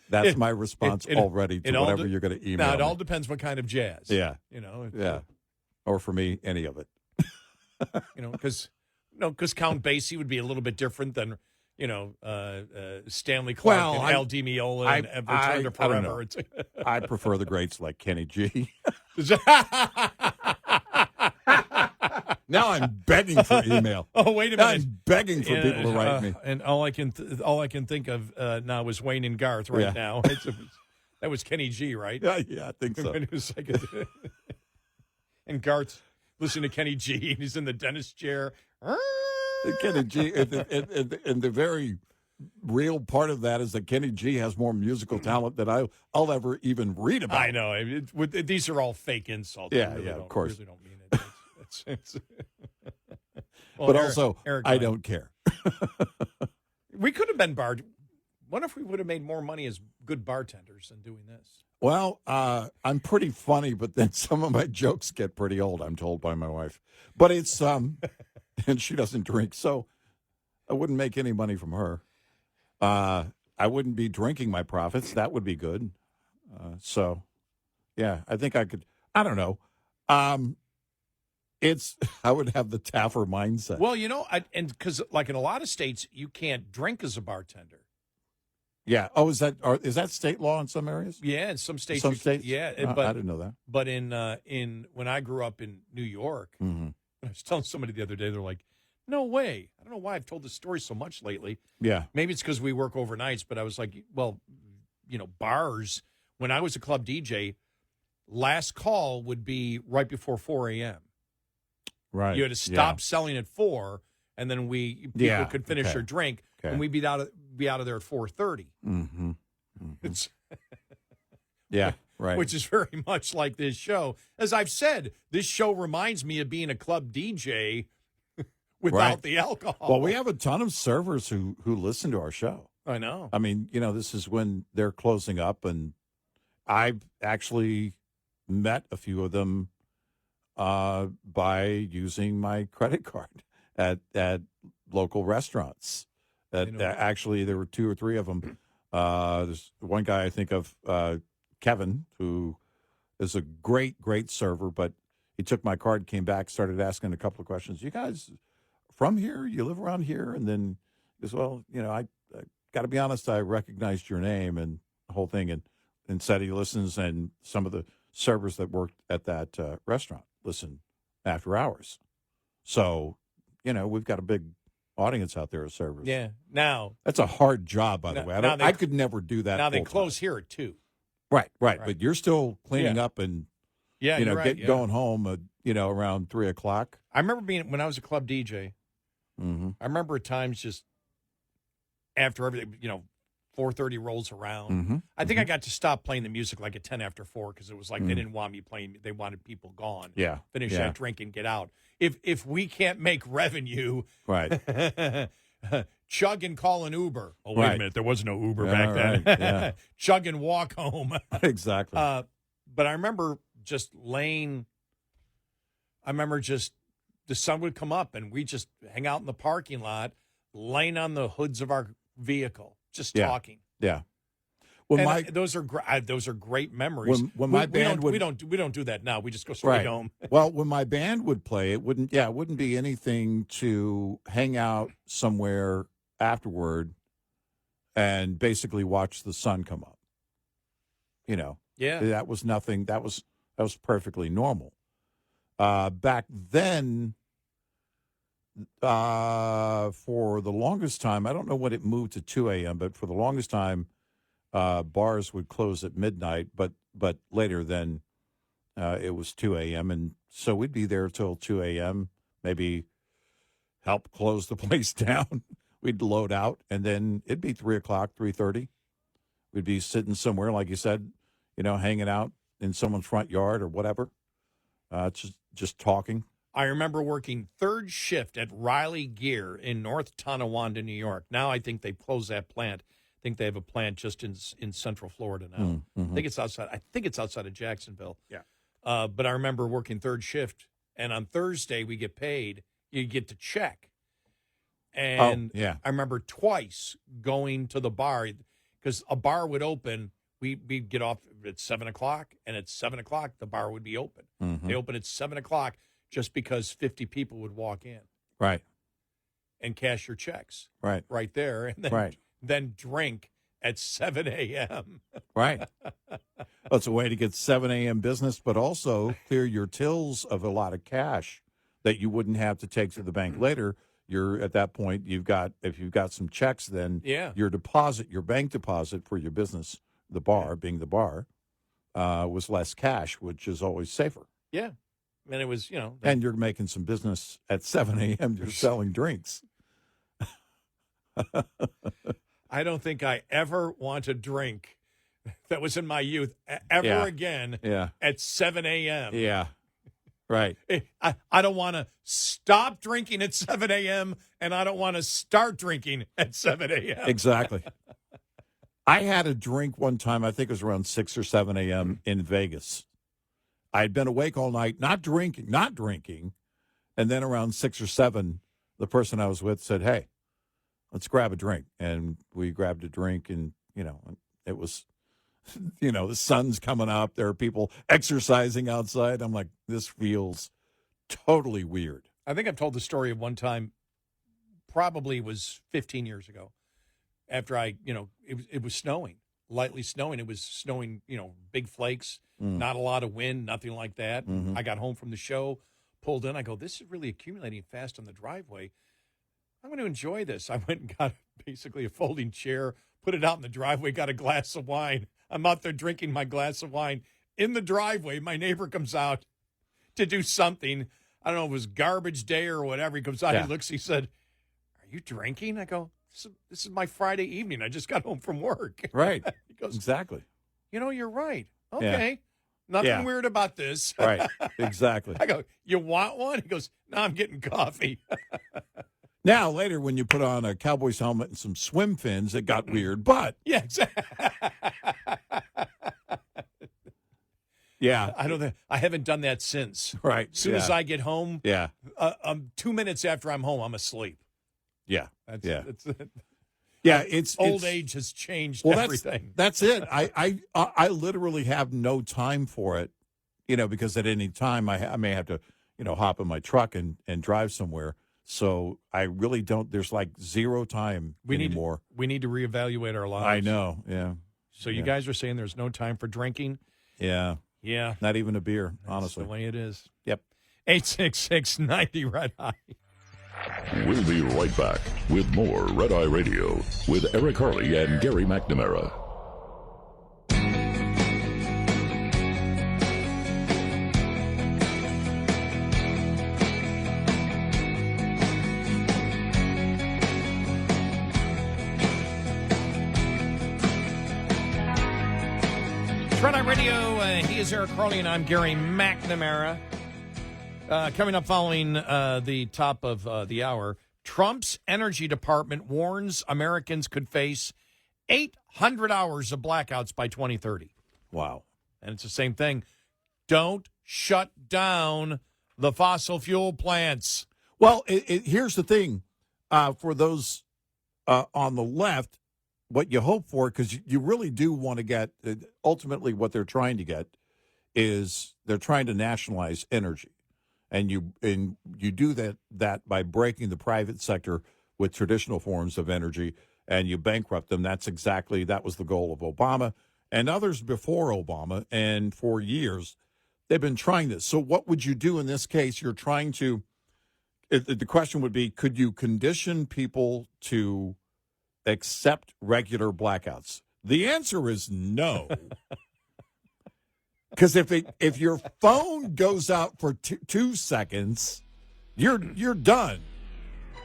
That's my response already to whatever you're going to email. Now, it all me. depends what kind of jazz. Yeah. Yeah. Or for me, any of it. Because Count Basie would be a little bit different than, Stanley Clark and Al Di Meola and Return to Forever. I prefer the greats like Kenny G. Now I'm begging for email. Oh, wait a Now minute. I'm begging for people to write me. And all I can think of now is Wayne and Garth right now. That was Kenny G, right? Yeah, I think so. It was like and Garth's listening to Kenny G, and he's in the dentist chair. Kenny G, and the very real part of that is that Kenny G has more musical talent than I'll ever even read about. I know. These are all fake insults. Yeah, of course. Really don't mean it. It's well, but Eric, also, Eric, I don't care. We could have been barred. What if we would have made more money as good bartenders than doing this? Well, I'm pretty funny, but then some of my jokes get pretty old, I'm told by my wife. But it's, and she doesn't drink, so I wouldn't make any money from her. I wouldn't be drinking my profits. That would be good. So, yeah, I think I could. I don't know. I would have the Taffer mindset. Well, and because like in a lot of states, you can't drink as a bartender. Yeah. Oh, is that state law in some areas? Yeah, in some states. Some states? Yeah, I didn't know that. But in when I grew up in New York, Mm-hmm. I was telling somebody the other day, they're like, "No way!" I don't know why I've told this story so much lately. Yeah. Maybe it's because we work overnights, but I was like, well, bars. When I was a club DJ, last call would be right before 4 a.m. Right. You had to stop selling at 4, and then people could finish their drink, and we'd be out of there at 4:30. Mm-hmm. It's yeah, right. Which is very much like this show. As I've said, this show reminds me of being a club DJ without the alcohol. Well, we have a ton of servers who listen to our show. I know. I mean, this is when they're closing up, and I've actually met a few of them by using my credit card at local restaurants. Actually, there were 2 or 3 of them. There's one guy I think of, Kevin, who is a great, great server, but he took my card, came back, started asking a couple of questions. You guys from here? You live around here? And then he goes, well, I got to be honest, I recognized your name and the whole thing, and said he listens, and some of the servers that worked at that restaurant listen after hours. So, we've got a big audience out there of servers. Yeah. Now that's a hard job, by the way. I could never do that. Now they close here at 2. Right. But you're still cleaning up and going home. Around 3 o'clock. I remember when I was a club DJ. Mm-hmm. I remember at times just after everything, 4:30 rolls around. Mm-hmm. I think I got to stop playing the music like at 10 after 4 because it was like they didn't want me playing. They wanted people gone. Yeah. Finish that drink and get out. If we can't make revenue, right. Chug and call an Uber. Oh, wait a minute. There was no Uber back then. Right. Yeah. Chug and walk home. Exactly. But I remember just the sun would come up and we just hang out in the parking lot, laying on the hoods of our vehicle, just talking. Yeah. Well, those are great memories. When my band we don't do that now. We just go straight home. Well, when my band would play, it wouldn't be anything to hang out somewhere afterward and basically watch the sun come up. Yeah. That was nothing. That was perfectly normal. Back then, for the longest time, I don't know when it moved to 2 a.m., but for the longest time, bars would close at midnight, but later then it was 2 a.m., and so we'd be there till 2 a.m., maybe help close the place down. We'd load out, and then it'd be 3 o'clock, 3:30. We'd be sitting somewhere, like you said, hanging out in someone's front yard or whatever, just talking. I remember working third shift at Riley Gear in North Tonawanda, New York. Now I think they've closed that plant. I think they have a plant just in Central Florida now. Mm-hmm. I think it's outside of Jacksonville. Yeah. But I remember working third shift, and on Thursday we get paid. You get to check. And I remember twice going to the bar because a bar would open. We'd get off at 7 o'clock, and at 7 o'clock the bar would be open. Mm-hmm. They open at 7 o'clock just because 50 people would walk in. Right. And cash your checks. Right. Right there. And then drink at 7 a.m. Right. Well, it's a way to get 7 a.m. business, but also clear your tills of a lot of cash that you wouldn't have to take to the bank later. You're at that point, if you've got some checks, then your bank deposit for your business, the bar being the bar, was less cash, which is always safer. Yeah. And it was, and you're making some business at 7 a.m. You're selling drinks. I don't think I ever want to drink that was in my youth ever again at 7 a.m. Yeah. Right. I don't want to stop drinking at 7 a.m. and I don't want to start drinking at 7 a.m. Exactly. I had a drink one time, I think it was around 6 or 7 a.m. in Vegas. I had been awake all night, not drinking. And then around 6 or 7, the person I was with said, hey, let's grab a drink. And we grabbed a drink, and, it was, the sun's coming up. There are people exercising outside. I'm like, this feels totally weird. I think I've told the story of one time, probably was 15 years ago, after it was snowing, lightly snowing. It was snowing, big flakes, not a lot of wind, nothing like that. Mm-hmm. I got home from the show, pulled in. I go, this is really accumulating fast on the driveway. I'm going to enjoy this. I went and got basically a folding chair, put it out in the driveway, got a glass of wine. I'm out there drinking my glass of wine in the driveway. My neighbor comes out to do something. I don't know if it was garbage day or whatever. He comes out, He looks, he said, are you drinking? I go, this is my Friday evening. I just got home from work. Right. He goes, exactly. You're right. Okay. Nothing weird about this. Right. Exactly. I go, you want one? He goes, no, I'm getting coffee. Now, later, when you put on a Cowboys helmet and some swim fins, it got weird, but... Yeah, exactly. Yeah. I haven't done that since. Right. As soon as I get home, 2 minutes after I'm home, I'm asleep. Yeah. That's it's old age has changed everything. That's it. I literally have no time for it, because at any time I may have to, hop in my truck and drive somewhere. So I really don't. There's like zero time anymore. We need to reevaluate our lives. I know. Yeah. So you guys are saying there's no time for drinking? Yeah. Yeah. Not even a beer. That's honestly, the way it is. Yep. 866-90 Red Eye. We'll be right back with more Red Eye Radio with Eric Harley and Gary McNamara. Red Eye Radio, he is Eric Harley, and I'm Gary McNamara. Coming up following the top of the hour, Trump's Energy Department warns Americans could face 800 hours of blackouts by 2030. Wow. And it's the same thing. Don't shut down the fossil fuel plants. Well, here's the thing. For those on the left, what you hope for, because you really do want to get, ultimately what they're trying to get is they're trying to nationalize energy. And you do that by breaking the private sector with traditional forms of energy, and you bankrupt them. That was the goal of Obama and others before Obama. And for years, they've been trying this. So what would you do in this case? You're trying to, the question would be, could you condition people to accept regular blackouts? The answer is no. Because if your phone goes out for 2 seconds, you're done.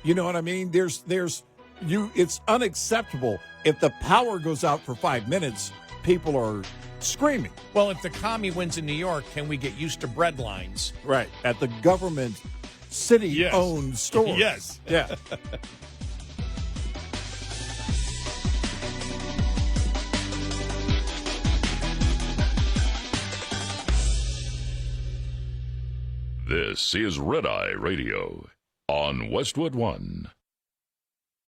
You know what I mean? It's unacceptable. If the power goes out for 5 minutes, people are screaming. Well, if the commie wins in New York, can we get used to bread lines? Right. At the government city-owned stores. Yes. Yeah. This is Red Eye Radio on Westwood One.